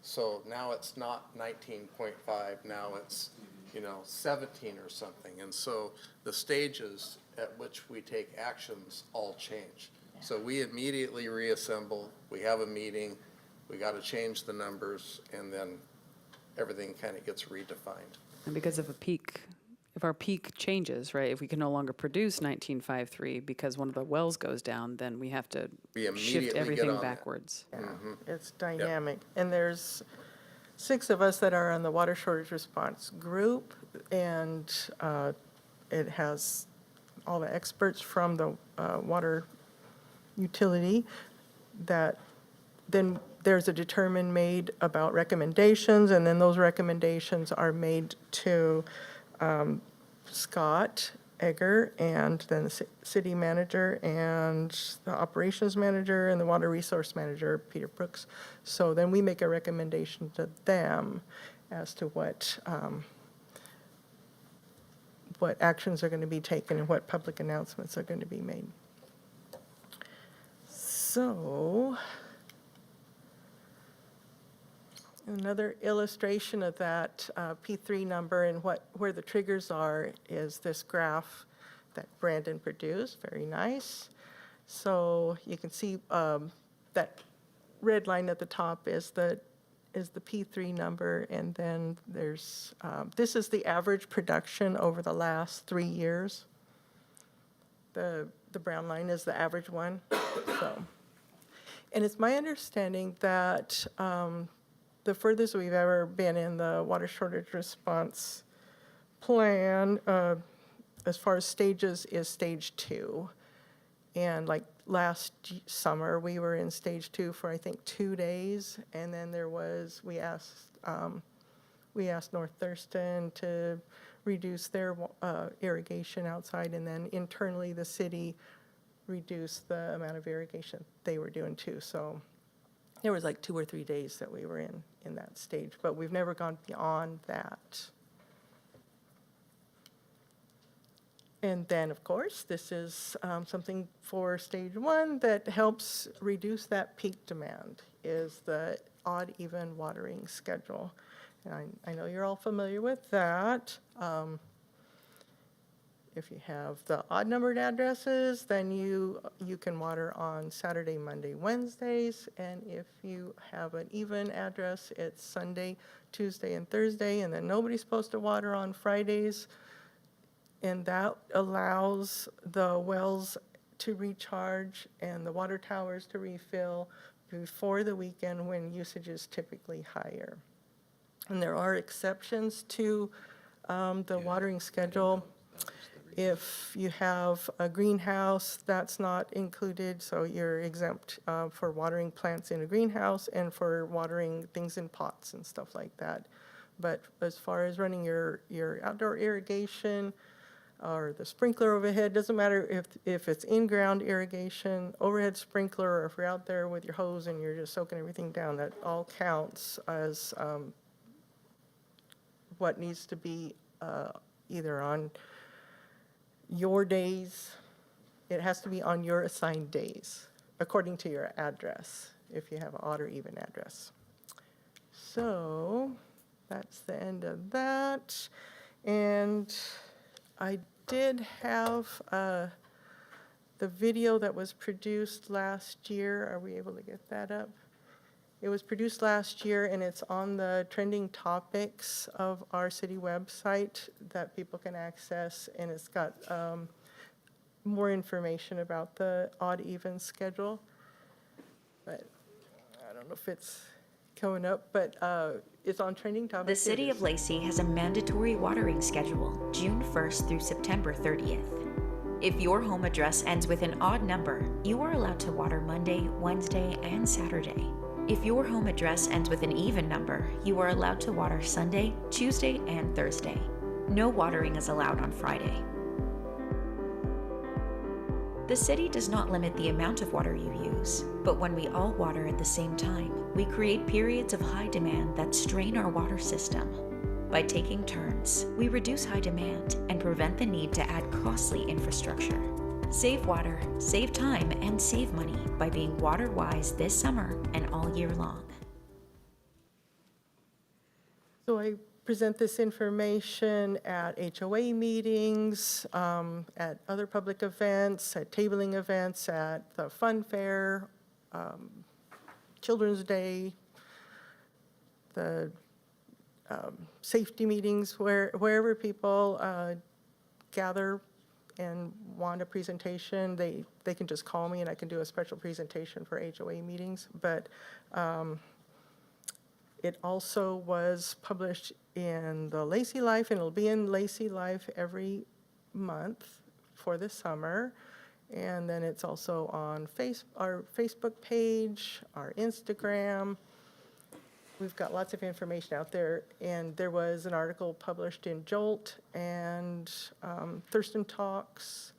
So now it's not 19.5, now it's, 17 or something. And so the stages at which we take actions all change. So we immediately reassemble, we have a meeting, we got to change the numbers, and then everything kind of gets redefined. And because of if our peak changes, right, if we can no longer produce 1953 because one of the wells goes down, then we have to We immediately shift get everything on that. backwards. It's dynamic. And there's 6 of us that are on the water shortage response group, and it has all the experts from the water utility that then there's a determine made about recommendations, and then those recommendations are made to Scott Egger, and then the city manager, and the operations manager, and the water resource manager, Peter Brooks. So then we make a recommendation to them as to what actions are going to be taken and what public announcements are going to be made. So another illustration of that P3 number and where the triggers are is this graph that Brandon produced. Very nice. So you can see that red line at the top is the P3 number, and then there's this is the average production over the last 3 years. The brown line is the average one. So, and it's my understanding that the furthest we've ever been in the water shortage response plan, as far as stages, is stage 2. And like last summer, we were in stage 2 for, I think, 2 days. And then we asked North Thurston to reduce their irrigation outside. And then internally, the city reduced the amount of irrigation they were doing too. So there was like 2 or 3 days that we were in that stage, but we've never gone beyond that. And then, of course, this is something for stage 1 that helps reduce that peak demand, is the odd even watering schedule. And I know you're all familiar with that. If you have the odd numbered addresses, then you can water on Saturday, Monday, Wednesdays. And if you have an even address, it's Sunday, Tuesday, and Thursday. And then nobody's supposed to water on Fridays. And that allows the wells to recharge and the water towers to refill before the weekend when usage is typically higher. And there are exceptions to the watering schedule. If you have a greenhouse, that's not included, so you're exempt for watering plants in a greenhouse and for watering things in pots and stuff like that. But as far as running your outdoor irrigation or the sprinkler overhead, doesn't matter if it's in-ground irrigation, overhead sprinkler, or if you're out there with your hose and you're just soaking everything down, that all counts as what needs to be either on your days. It has to be on your assigned days, according to your address, if you have an odd or even address. So that's the end of that. And I did have the video that was produced last year. Are we able to get that up? It was produced last year, and it's on the trending topics of our city website that people can access, and it's got more information about the odd-even schedule. But I don't know if it's coming up, but it's on trending topics. The City of Lacey has a mandatory watering schedule, June 1st through September 30th. If your home address ends with an odd number, you are allowed to water Monday, Wednesday, and Saturday. If your home address ends with an even number, you are allowed to water Sunday, Tuesday, and Thursday. No watering is allowed on Friday. The city does not limit the amount of water you use, but when we all water at the same time, we create periods of high demand that strain our water system. By taking turns, we reduce high demand and prevent the need to add costly infrastructure. Save water, save time, and save money by being water wise this summer and all year long. So I present this information at HOA meetings, at other public events, at tabling events, at the fun fair, Children's Day, the safety meetings, wherever people gather and want a presentation, they can just call me and I can do a special presentation for HOA meetings. But it also was published in the Lacey Life, and it'll be in Lacey Life every month for the summer. And then it's also on our Facebook page, our Instagram. We've got lots of information out there, and there was an article published in Jolt and Thurston Talks.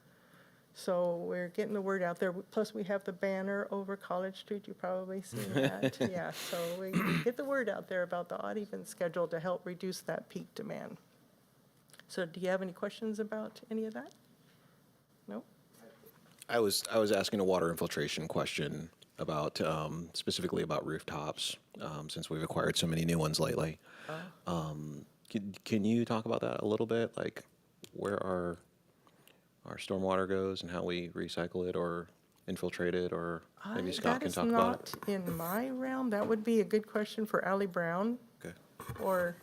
So we're getting the word out there. Plus, we have the banner over College Street. You've probably seen that. Yeah, so we get the word out there about the odd even schedule to help reduce that peak demand. So do you have any questions about any of that? No? I was asking a water infiltration question about specifically about rooftops, since we've acquired so many new ones lately. Can you talk about that a little bit, like where our stormwater goes and how we recycle it or infiltrate it, or maybe Scott can talk about it? That is not in my realm. That would be a good question for Ally Brown. Okay. Or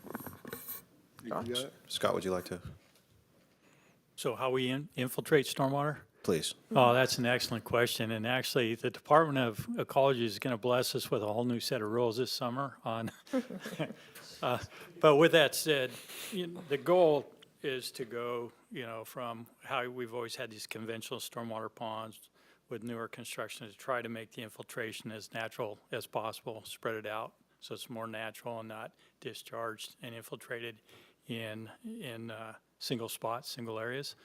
Scott, would you like to? So how we infiltrate stormwater? Please. Oh, that's an excellent question. And actually, the Department of Ecology is going to bless us with a whole new set of rules this summer on. But with that said, the goal is to go, from how we've always had these conventional stormwater ponds with newer construction, to try to make the infiltration as natural as possible, spread it out so it's more natural and not discharged and infiltrated in single spots, single areas.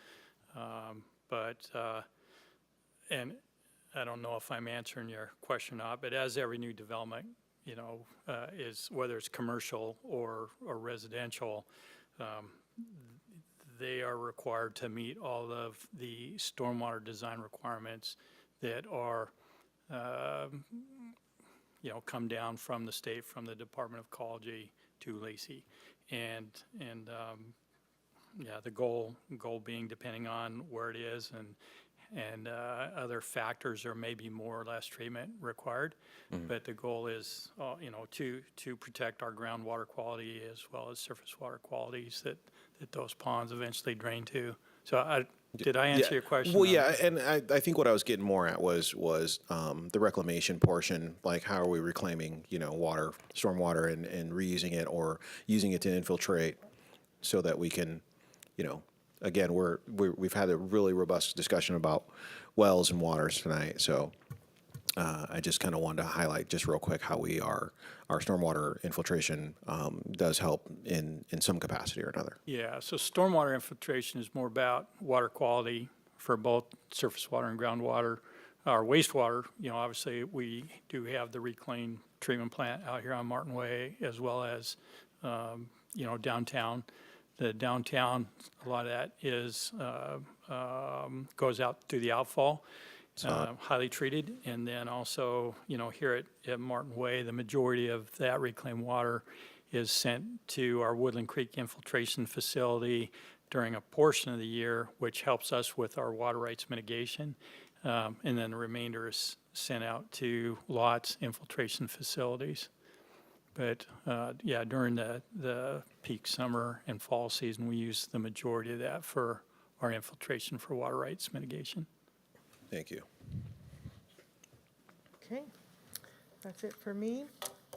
And I don't know if I'm answering your question or not, but as every new development, is whether it's commercial or residential, they are required to meet all of the stormwater design requirements that are, come down from the state, from the Department of Ecology to Lacey. And the goal being, depending on where it is and other factors, there may be more or less treatment required. Mm-hmm. But the goal is, to protect our groundwater quality as well as surface water qualities that those ponds eventually drain to. So did I answer your question? Well, yeah, and I think what I was getting more at was the reclamation portion, like how are we reclaiming, water, stormwater, and reusing it or using it to infiltrate so that we can, again, we've had a really robust discussion about wells and waters tonight, so I just kind of wanted to highlight just real quick how our stormwater infiltration does help in some capacity or another. Yeah, so stormwater infiltration is more about water quality for both surface water and groundwater. Our wastewater, obviously we do have the reclaim treatment plant out here on Martin Way, as well as, downtown. The downtown, a lot of that is, goes out through the outfall, highly treated. And then also, here at Martin Way, the majority of that reclaimed water is sent to our Woodland Creek infiltration facility during a portion of the year, which helps us with our water rights mitigation. And then the remainder is sent out to lots infiltration facilities. But during the peak summer and fall season, we use the majority of that for our infiltration for water rights mitigation. Thank you. Okay, that's it for me.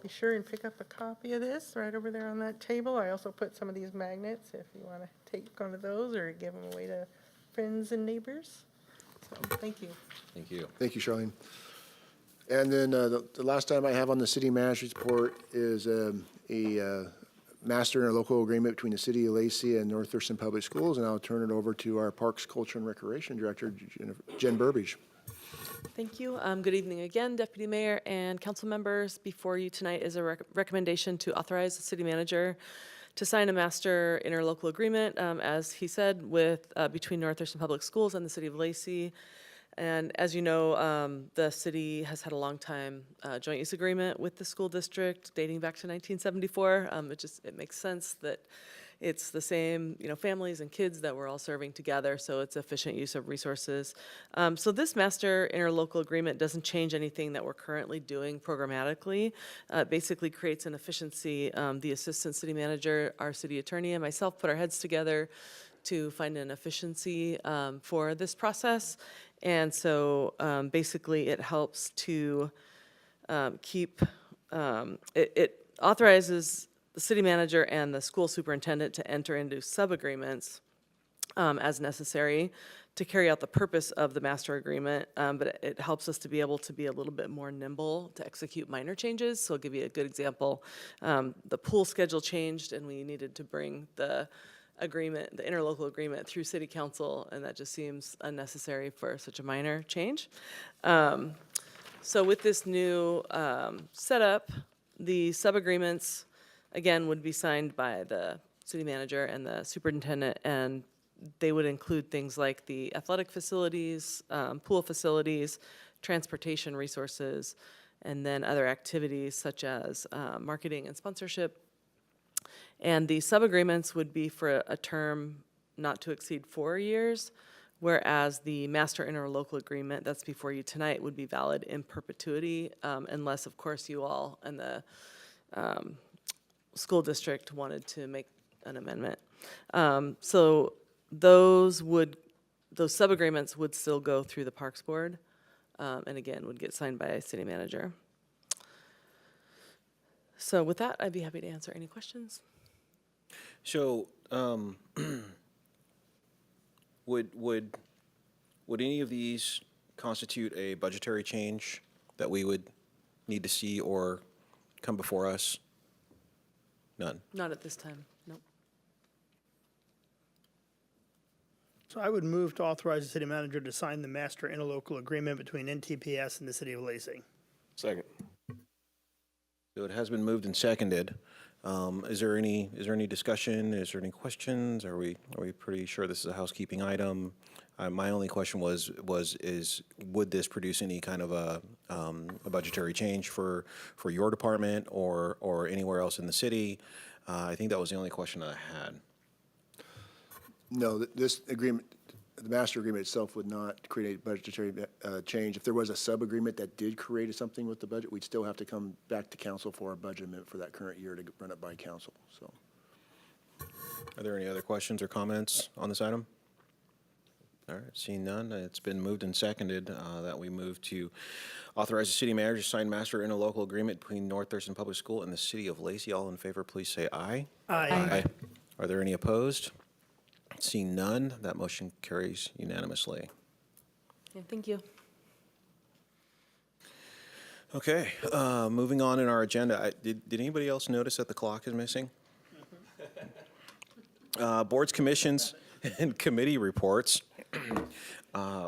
Be sure and pick up a copy of this right over there on that table. I also put some of these magnets if you want to take one of those or give them away to friends and neighbors. So, thank you. Thank you. Thank you, Charlene. And then the last item I have on the city manager's report is a master interlocal agreement between the city of Lacey and North Thurston Public Schools, and I'll turn it over to our Parks, Culture, and Recreation Director, Jen Burbage. Thank you. Good evening again, Deputy Mayor and council members. Before you tonight is a recommendation to authorize the city manager to sign a master interlocal agreement, as he said, with between North Thurston Public Schools and the city of Lacey. And as you know, the city has had a long time joint use agreement with the school district dating back to 1974. It makes sense that it's the same, families and kids that we're all serving together, so it's efficient use of resources. So this master interlocal agreement doesn't change anything that we're currently doing programmatically. It basically creates an efficiency. The assistant city manager, our city attorney, and myself put our heads together to find an efficiency for this process. And so basically it helps to it authorizes the city manager and the school superintendent to enter into sub-agreements as necessary to carry out the purpose of the master agreement, but it helps us to be able to be a little bit more nimble to execute minor changes. So I'll give you a good example. The pool schedule changed and we needed to bring the agreement, the interlocal agreement through city council, and that just seems unnecessary for such a minor change. So with this new setup, the sub-agreements, again, would be signed by the city manager and the superintendent, and they would include things like the athletic facilities, pool facilities, transportation resources, and then other activities such as marketing and sponsorship. And the sub-agreements would be for a term not to exceed 4 years, whereas the master interlocal agreement that's before you tonight would be valid in perpetuity, unless, of course, you all and the school district wanted to make an amendment. So those sub-agreements would still go through the Parks Board, and again, would get signed by a city manager. So with that, I'd be happy to answer any questions. So, would any of these constitute a budgetary change that we would need to see or come before us? None. Not at this time, no. So I would move to authorize the city manager to sign the master interlocal agreement between NTPS and the city of Lacey. Second. So it has been moved and seconded. Is there any discussion? Is there any questions? Are we pretty sure this is a housekeeping item? My only question was would this produce any kind of a budgetary change for your department or anywhere else in the city? I think that was the only question that I had. No, this agreement, the master agreement itself would not create a budgetary change. If there was a sub-agreement that did create something with the budget, we'd still have to come back to council for a budget amendment for that current year to run it by council, so. Are there any other questions or comments on this item? All right, seeing none, it's been moved and seconded that we move to authorize the city manager to sign master interlocal agreement between North Thurston Public School and the city of Lacey. All in favor, please say aye. Aye. Aye. Are there any opposed? Seeing none, that motion carries unanimously. Yeah, thank you. Okay, moving on in our agenda. Did anybody else notice that the clock is missing? Boards, commissions, and committee reports.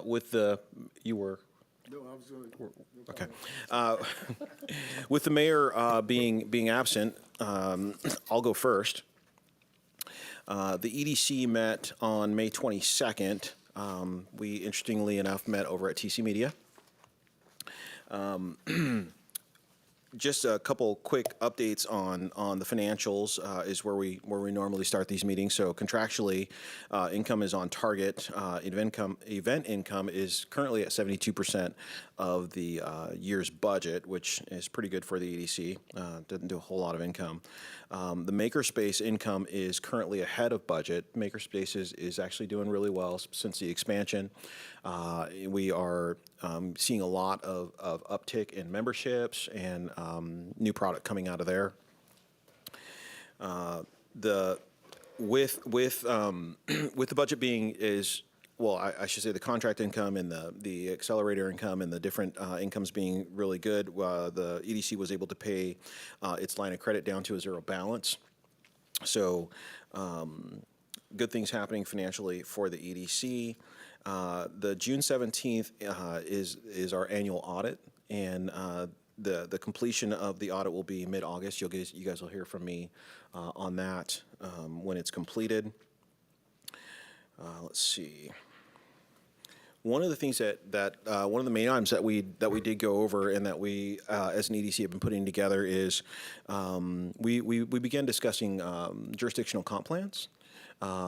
With the, you were? No, I was going to. Okay. With the mayor being absent, I'll go first. The EDC met on May 22nd. We, interestingly enough, met over at TC Media. Just a couple quick updates on the financials is where we normally start these meetings. So contractually, income is on target. Event income is currently at 72% of the year's budget, which is pretty good for the EDC. Doesn't do a whole lot of income. The Makerspace income is currently ahead of budget. Makerspace is actually doing really well since the expansion. We are seeing a lot of uptick in memberships and new product coming out of there. With the budget being I should say the contract income and the accelerator income and the different incomes being really good. The EDC was able to pay its line of credit down to a zero balance. So good things happening financially for the EDC. The June 17th is our annual audit, and the completion of the audit will be mid-August. You guys will hear from me on that when it's completed. Let's see. one of the things one of the main items that we did go over and that we as an EDC have been putting together is we began discussing jurisdictional comp plans.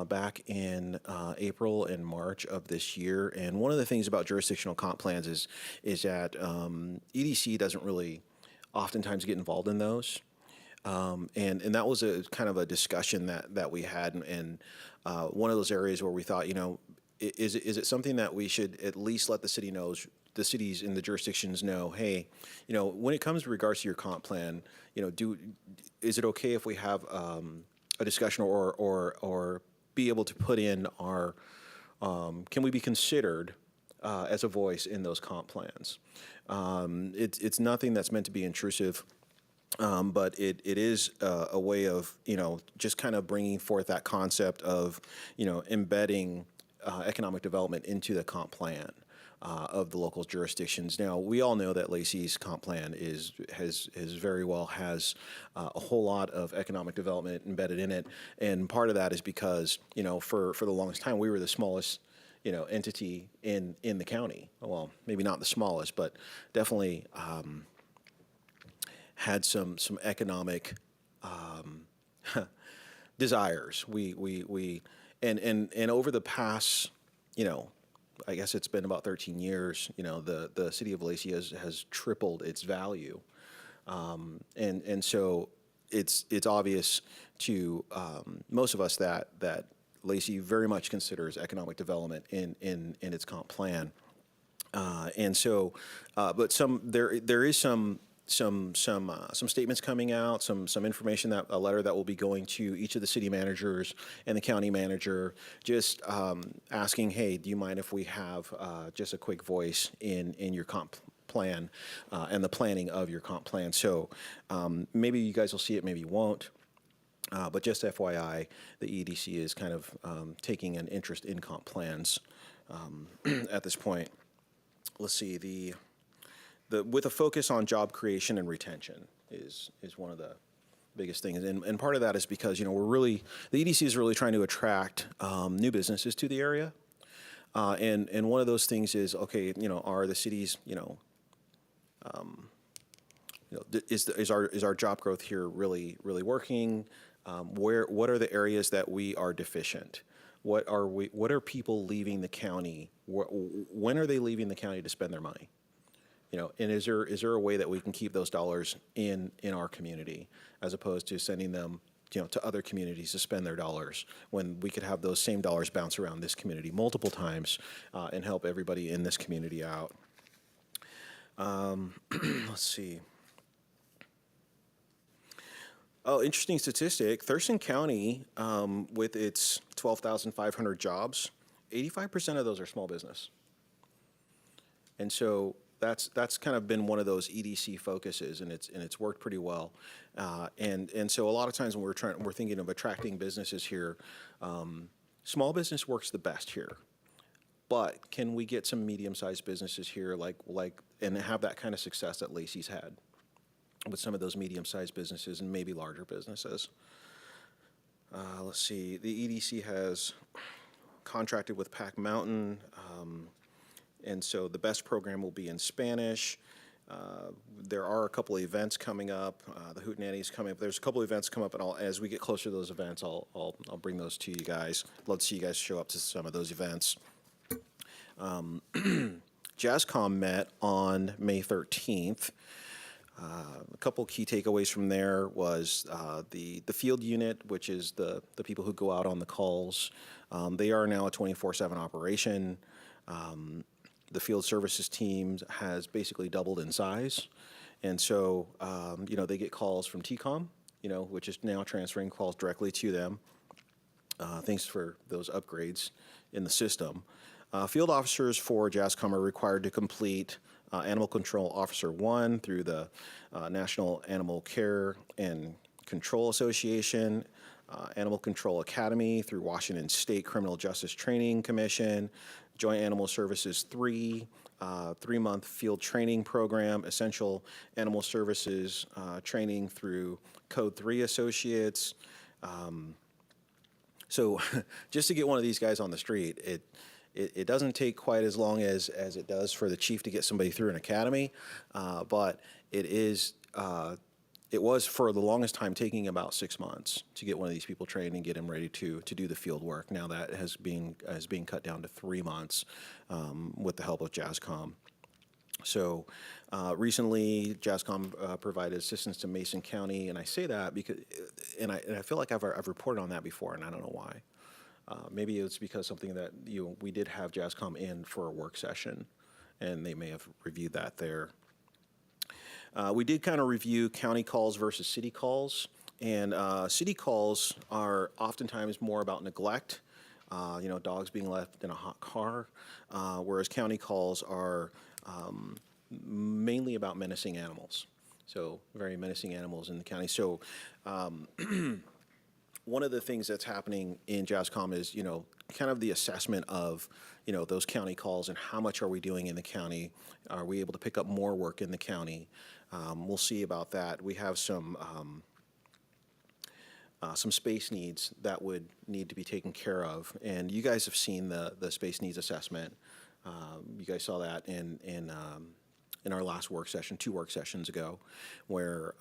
Back in April and March of this year, and one of the things about jurisdictional comp plans is that EDC doesn't really oftentimes get involved in those, and that was a kind of a discussion that we had, and one of those areas where we thought, is it something that we should at least let the cities in the jurisdictions know, hey, when it comes to regards to your comp plan, is it okay if we have a discussion or be able to put in our, can we be considered as a voice in those comp plans? It's nothing that's meant to be intrusive, but it is a way of, just kind of bringing forth that concept of, embedding economic development into the comp plan. Of the local jurisdictions. Now, we all know that Lacey's comp plan has very well has a whole lot of economic development embedded in it, and part of that is because for the longest time we were the smallest entity in the county. Well, maybe not the smallest, but definitely had some economic desires. We and over the past I guess it's been about 13 years, the city of Lacey has tripled its value. And so it's obvious to most of us that Lacey very much considers economic development in its comp plan. And so, but there is some statements coming out, some information, that a letter that will be going to each of the city managers and the county manager, just asking, hey, do you mind if we have just a quick voice in your comp plan and the planning of your comp plan? So maybe you guys will see it, maybe you won't. But just FYI, the EDC is kind of taking an interest in comp plans at this point. Let's see, with a focus on job creation and retention is one of the biggest things, and part of that is because the EDC is really trying to attract new businesses to the area, and one of those things is, okay, are the cities, is our job growth here really working? What are the areas that we are deficient? What are people leaving the county? When are they leaving the county to spend their money? And is there a way that we can keep those dollars in our community as opposed to sending them, to other communities to spend their dollars, when we could have those same dollars bounce around this community multiple times and help everybody in this community out? Let's see. Oh, interesting statistic. Thurston County, with its 12,500 jobs, 85% of those are small business. And so that's kind of been one of those EDC focuses, and it's worked pretty well. And so a lot of times when we're thinking of attracting businesses here, small business works the best here. But can we get some medium-sized businesses here, and have that kind of success that Lacey's had with some of those medium-sized businesses and maybe larger businesses? Let's see. The EDC has contracted with Pac Mountain. And so the BEST program will be in Spanish. There are a couple of events coming up. The Hootenanny's coming up. There's a couple of events coming up, and as we get closer to those events, I'll bring those to you guys. I'd love to see you guys show up to some of those events. JazzCom met on May 13th. A couple key takeaways from there was the field unit, which is the people who go out on the calls. They are now a 24/7 operation. The field services team has basically doubled in size. And so, they get calls from TCOM, which is now transferring calls directly to them. Thanks for those upgrades in the system. Field officers for JazzCom are required to complete Animal Control Officer 1 through the National Animal Care and Control Association, Animal Control Academy through Washington State Criminal Justice Training Commission, Joint Animal Services 3, 3-month field training program, Essential Animal Services training through Code 3 Associates. So just to get one of these guys on the street, it doesn't take quite as long as it does for the chief to get somebody through an academy, but it was for the longest time taking about 6 months to get one of these people trained and get them ready to do the field work. Now that is being cut down to 3 months with the help of JASCOM. So recently, JASCOM provided assistance to Mason County, and I say that because, and I feel like I've reported on that before, and I don't know why. Maybe it's because something that we did have JASCOM in for a work session, and they may have reviewed that there. We did kind of review county calls versus city calls, and city calls are oftentimes more about neglect, dogs being left in a hot car, whereas county calls are mainly about menacing animals. So very menacing animals in the county. So one of the things that's happening in JASCOM is, kind of the assessment of, those county calls and how much are we doing in the county? Are we able to pick up more work in the county? We'll see about that. We have some space needs that would need to be taken care of. And you guys have seen the space needs assessment. You guys saw that in our last work session, 2 work sessions ago, where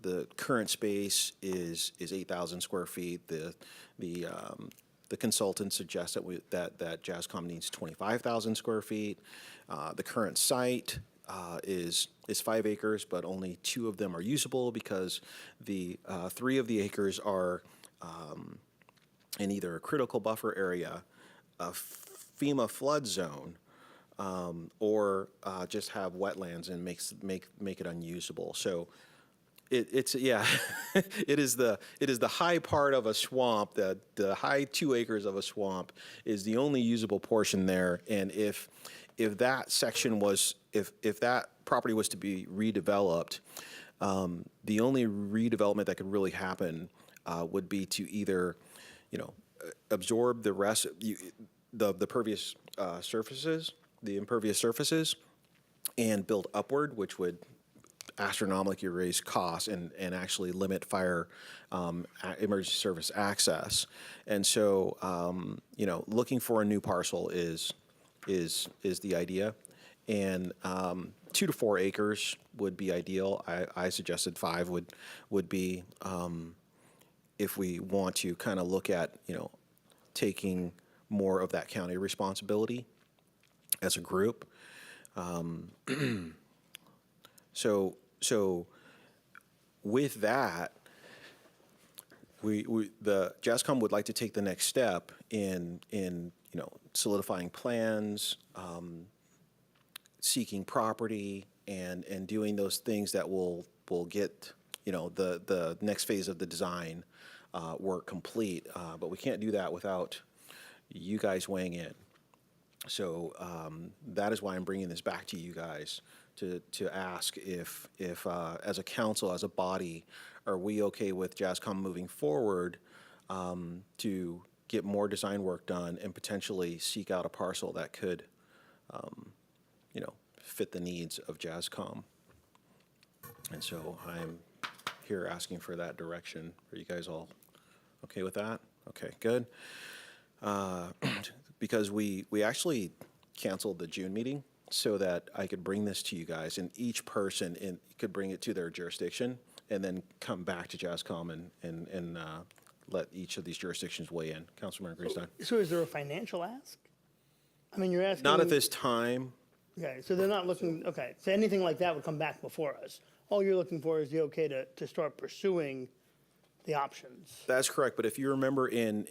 the current space is 8,000 square feet. The consultant suggests that JASCOM needs 25,000 square feet. The current site is 5 acres, but only 2 of them are usable because the 3 of the acres are in either a critical buffer area, a FEMA flood zone, or just have wetlands and make it unusable. So it is the high part of a swamp. The high 2 acres of a swamp is the only usable portion there. And if that section was if that property was to be redeveloped, the only redevelopment that could really happen would be to either absorb the rest the pervious surfaces. The impervious surfaces, and build upward, which would astronomically raise costs and actually limit fire emergency service access. And so, looking for a new parcel is the idea. And 2 to 4 acres would be ideal. I suggested 5 would be if we want to kind of look at taking more of that county responsibility as a group. So with that, the JASCOM would like to take the next step in solidifying plans, seeking property, and doing those things that will get the next phase of the design work complete. But we can't do that without you guys weighing in. So that is why I'm bringing this back to you guys to ask if as a council, as a body, are we okay with JASCOM moving forward to get more design work done and potentially seek out a parcel that could, fit the needs of JASCOM. And so I'm here asking for that direction. Are you guys all okay with that? Okay, good. Because we actually canceled the June meeting so that I could bring this to you guys, and each person could bring it to their jurisdiction and then come back to JASCOM and let each of these jurisdictions weigh in. Councilmember Greenstein. So is there a financial ask? I mean, you're asking. Not at this time. Okay, so they're not looking, okay, so anything like that would come back before us. All you're looking for is the okay to start pursuing the options. That's correct, but if you remember in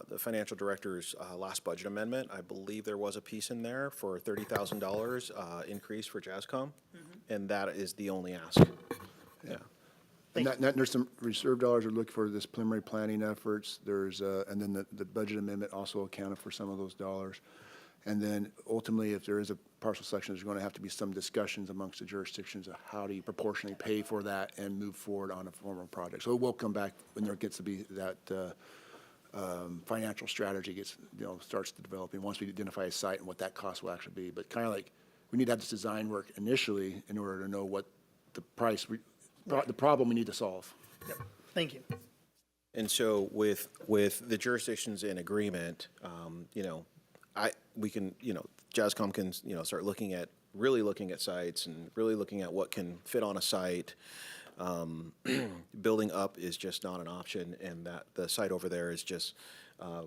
the financial director's last budget amendment, I believe there was a piece in there for $30,000 increase for JASCOM, and that is the only ask. Yeah. And there's some reserve dollars we're looking for this preliminary planning efforts. There's, and then the budget amendment also accounted for some of those dollars. And then ultimately, if there is a parcel section, there's going to have to be some discussions amongst the jurisdictions of how do you proportionally pay for that and move forward on a formal project. So it will come back when there gets to be that financial strategy starts to develop, and once we identify a site and what that cost will actually be. But kind of like we need to have this design work initially in order to know what the price, the problem we need to solve. Yep. Thank you. And so with the jurisdictions in agreement, we can, JASCOM can, start really looking at sites and really looking at what can fit on a site. Building up is just not an option, and that the site over there is just,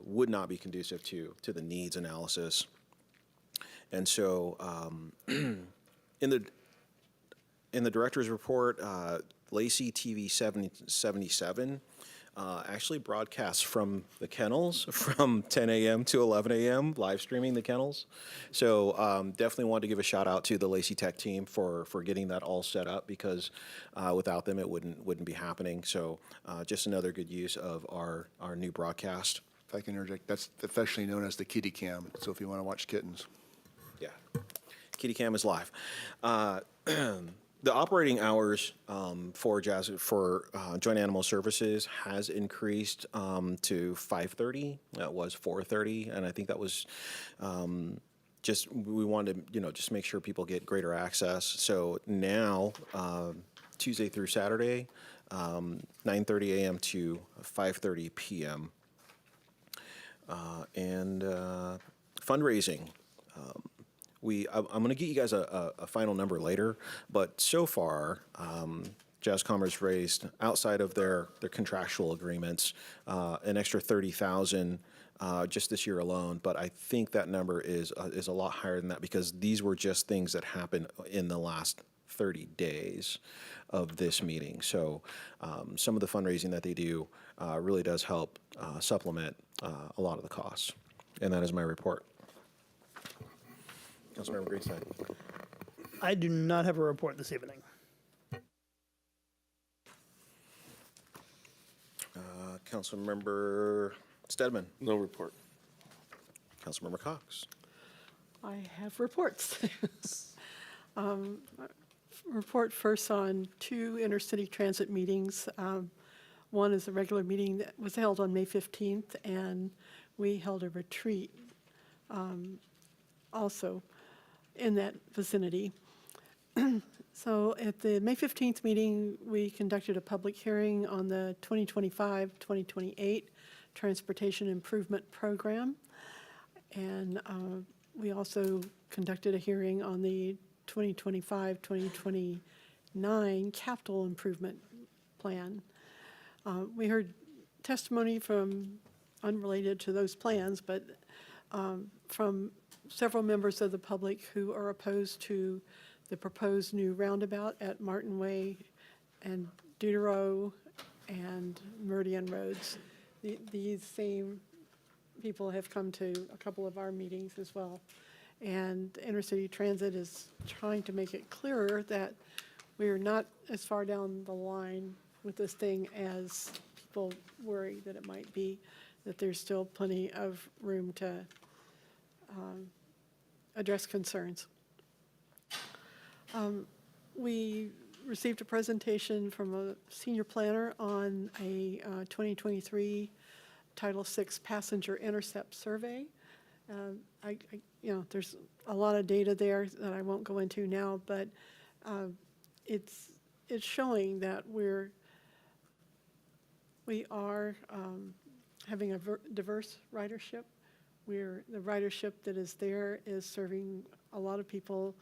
would not be conducive to the needs analysis. And so in the director's report, Lacey TV 77 actually broadcasts from the kennels from 10 a.m. to 11 a.m., live streaming the kennels. So definitely wanted to give a shout out to the Lacey Tech team for getting that all set up, because without them it wouldn't be happening. So just another good use of our new broadcast. If I can interject, that's affectionately known as the kitty cam, so if you want to watch kittens. Yeah, Kitty Cam is live. The operating hours for Joint Animal Services has increased to 5:30. That was 4:30, and I think that was just, we wanted to, just make sure people get greater access. So now, Tuesday through Saturday, 9:30 a.m. to 5:30 p.m. And fundraising. I'm going to get you guys a final number later, but so far, JASCOM has raised, outside of their contractual agreements, an extra $30,000 just this year alone. But I think that number is a lot higher than that, because these were just things that happened in the last 30 days of this meeting. So some of the fundraising that they do really does help supplement a lot of the costs. And that is my report. Councilmember Greenside. I do not have a report this evening. Councilmember Stedman. No report. Councilmember Cox. I have reports. Report first on 2 intercity transit meetings. One is a regular meeting that was held on May 15th, and we held a retreat also in that vicinity. So at the May 15th meeting, we conducted a public hearing on the 2025-2028 Transportation Improvement Program. And we also conducted a hearing on the 2025-2029 Capital Improvement Plan. We heard testimony from, unrelated to those plans, but from several members of the public who are opposed to the proposed new roundabout at Martin Way and Deutero and Meridian Roads. These same people have come to a couple of our meetings as well. And Intercity Transit is trying to make it clearer that we are not as far down the line with this thing as people worry that it might be, that there's still plenty of room to address concerns. We received a presentation from a senior planner on a 2023 Title VI passenger intercept survey. There's a lot of data there that I won't go into now, but it's showing that we are having a diverse ridership. The ridership that is there is serving a lot of people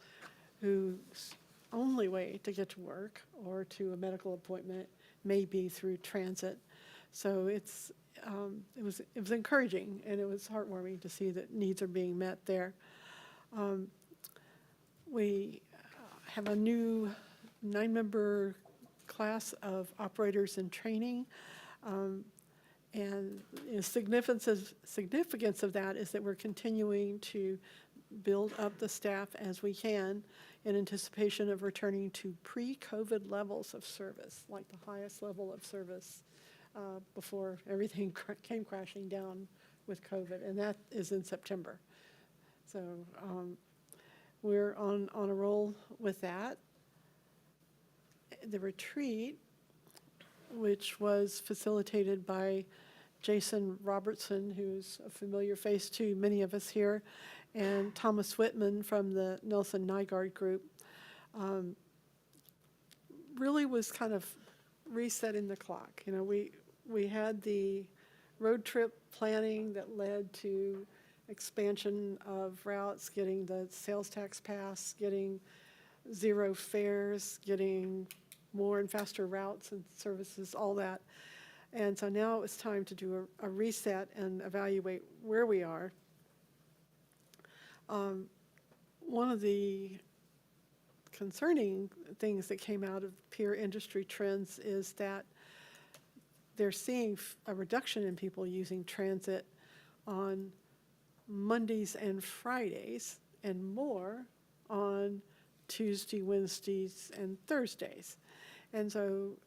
whose only way to get to work or to a medical appointment may be through transit. So it was encouraging, and it was heartwarming to see that needs are being met there. We have a new 9-member class of operators in training. And the significance of that is that we're continuing to build up the staff as we can in anticipation of returning to pre-COVID levels of service, like the highest level of service before everything came crashing down with COVID, and that is in September. So we're on a roll with that. The retreat, which was facilitated by Jason Robertson, who's a familiar face to many of us here, and Thomas Whitman from the Nelson Nygaard Group, really was kind of resetting the clock. We we had the road trip planning that led to expansion of routes, getting the sales tax pass, getting zero fares, getting more and faster routes and services, all that. And so now it's time to do a reset and evaluate where we are. One of the concerning things that came out of peer industry trends is that they're seeing a reduction in people using transit on Mondays and Fridays and more on Tuesday, Wednesdays, and Thursdays. And so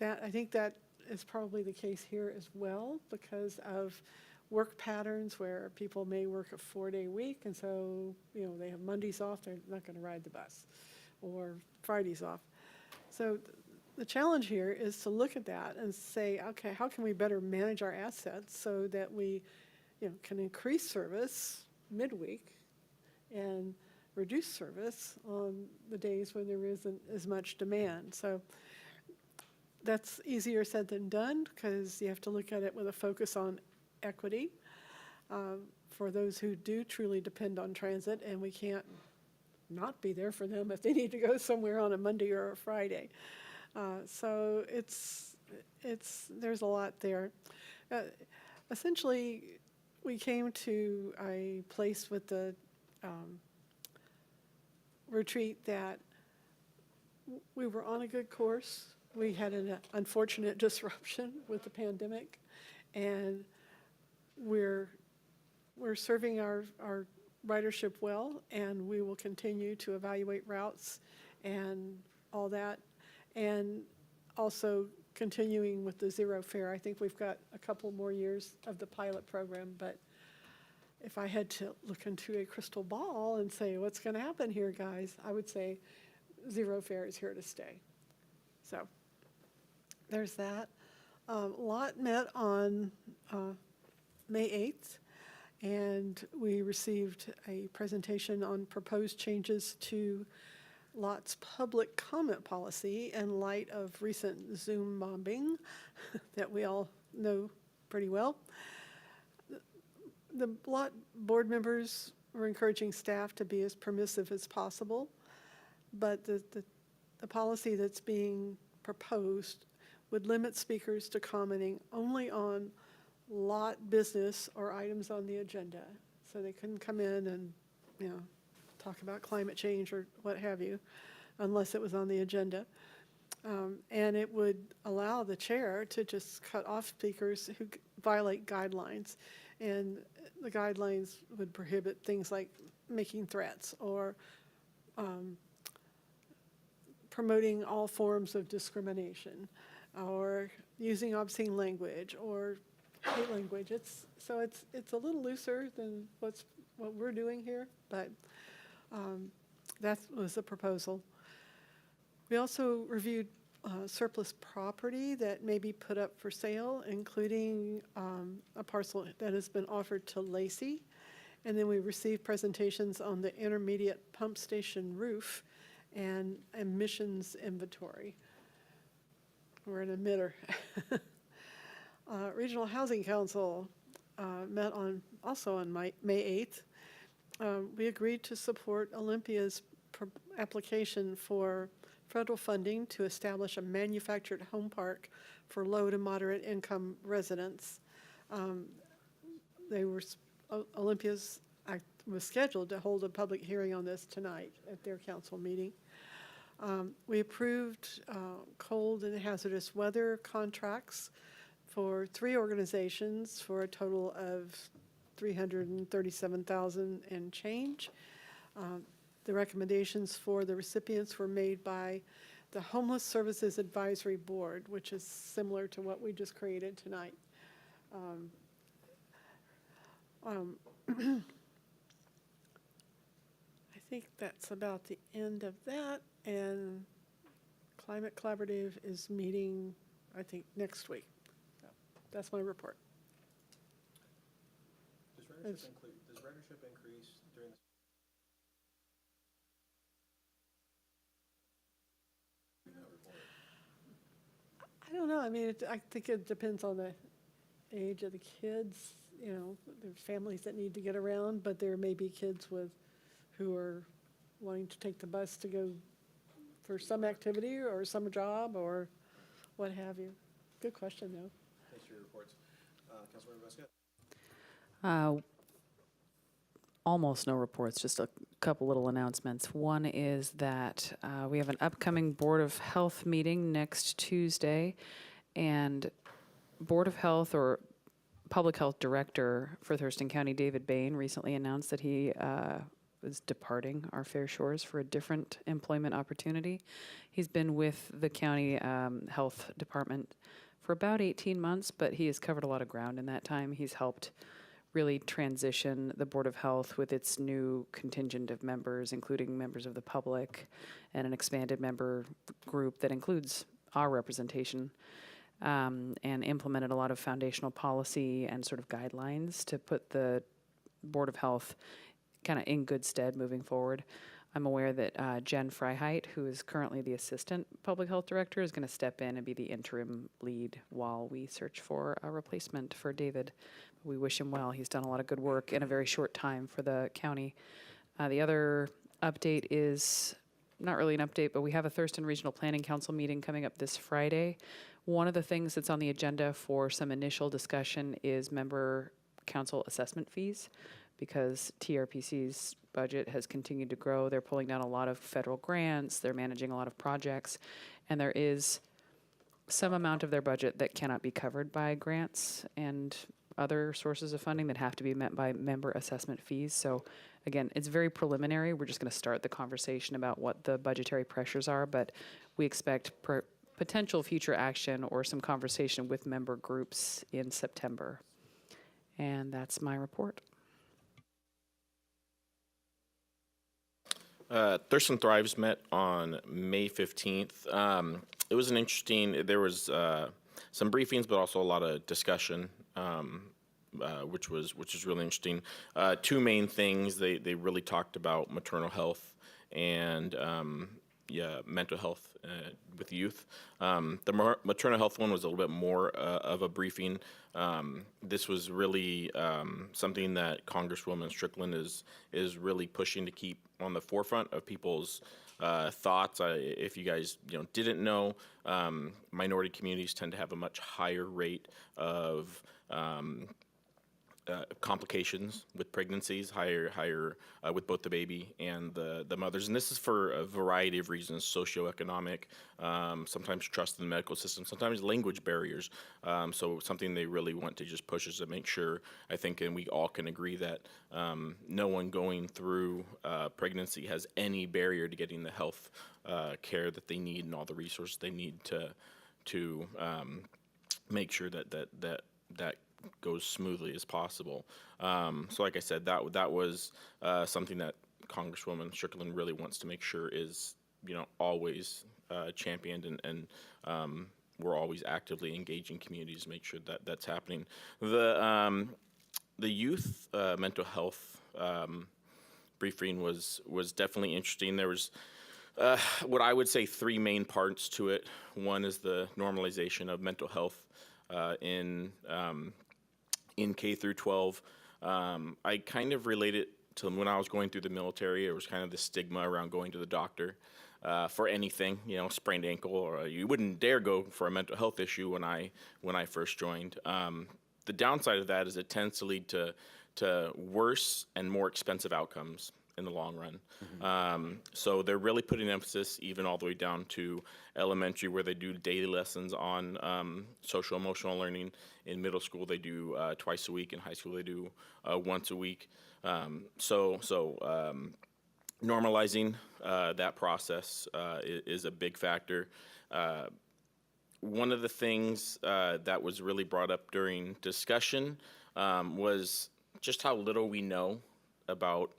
I think that is probably the case here as well, because of work patterns where people may work a 4-day week, and so, they have Mondays off, they're not going to ride the bus, or Fridays off. So the challenge here is to look at that and say, okay, how can we better manage our assets so that we, can increase service midweek and reduce service on the days when there isn't as much demand. So that's easier said than done, because you have to look at it with a focus on equity for those who do truly depend on transit, and we can't not be there for them if they need to go somewhere on a Monday or a Friday. So there's a lot there. Essentially, we came to a place with the retreat that we were on a good course. We had an unfortunate disruption with the pandemic, and we're serving our ridership well, and we will continue to evaluate routes and all that, and also continuing with the zero fare. I think we've got a couple more years of the pilot program, but if I had to look into a crystal ball and say, what's going to happen here, guys, I would say zero fare is here to stay. So there's that. Lot met on May 8th, and we received a presentation on proposed changes to Lot's public comment policy in light of recent Zoom bombing that we all know pretty well. The Lot board members were encouraging staff to be as permissive as possible, but the policy that's being proposed would limit speakers to commenting only on lot business or items on the agenda. So they couldn't come in and, talk about climate change or what have you, unless it was on the agenda. And it would allow the chair to just cut off speakers who violate guidelines. And the guidelines would prohibit things like making threats or promoting all forms of discrimination or using obscene language or hate language. It's a little looser than what we're doing here, but that was the proposal. We also reviewed surplus property that may be put up for sale, including a parcel that has been offered to Lacey. And then we received presentations on the intermediate pump station roof and emissions inventory. We're an emitter. Regional Housing Council met also on May 8th. We agreed to support Olympia's application for federal funding to establish a manufactured home park for low to moderate income residents. Olympia was scheduled to hold a public hearing on this tonight at their council meeting. We approved cold and hazardous weather contracts for 3 organizations for a total of $337,000 and change. The recommendations for the recipients were made by the Homeless Services Advisory Board, which is similar to what we just created tonight. I think that's about the end of that, and Climate Collaborative is meeting, I think, next week. So that's my report. Does ridership increase during the I don't know. I mean, I think it depends on the age of the kids. You know, there's families that need to get around, but there may be kids who are wanting to take the bus to go for some activity or some job or what have you. Good question, though. Thanks for your reports. Councilmember Muscat? Almost no reports, just a couple little announcements. One is that we have an upcoming Board of Health meeting next Tuesday, and Board of Health or Public Health Director for Thurston County, David Bain, recently announced that he is departing our Fair Shores for a different employment opportunity. He's been with the county health department for about 18 months, but he has covered a lot of ground in that time. He's helped really transition the Board of Health with its new contingent of members, including members of the public and an expanded member group that includes our representation, and implemented a lot of foundational policy and sort of guidelines to put the Board of Health kind of in good stead moving forward. I'm aware that Jen Freiheit, who is currently the Assistant Public Health Director, is going to step in and be the interim lead while we search for a replacement for David. We wish him well. He's done a lot of good work in a very short time for the county. The other update is not really an update, but we have a Thurston Regional Planning Council meeting coming up this Friday. One of the things that's on the agenda for some initial discussion is member council assessment fees, because TRPC's budget has continued to grow. They're pulling down a lot of federal grants. They're managing a lot of projects, and there is some amount of their budget that cannot be covered by grants and other sources of funding that have to be met by member assessment fees. So again, it's very preliminary. We're just going to start the conversation about what the budgetary pressures are, but we expect potential future action or some conversation with member groups in September. And that's my report. Thurston Thrives met on May 15th. It was an interesting, there was some briefings, but also a lot of discussion, which is really interesting. Two main things, they really talked about maternal health and mental health with youth. The maternal health one was a little bit more of a briefing. This was really something that Congresswoman Strickland is really pushing to keep on the forefront of people's thoughts. If you guys didn't know, minority communities tend to have a much higher rate of complications with pregnancies, higher with both the baby and the mothers. And this is for a variety of reasons: socioeconomic, sometimes trust in the medical system, sometimes language barriers. So something they really want to just push is to make sure, I think, and we all can agree that no one going through pregnancy has any barrier to getting the health care that they need and all the resources they need to make sure that goes smoothly as possible. So like I said, that was something that Congresswoman Strickland really wants to make sure is always championed, and we're always actively engaging communities to make sure that that's happening. The youth mental health briefing was definitely interesting. There was what I would say three main parts to it. One is the normalization of mental health in K through 12. I kind of relate it to when I was going through the military. It was kind of the stigma around going to the doctor for anything, sprained ankle, or you wouldn't dare go for a mental health issue when I first joined. The downside of that is it tends to lead to worse and more expensive outcomes in the long run. Mm-hmm. So they're really putting emphasis even all the way down to elementary, where they do daily lessons on social emotional learning. In middle school, they do twice a week. In high school, they do once a week. So normalizing that process is a big factor. One of the things that was really brought up during discussion was just how little we know about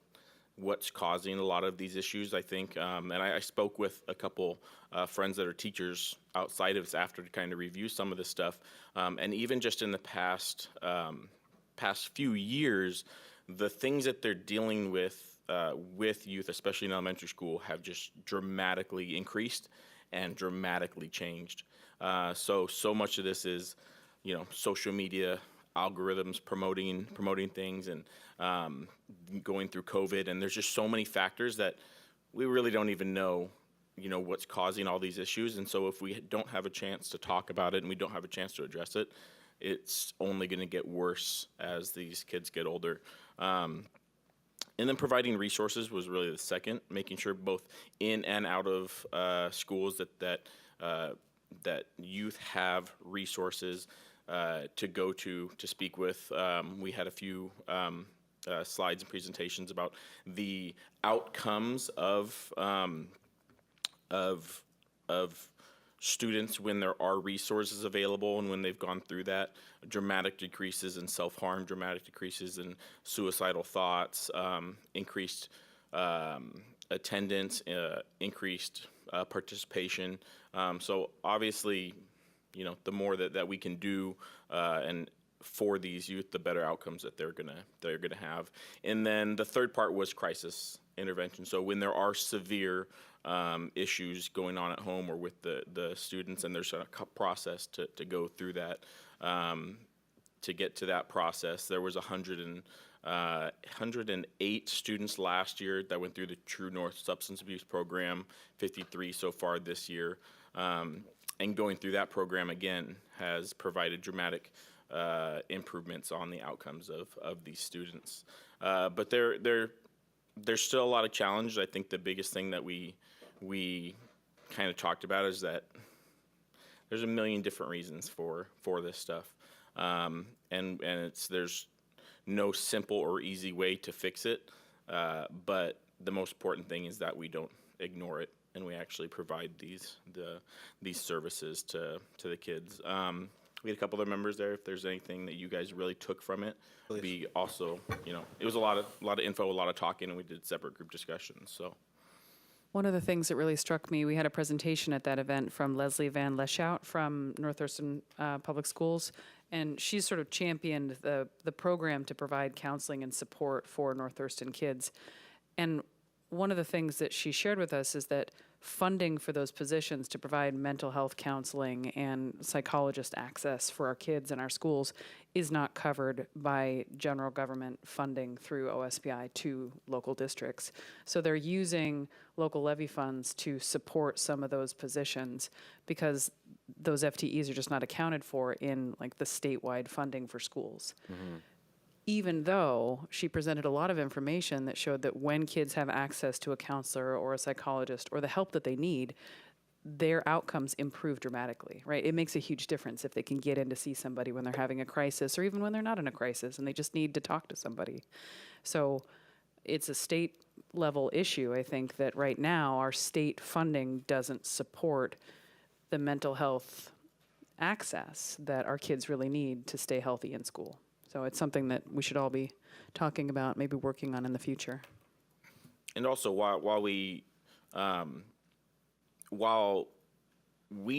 what's causing a lot of these issues, I think. And I spoke with a couple friends that are teachers outside of this after to kind of review some of this stuff. And even just in the past few years, the things that they're dealing with youth, especially in elementary school, have just dramatically increased and dramatically changed. So much of this is, social media algorithms promoting things, and going through COVID, and there's just so many factors that we really don't even know, what's causing all these issues. And so if we don't have a chance to talk about it and we don't have a chance to address it, it's only going to get worse as these kids get older. And then providing resources was really the second, making sure both in and out of schools that youth have resources to go to speak with. We had a few slides and presentations about the outcomes of students when there are resources available, and when they've gone through that. Dramatic decreases in self-harm, dramatic decreases in suicidal thoughts, increased attendance, increased participation. So obviously, the more that we can do and for these youth, the better outcomes that they're gonna have. And then the third part was crisis intervention. So when there are severe issues going on at home or with the students, and there's a process to go through that. To get to that process, there was 108 students last year that went through the True North Substance Abuse Program, 53 so far this year. And going through that program again has provided dramatic improvements on the outcomes of these students. But there's still a lot of challenges. I think the biggest thing that we kind of talked about is that there's a million different reasons for this stuff. And there's no simple or easy way to fix it. But the most important thing is that we don't ignore it, and we actually provide these services to the kids. We had a couple other members there. If there's anything that you guys really took from it, we also, it was a lot of info, a lot of talking, and we did separate group discussions. So. One of the things that really struck me, we had a presentation at that event from Leslie Van Leshout from North Thurston Public Schools, and she sort of championed the program to provide counseling and support for North Thurston kids. And one of the things that she shared with us is that funding for those positions to provide mental health counseling and psychologist access for our kids in our schools is not covered by general government funding through OSPI to local districts. So they're using local levy funds to support some of those positions because those FTEs are just not accounted for in like the statewide funding for schools. Mm-hmm. Even though she presented a lot of information that showed that when kids have access to a counselor or a psychologist or the help that they need, their outcomes improve dramatically, right? It makes a huge difference if they can get in to see somebody when they're having a crisis or even when they're not in a crisis and they just need to talk to somebody. So it's a state level issue, I think, that right now our state funding doesn't support the mental health access that our kids really need to stay healthy in school. So it's something that we should all be talking about, maybe working on in the future. And also, while we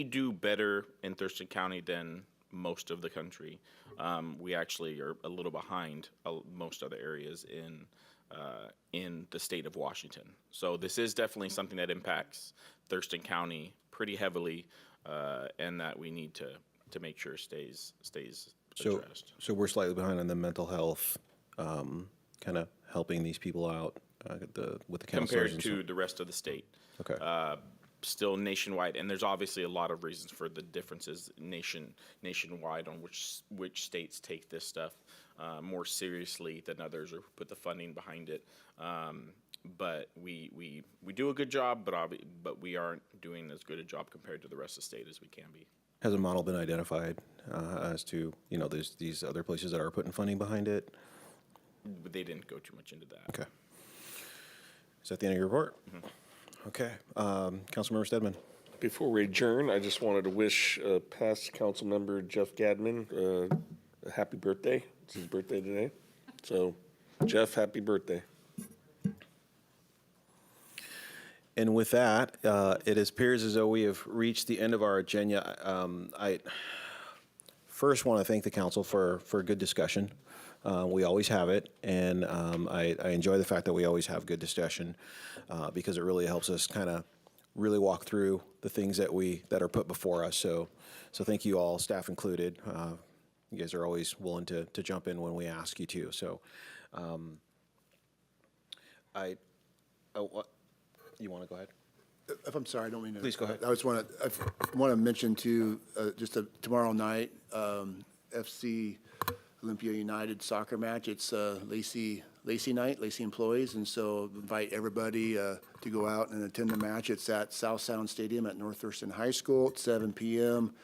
do better in Thurston County than most of the country, we actually are a little behind most other areas in the state of Washington. So this is definitely something that impacts Thurston County pretty heavily, and that we need to make sure stays addressed. So we're slightly behind on the mental health, kind of helping these people out with the counselors. Compared to the rest of the state. Okay. Still nationwide, and there's obviously a lot of reasons for the differences nationwide on which states take this stuff more seriously than others or put the funding behind it. But we do a good job, but we aren't doing as good a job compared to the rest of the state as we can be. Has a model been identified as to, there's these other places that are putting funding behind it? But they didn't go too much into that. Okay. Is that the end of your report? Mm-hmm. Okay. Councilmember Stedman. Before we adjourn, I just wanted to wish past council member Jeff Gadman a happy birthday. It's his birthday today. So, Jeff, happy birthday. And with that, it appears as though we have reached the end of our agenda. I first want to thank the council for good discussion. We always have it, and I enjoy the fact that we always have good discussion because it really helps us kind of really walk through the things that are put before us. So thank you all, staff included. You guys are always willing to jump in when we ask you to. So you want to go ahead? If I'm sorry, I don't mean to. Please go ahead. I want to mention too, tomorrow night, FC Olympia United soccer match. It's Lacey night, Lacey employees, and so invite everybody to go out and attend the match. It's at South Sound Stadium at North Thurston High School at 7 p.m.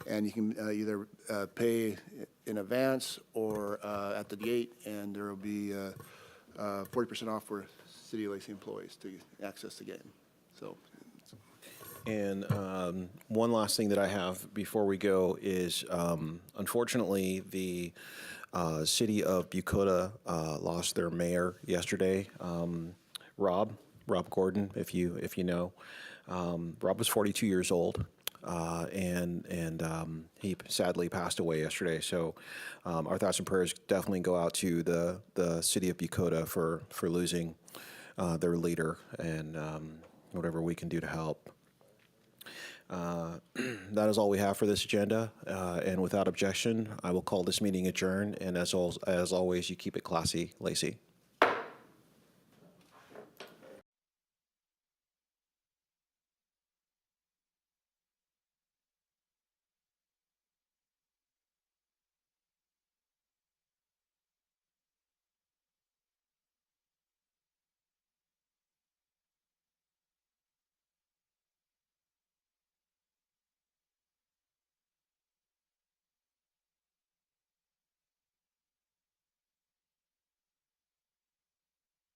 And you can either pay in advance or at the gate, and there will be 40% off for City of Lacey employees to access the game. So. And one last thing that I have before we go is, unfortunately, the city of Bucota lost their mayor yesterday, Rob Gordon, if you know. Rob was 42 years old, and he sadly passed away yesterday. So our thoughts and prayers definitely go out to the city of Bucota for losing their leader, and whatever we can do to help. That is all we have for this agenda, and without objection, I will call this meeting adjourned, and as always, you keep it classy, Lacey.